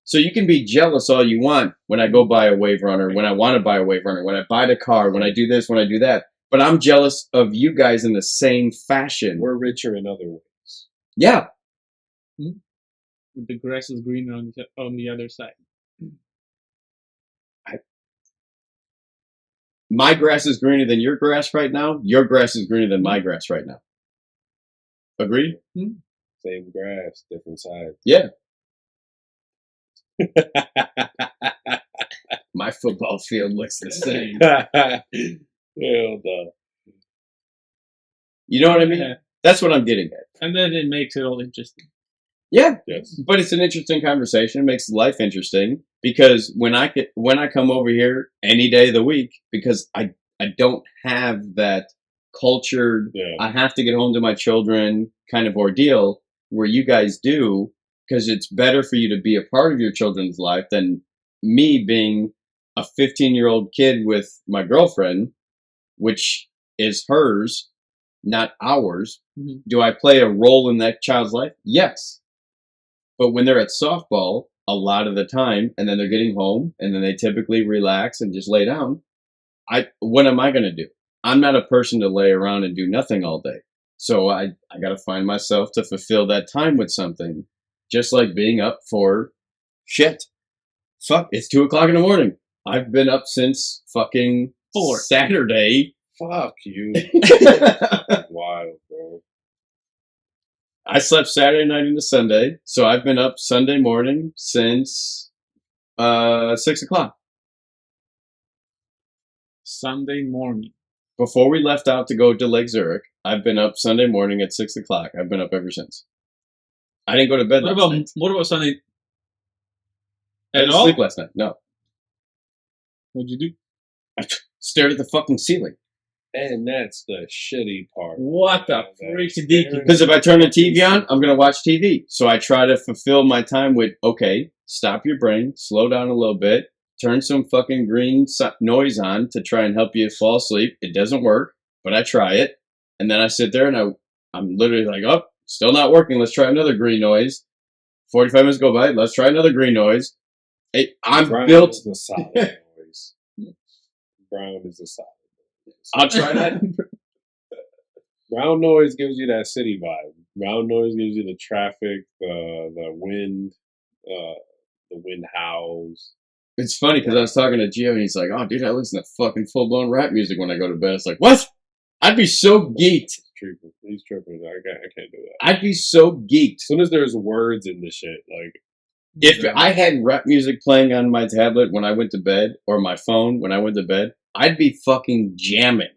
So you can be jealous all you want when I go buy a Wave Runner, when I want to buy a Wave Runner, when I buy the car, when I do this, when I do that. But I'm jealous of you guys in the same fashion. We're richer in other ways. Yeah. The grass is greener on the other side. My grass is greener than your grass right now. Your grass is greener than my grass right now. Agreed? Same grass, different side. Yeah. My football field looks the same. Hell no. You know what I mean? Yeah. That's what I'm getting at. And then it makes it all interesting. Yeah. Yes. But it's an interesting conversation. It makes life interesting because when I come over here any day of the week, because I don't have that cultured, Yeah. I have to get home to my children kind of ordeal where you guys do, because it's better for you to be a part of your children's life than me being a 15-year-old kid with my girlfriend, which is hers, not ours. Mhm. Do I play a role in that child's life? Yes. But when they're at softball, a lot of the time, and then they're getting home, and then they typically relax and just lay down, what am I going to do? I'm not a person to lay around and do nothing all day. So I got to find myself to fulfill that time with something, just like being up for shit. Fuck, it's 2:00 in the morning. I've been up since fucking 4. Fuck Saturday. you. Wild, bro. I slept Saturday night into Sunday, so I've been up Sunday morning since 6:00. Sunday morning. Before we left out to go to Lake Zurich, I've been up Sunday morning at 6:00. I've been up ever since. I didn't go to bed. What last about night. Sunday? I At didn't all? sleep last night. No, What'd you do? I stared at the fucking ceiling. And that's the shitty part. What the freak deaky? Because if I turn the TV on, I'm gonna watch TV. So I try to fulfill my time with stop your brain, slow down a little bit, turn some fucking green noise on to try and help you fall asleep. It doesn't work, but I try it, and then I sit there and I'm literally like, oh, still not working. Let's try another green noise. 45 minutes go by. Let's try another green noise. I'm Brown built. is the solid noise. Brown is the solid noise. I'll try that. Brown noise gives you that city vibe. Brown noise gives you the traffic, the wind howls. It's funny because I was talking to Gio and he's like, oh, dude, I listen to fucking full blown rap music when I go to bed. It's like, what? I'd be so geeked. He's tripping. I can't do that. I'd be so geeked. As soon as there's words in the shit, like If I had rap music playing on my tablet when I went to bed or my phone when I went to bed, I'd be fucking jamming.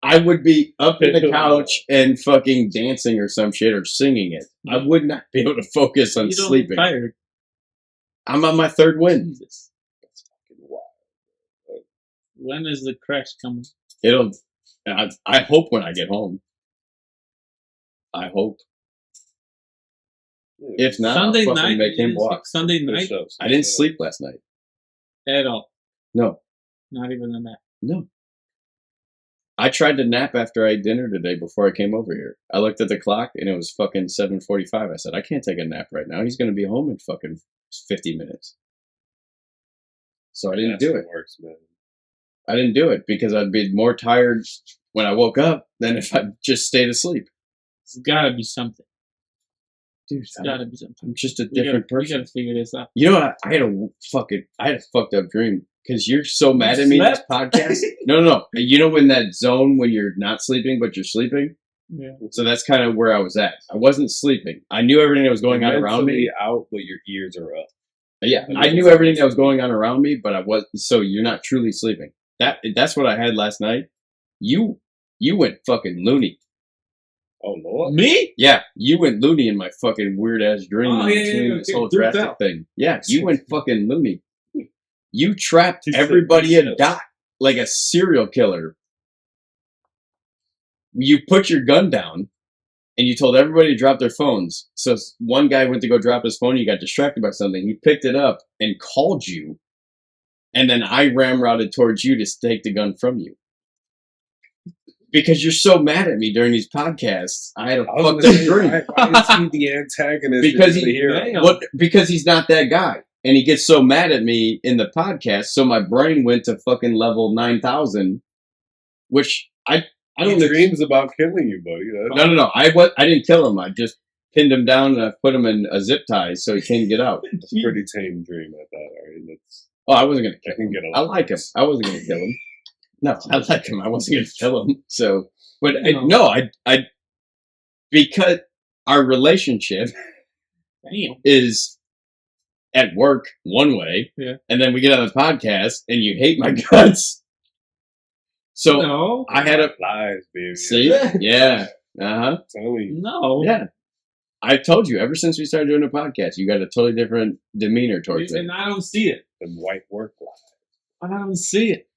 I would be up in the couch and fucking dancing or some shit or singing it. I would not be able to focus on You don't sleeping. get tired. I'm on my third win. Jesus. that's fucking wild. When is the crash coming? I hope when I get home. I hope. If not, Sunday I'll fucking night. make you him didn't walk. sleep Sunday night I didn't sleep last night. at all. No. Not even a nap. No. I tried to nap after I ate dinner today before I came over here. I looked at the clock and it was fucking 7:45. I said, I can't take a nap right now. He's going to be home in fucking 50 minutes. So I didn't do it. Works, man. I didn't do it because I'd be more tired when I woke up than if I just stayed asleep. It's gotta be something. Dude, It's gotta be something. I'm just a We different gotta, person. We gotta figure this out. You know what? I had a fucked up dream because you're so mad at me in this podcast. No. You know when that zone when you're not sleeping but you're sleeping? Yeah. So that's kind of where I was at. I wasn't sleeping. I knew everything that was going on around me. Mentally out, but your ears are up. Yeah, I knew everything that was going on around me, but I was. So you're not truly sleeping. That's what I had last night. You went fucking loony. Oh Lord. Me? Yeah, you went loony in my fucking weird ass dream Oh, in yeah, between yeah, this okay. whole Do traffic tell. thing. Yeah, you went fucking loony. You trapped He said- everybody he in said- dot like a serial killer. You put your gun down and you told everybody to drop their phones. So one guy went to go drop his phone. He got distracted by something. He picked it up and called you. And then I ramrodded towards you to take the gun from you. Because you're so mad at me during these podcasts, I had a I was fucked gonna up say, dream. why is he the antagonist? Because and the he- hero? Damn. Because he's not that guy. And he gets so mad at me in the podcast, so my brain went to fucking level 9,000, which I He don't dreams about killing you, buddy. No. I didn't kill him. I just pinned him down and I put him in a zip tie so he can't get out. That's a pretty tame dream at that. I mean, that's Oh, I wasn't gonna I kill can him. get a I lot. like him. I wasn't gonna kill him. No, I like him. I wasn't gonna kill him. So, but No. I because our relationship Damn. is at work one way, Yeah. and then we get on the podcast and you hate my guts. So No. I had a lies, baby. see, yeah, Tell me. No. yeah. I told you ever since we started doing the podcast, you got a totally different demeanor towards it. And I don't see it. Them white work lies. I don't see it.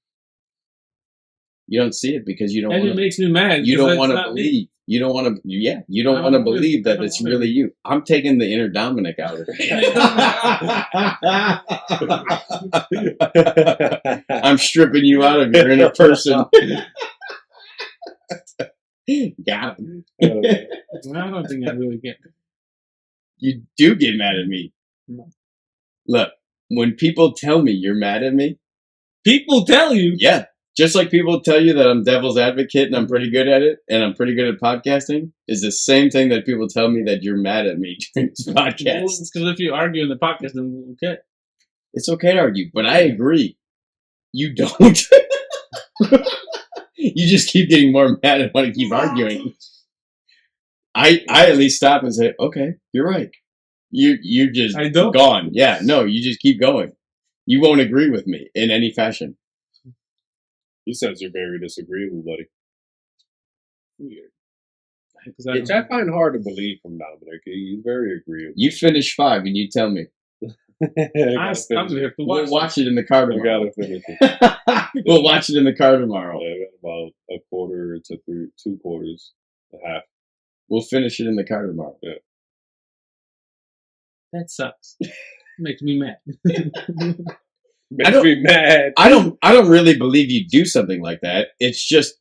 You don't see it because you don't And want it to. makes me mad. You 'cause don't it's want to not me. believe. You don't want to. Yeah, you don't I want to don't wanna- believe I that don't it's wanna. really you. I'm taking the inner Dominic out of it. I'm stripping you out of your inner person. Got him. I don't think I really get it. You do get mad at me. No. Look, when people tell me you're mad at me, People tell you. yeah, just like people tell you that I'm devil's advocate and I'm pretty good at it and I'm pretty good at podcasting, is the same thing that people tell me that you're mad at me during this podcast. Because if you argue in the podcast, then okay. It's okay to argue, but I agree. You don't. You just keep getting more mad and want to keep arguing. I at least stop and say, okay, you're right. You're just I don't. gone. Yeah, no, you just keep going. You won't agree with me in any fashion. He says you're very disagreeable, buddy. Weird. Which I find hard to believe from Dominic. He's very agreeable. You finish 5 and you tell me. I'm here to We'll watch. watch it in the car We tomorrow. gotta finish it. We'll watch it in the car tomorrow. Yeah, we got about a quarter to 2 quarters, a half. We'll finish it in the car tomorrow. That sucks. Makes me mad. Makes don't- me mad. I don't really believe you do something like that. It's just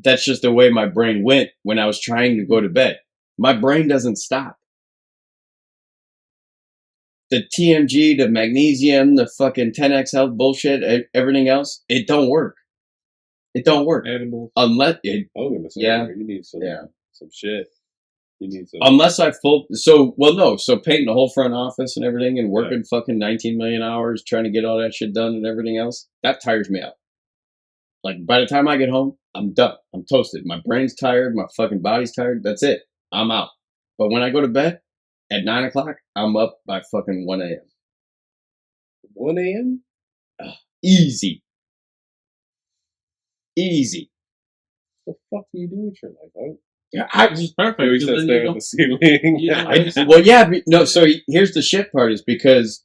that's just the way my brain went when I was trying to go to bed. My brain doesn't stop. The TMG, the magnesium, the fucking 10x health bullshit, everything else, it don't work. It don't work. Edible. Unless it I was gonna say, Yeah. you need some Yeah. some shit. You need some. unless I so painting the whole front office and everything and working fucking 19 million hours trying to get all that shit done and everything else, that tires me out. Like by the time I get home, I'm done. I'm toasted. My brain's tired, my fucking body's tired. That's it. I'm out. But when I go to bed at 9 o'clock, I'm up by fucking 1 a.m. 1 a.m. Easy. Easy. What the fuck do you do with your life? This is perfect. He 'cause said then stare you at don't- the ceiling. you don't- So here's the shit part is because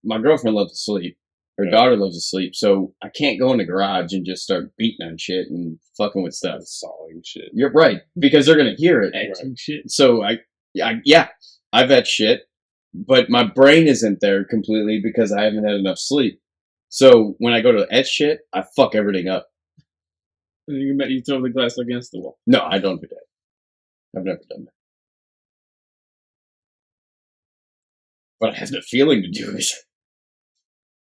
my girlfriend loves to sleep. Her Yeah. daughter loves to sleep. So I can't go in the garage and just start beating on shit and fucking with stuff. Sawing shit. You're right. Because they're going to hear it. Etching shit. So I've had shit, but my brain isn't there completely because I haven't had enough sleep. So when I go to etch shit, I fuck everything up. And you throw the glass against the wall. No, I don't do that. I've never done that. But I have the feeling to do it.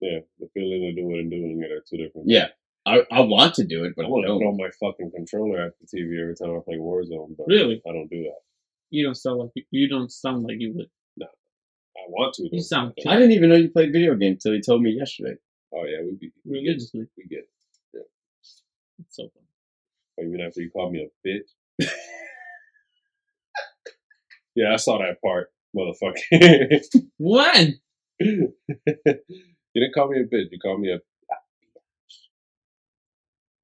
Yeah, the feeling of doing and doing it are two different. Yeah. I want to do it, but I I want to don't. throw my fucking controller at the TV every time I play Warzone, but Really? I don't do that. You don't sound like you would. I want to. You though. sound I didn't even know you played video games until you told me yesterday. Oh yeah, we get Religiously. we get. It's so fun. Even after you called me a bitch. Yeah, I saw that part, motherfucker. When? You didn't call me a bitch. You called me a bitch.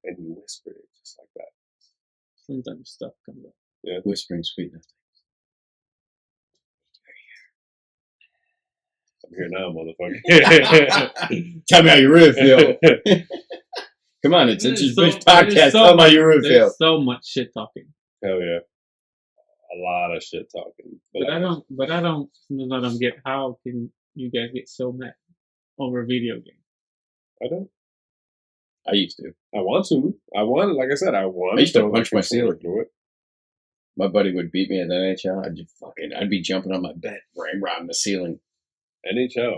And you whispered it just like that. Sometimes stuff comes up. Whispering sweetness. I'm here now, motherfucker. Tell me how you really feel. Come on, it's There's just so- bitch podcast. there's so Tell me how you really feel. There's so much shit talking. Hell yeah. A lot of shit talking. But I don't get how can you guys get so mad over a video game? I don't. I used to. I want to. Like I said, I want I used to throw the punch my controller ceiling. through it. My buddy would beat me at NHL. I'd be jumping on my bed, ramming the ceiling. NHL.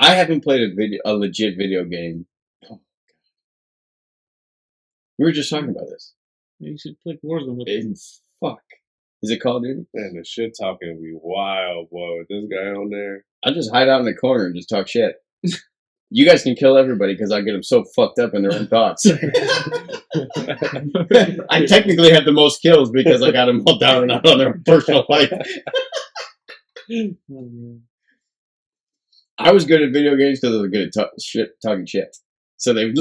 I haven't played a legit video game. We were just talking about this. You should play Warzone with me. Fuck. Is it Call of Duty? Man, the shit talking be wild, boy. With this guy on there. I'll just hide out in the corner and just talk shit. You guys can kill everybody because I'll get them so fucked up in their own thoughts. I technically have the most kills because I got them all down and out on their personal life. Oh, man. I was good at video games because I was good at talking shit. So they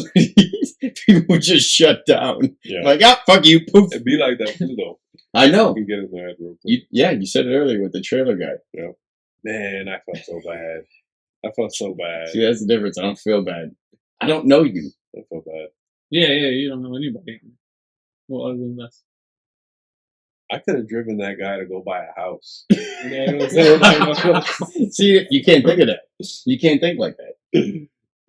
people would just shut down. Yeah. Like, ah, fuck you, poof. It'd be like that too, though. I know. You can get in there real quick. You said it earlier with the trailer guy. Man, I felt so bad. I felt so bad. See, that's the difference. I don't feel bad. I don't know you. I felt bad. Yeah, you don't know anybody. Well, other than us. I could have driven that guy to go buy a house. Yeah, you know what I'm saying? See, you can't think of that. You can't think like that.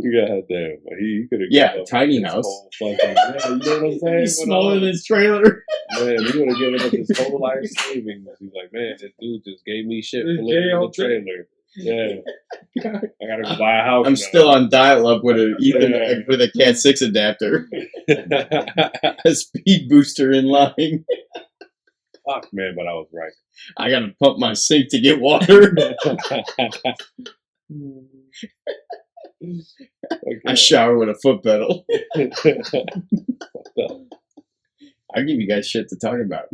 God damn. He could have. Yeah, tiny house. You know what I'm saying? He's smaller than his trailer. Man, he would have given up his whole life savings. He's like, man, this dude just gave me shit for living in the trailer. Yeah. I gotta go buy a house. I'm now. still on dial-up with a Ethernet with a Cat 6 adapter, a speed booster in line. Fuck, man, but I was right. I gotta pump my sink to get water. I shower with a foot pedal. I give you guys shit to talk about.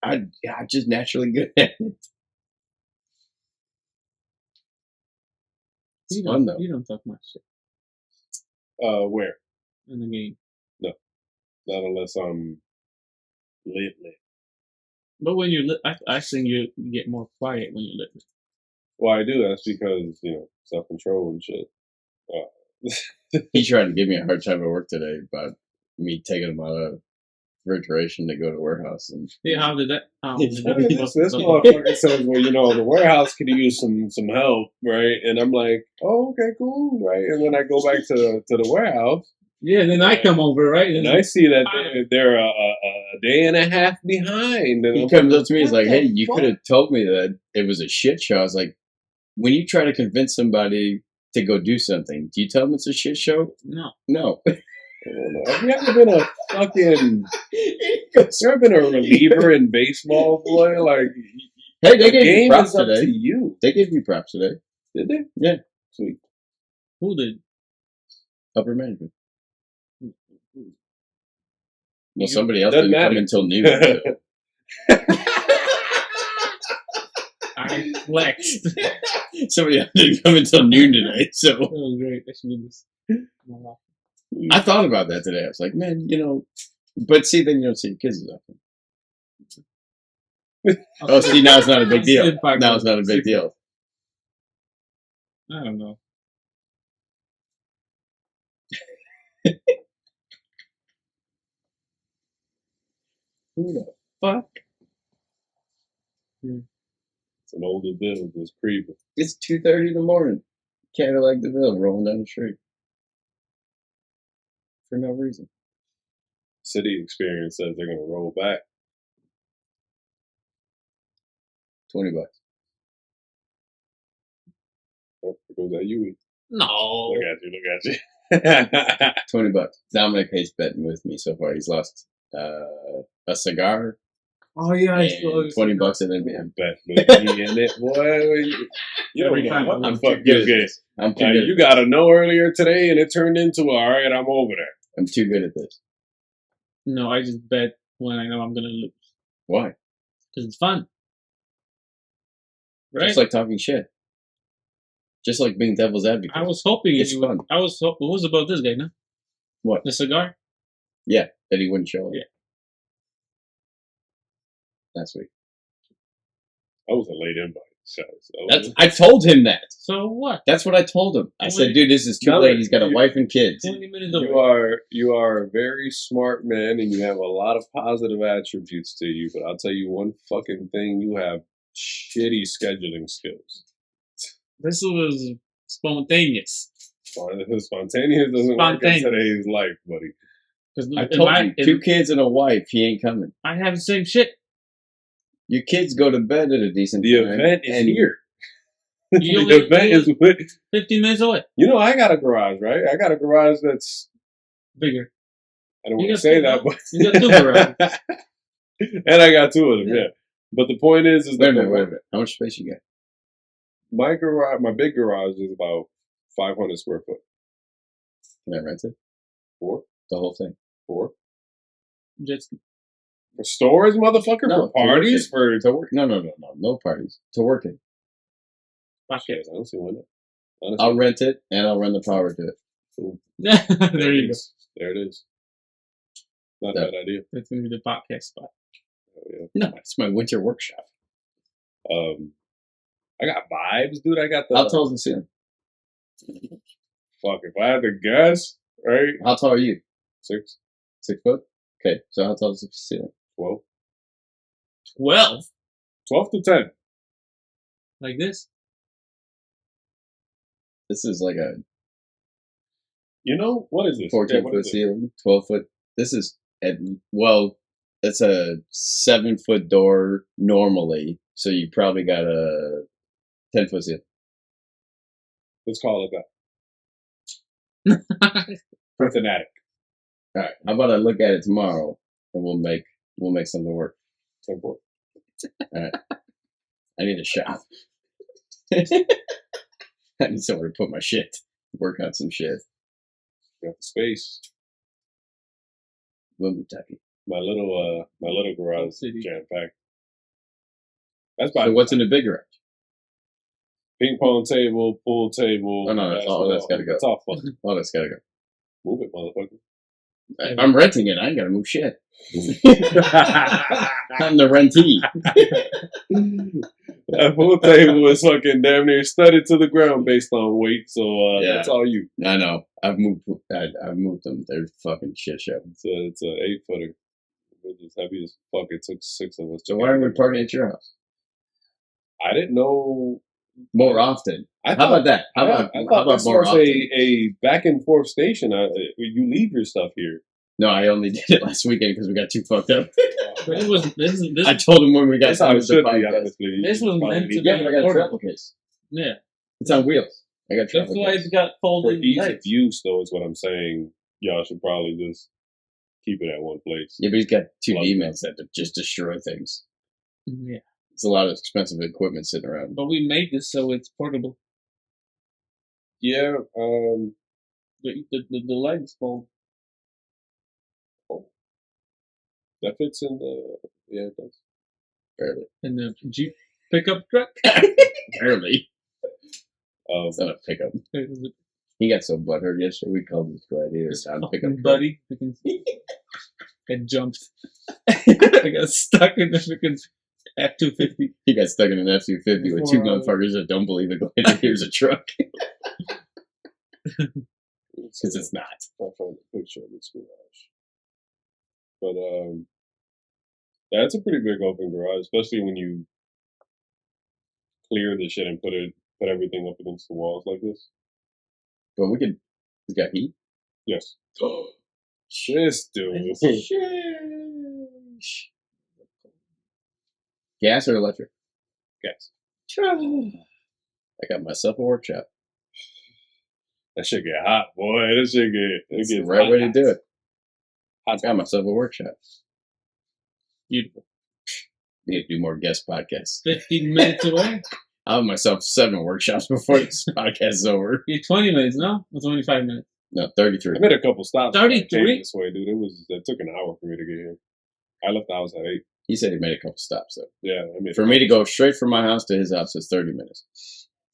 I'm just naturally good at it. It's fun though. You don't talk much shit Where? in the game. Not unless I'm lit. But when you're lit, I think you get more quiet when you're lit. Well, I do. That's because, self-control and shit. He tried to give me a hard time at work today about me taking him out of refrigeration to go to the warehouse. And Yeah, how did that? This motherfucker says, well, the warehouse could use some help, right? And I'm like, oh, okay, cool, right? And then I go back to the warehouse. Yeah, then I come over, right? And I see that they're a day and a half behind. And he I'm comes like, up to me, he's what like, the hey, you fuck? could have told me that it was a shit show. I was like, when you try to convince somebody to go do something, do you tell them it's a shit show? No. No. Have you ever been a fucking... Has there been a reliever in baseball, boy? Like, Hey, they the gave me game props is up today. to you. They gave me props today. Did they? Yeah. Sweet. Who did? Upper management. Well, You- somebody else Doesn't didn't come matter. until noon. So. I flexed. That Somebody else didn't come until noon today. So was great. I should do this. I thought about that today. I was like, man, but see, then you don't see your kids as often. Oh, see, now it's not a big deal. Now it's not a big deal. I don't know. Who the fuck? It's an older bill just creeping. It's 2:30 in the morning. Cadillac DeVille rolling down the street. For no reason. City Experience says they're going to roll back. $20. Oh, there goes that Yui. No. Look at you. $20. Dominic hates betting with me so far. He's lost a cigar Oh yeah, I and $20 in NBA. Bet with me in it, boy. You Every don't time. know what I'm the fuck too good you at get. this. I'm too Now, good. you got to know earlier today, and it turned into, all right, I'm over there. I'm too good at this. No, I just bet when I know I'm gonna lose Why? because it's fun. Right? Just like talking shit. Just like being devil's advocate. I was hoping It's you fun. would. I was hoping. What was about this guy? No. What? The cigar? That he wouldn't show up. Yeah. Last week. That was a late invite. So I told him that. So what? That's what I told him. I Well, said, dude, this is too no, late. He's got a you- wife and kids. 20 minutes you away. are a very smart man, and you have a lot of positive attributes to you. But I'll tell you one fucking thing: you have shitty scheduling skills. This was spontaneous. Spontaneous doesn't work in Spontaneous. today's life, buddy. Because I told you, 2 kids and a wife, he ain't coming. I have the same shit. Your kids go to bed at a decent The time. event is and here. You The event is with. 15 minutes away. You know, I got a garage, right? I got a garage that's. Bigger. I don't You want got to say two, that, no? but You got two garages. and I got two of them. Yeah. Yeah. But the point is Wait a that minute, wait a minute. How much space you got? my garage, my big garage, is about 500 square foot. Can I rent it? Four, The whole thing? Just for storage, motherfucker, No, for parties, for To work? No parties. To work it. pocket. I don't see why not. Honestly, I'll rent it and I'll run the power to it. There you it go. is. There it is. Not a Yeah. bad idea. That's gonna be the podcast spot. Oh, yeah. No, it's my winter workshop. I got vibes, dude. I got the. How tall is the ceiling? Fuck, if I had to guess, right? How tall are you? 6, 6 foot? Okay, so how tall is the ceiling? 12. 12 12 to 10. like this. This is like a You know, what is this? 14 what foot is this? ceiling, 12 foot. This is, well, it's a 7 foot door normally, so you probably got a 10 foot ceiling. Let's call it that. With an attic. All right, how about I look at it tomorrow and we'll make something work. 10 foot. I need a shop. I need somewhere to put my shit. Work on some shit. Got the space. Women Kentucky. My little garage is City. jam packed. That's So about what's in the big garage? ping pong table, pool table. Oh, no, that's all- that's gotta go. It's all fucking. Oh, that's gotta go. Move it, motherfucker. If I'm renting it, I ain't gotta move shit. I'm the rentee. That pool table is fucking damn near studded to the ground based on weight, so Yeah. that's all you. I know. I've moved them. They're fucking shit show. It's a 8-footer. It's heavy as fuck. It took 6 of us. So why are we partying at your house I didn't know. more often? I How thought, about that? How yeah, about I how thought about this more was often? a back and forth station. You leave your stuff here. No, I only did it last weekend because we got too fucked up. But it was this. I told him when we got That's how time it to should be, podcast. honestly. This was Probably meant to need- Yeah, but I got a Order. travel case. Yeah, It's on wheels. I got a that's travel why case. it's got For folding ease of legs. use, though, is what I'm saying. Y'all should probably just keep it at one place. Yeah, but he's got two Love emails that just destroy things. Yeah, It's a lot of expensive equipment sitting around. but we made this so it's portable. Yeah, The legs fold. that fits in the. Yeah, it does. Barely. In the Jeep pickup truck. Barely. Um, It's not a pickup. It's He got so butthurt yesterday. We called this gladiator sound pickup. fucking buddy. I jumped. I got stuck in the freaking F-250. He got stuck in an F-250 with two motherfuckers that don't believe a gladiator's a truck. Because it's not. I'll find a picture of this garage. But yeah, it's a pretty big open garage, especially when you clear the shit and put everything up against the walls like this. But we could. He's got heat. Yes. This dude. Gas or electric? Yes. I got myself a workshop. That shit get hot, boy. That shit get. It's the right way to do it. Hot. I got myself a workshop. Beautiful. Need to do more guest podcasts. 15 minutes away. I'll have myself 7 workshops before this podcast is over. You're 20 minutes, no? It's only 5 minutes. No, 33. I made a couple stops. when I came 33? This way, dude. It took an hour for me to get here. I left the house at 8. He said he made a couple stops though. Yeah, I mean, For me to go straight from my house to his house is 30 minutes.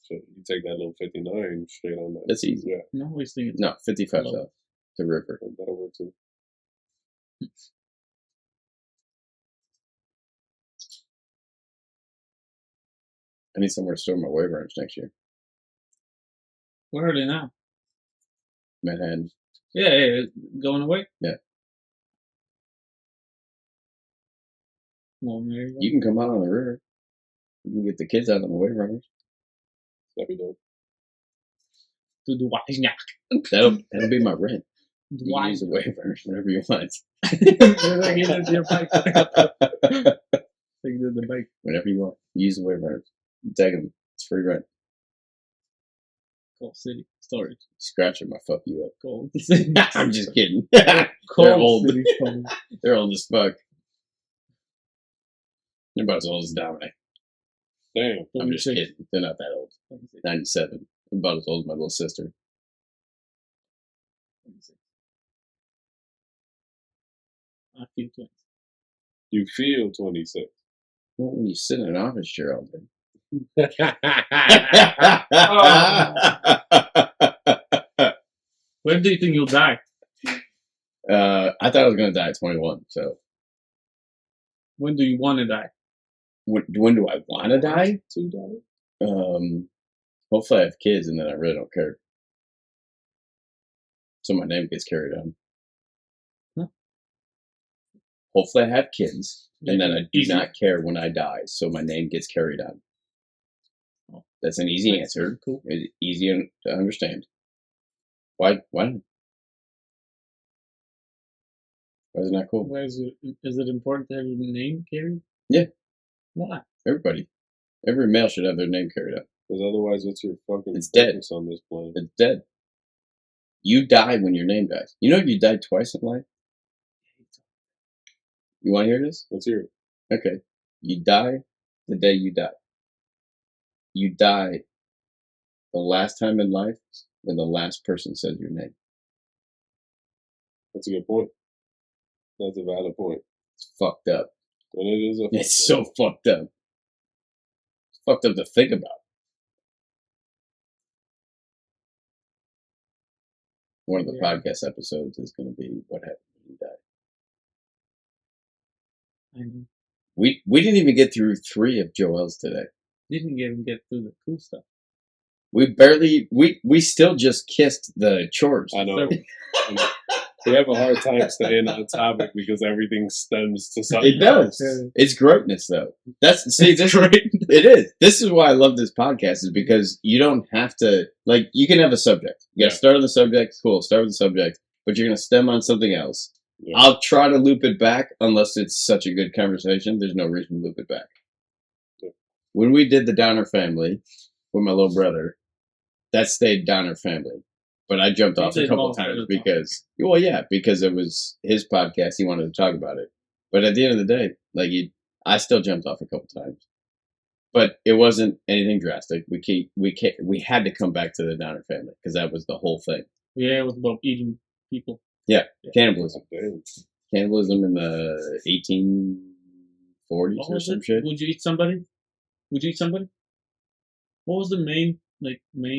So you take that little 59 straight on that. That's easy. Yeah, No wasting it. No, 55 south to River. that'll work too. I need somewhere to store my wave runners next year. Where are they now? Manhattan. Yeah, going away? Yeah. Well, there you go. You can come out on the river. You can get the kids out on the wave runners. That'd be dope. To the Wajnak. That'll be my rent. You can use the wave runners whenever you want. The bike. Whenever you want. Use the wave runners. Take them. It's free rent. Coal City Storage. Scratching my fuck you up. Coal City. I'm just kidding. They're Coal old. City Storage. They're old as fuck. They're about as old as Dominic. Damn. I'm just 26. kidding. They're not that old. 26. 97. I'm about as old as my little sister. 26. I feel 20. You feel 26. Well, when you sit in an office chair all day. When do you think you'll die? I thought I was going to die at 21. So When do you want to die? when do I want to die? To die? Hopefully I have kids and then I really don't care. So my name gets carried on. Huh? Hopefully I have kids and then I do Easy. not care when I die. So my name gets carried on. Oh. That's an easy That's answer. cool. It's easy to understand. Why? Why is it not cool? Why is it important to have your name carried? Yeah. Why? Everybody. Every male should have their name carried out. Because otherwise, what's your fucking It's dead. purpose on this planet? It's dead. You die when your name dies. You know you died twice in life? You want to hear this? Let's hear it. Okay. You die the day you die. You die the last time in life when the last person says your name. That's a good point. That's a valid point. It's fucked up. And it is a It's so fucked up. It's fucked up to think about. One of the Yeah. podcast episodes is going to be what happened when you died. I know. We didn't even get through 3 of Joel's today. Didn't even get through the cool stuff. We still just kissed the chores. I know. We have a hard time staying on topic because everything stems to something. It does. Yeah. It's greatness, though. It is. This is why I love this podcast, is because you don't have to, like, you can have a subject. You got to Yeah. start on the subject. Cool. Start with the subject, but you're going to stem on something else. Yeah. I'll try to loop it back unless it's such a good conversation. There's no reason to loop it back. Yeah. When we did the Donner Family with my little brother, that stayed Donner Family. But I jumped You off a did couple most of times the because, well, yeah, because it was his podcast. He wanted to talk about it. But at the end of the day, like, I still jumped off a couple times. But it wasn't anything drastic. We had to come back to the Donner Family because that was the whole thing. Yeah, it was about eating people. Cannibalism. Damn. Cannibalism in the 1840s What or was some it? shit. Would you eat somebody? Would you eat somebody? What was the main?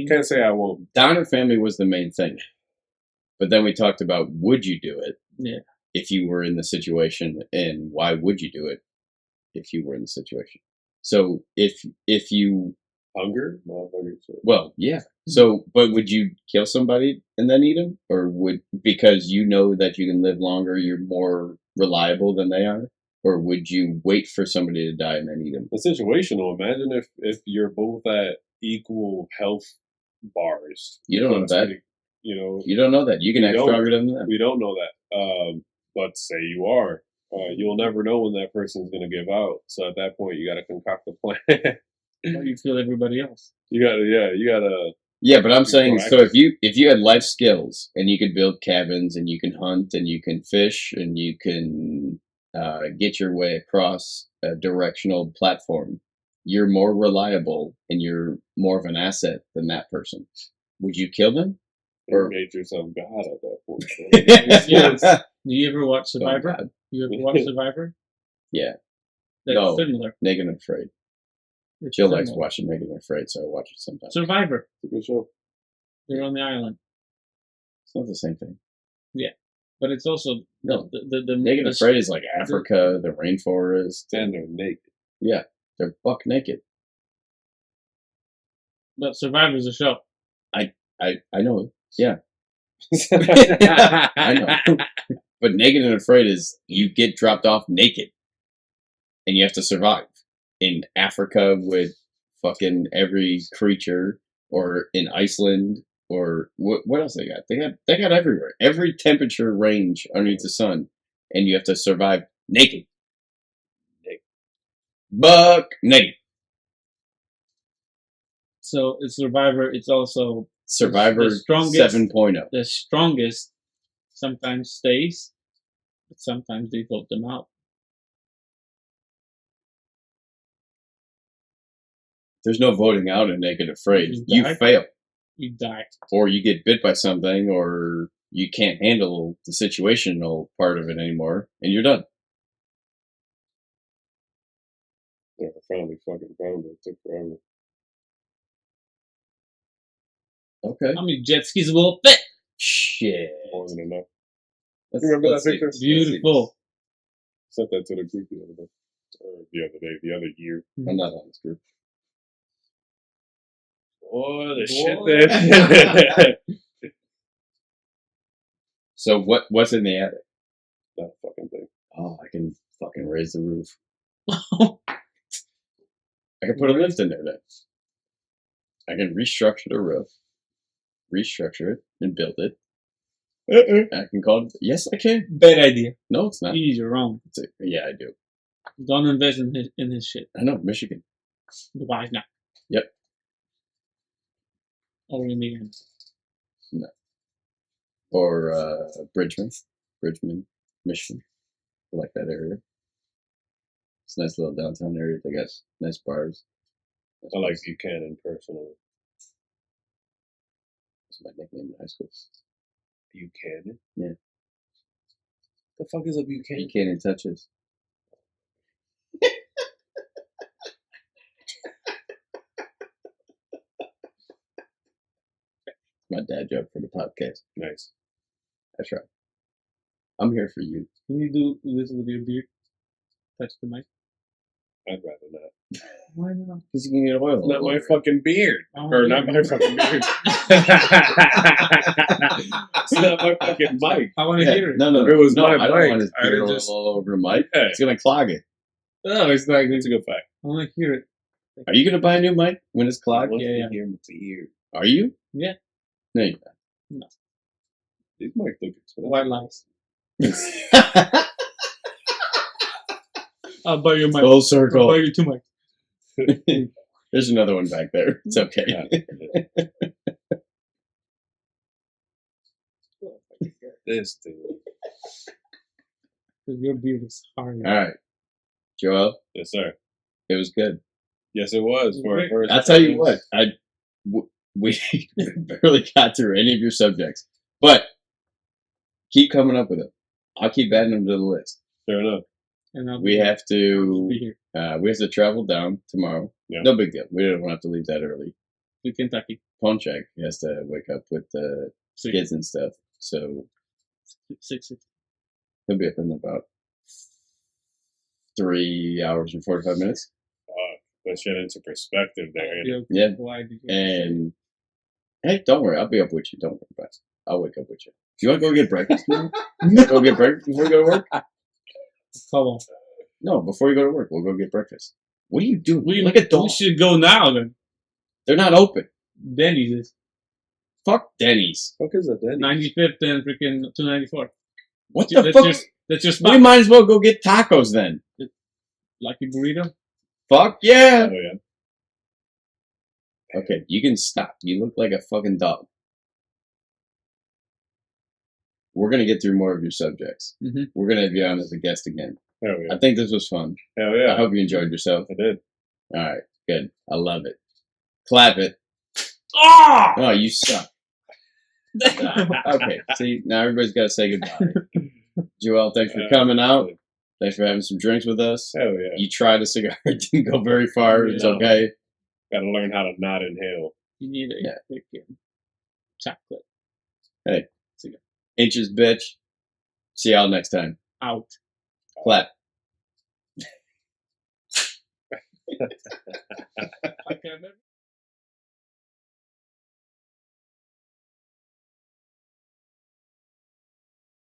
Can't say I won't. Donner Family was the main thing. But then we talked about, would you do it? Yeah. If you were in the situation, and why would you do it if you were in the situation? So if you, Hunger? Motherfucker. So well, yeah. So, but would you kill somebody and then eat them? Or because you know that you can live longer, you're more reliable than they are? Or would you wait for somebody to die and then eat them? It's situational. Imagine if you're both at equal health bars. You don't know so to that. speak. You know, You don't know that. You can You act don't. stronger than them. we don't know that. But say you are. You'll never know when that person's going to give out. So at that point, you got to concoct a plan. How do you feel everybody else? you got to. Yeah, but I'm Be saying, so proactive. if you had life skills and you could build cabins and you can hunt and you can fish and you can get your way across a directional platform, you're more reliable and you're more of an asset than that person. Would you kill them? You made yourself God at that point. Yes. Do you ever watch Survivor? God. You ever watch Survivor? Yeah. That's No. similar. Naked and Afraid. It's Jill likes similar. watching Naked and Afraid, so I watch it sometimes. Survivor. It's a good show. They're on the island, It's not the same thing. but it's also No. the Naked and the- Afraid is like Africa, the rainforest. And they're naked. Yeah, they're buck naked. But Survivor's a show. I know. Yeah. I know. But Naked and Afraid is you get dropped off naked and you have to survive in Africa with fucking every creature, or in Iceland, or what else they got? They got everywhere. Every temperature range underneath the sun, and you have to survive naked. Buck naked. So it's Survivor. It's also Survivor The strongest- 7.0. The strongest sometimes stays, but sometimes they vote them out. There's no voting out a negative phrase. You You die. fail, You die. or you get bit by something, or you can't handle the situational part of it anymore, and you're done. Yeah, I finally fucking found it. It took forever. Okay. How many jet skis will fit? Shit. More than enough. Let's- Remember that let's see. picture? Let's see. Beautiful. Sent that to the group the other day. Or the other day, the other year. I'm not on this group. Oh, the Boy. shit there. So what's in the attic? That fucking thing. Oh, I can fucking raise the roof. I can put a lift in there then. I can restructure the roof, restructure it, and build it. I can call it. Yes, I can. Bad idea. No, it's not. He's wrong. Yeah, I do. Don't invest in his shit. I know, Michigan. Why not? Yep. Or in the end. Or Bridgman, Michigan. I like that area. It's a nice little downtown area. They got nice bars. I like Buchanan personally. That's my nickname in high school. Buchanan? Yeah. The fuck is a You Buchanan? can't even touch this. My dad joke for the podcast. Nice. That's right. I'm here for you. Can you do this with your beard? Touch the mic. I'd rather not. Why not? Because you can get oil. Not my fucking beard. Oh, Or yeah. not my fucking beard. It's not my fucking mic. I want to hear it. No, If it was no, my I don't mic, want his I'd beard have oil just- all over Mike. Yeah. It's gonna clog it. No, it's not. It's a good fact. I want to hear it. Are you gonna buy a new mic when it's clogged? Yeah, yeah. Hear my beard. Are you? Yeah. No, you're These mics look expensive. White lies. not. I'll buy you mic. Full I'll buy circle. you 2 mics. There's another one back there. It's okay. Yeah. This dude. Because your beard is hard. All right, Joel, Yes, sir. it was good. Yes, it was. For a Great. first I'll tell you what. appearance. We barely got through any of your subjects, but keep coming up with them. I'll keep adding them to the list. Fair enough. And I'll We have be to. here We have to travel down tomorrow. Yeah. No big deal. We don't have to leave that early. to Kentucky. Ponchak has to wake up with the Six, kids and stuff, so 6. he'll be up in about 3 hours and 45 minutes. Put shit into perspective there. You know? Yeah. Why did you And hey, don't worry, I'll be up with you. Don't worry about it. I'll wake up with you. Do you want to go get breakfast tomorrow? Go get breakfast before you go to work? Come on. No, before you go to work, we'll go get breakfast. What are you doing? We, Look at we dogs. should go now then. They're not open. Denny's is Fuck Denny's. Fuck is that? 95th and freaking 294. What the That's fuck? that's your We spot. might as well go get tacos then. Lucky burrito. Fuck yeah. Oh yeah. Okay, you can stop. You look like a fucking dog. We're gonna get through more of your subjects. Mhm. We're gonna have you on as a guest again. Hell I yeah. think this was fun. Hell I yeah. hope you enjoyed yourself. I did. All right, good. I love it. Clap it. Ah! Oh, you suck. Okay, see, now everybody's got to say goodbye. Joel, thanks for coming out. Thanks for having some drinks with us. Hell yeah. You tried a cigar, it didn't go very far. It's Yeah. okay. Gotta learn how to not inhale. You need a Yeah. freaking chocolate. Inches, bitch. See y'all next time. Out. Clap. Okay,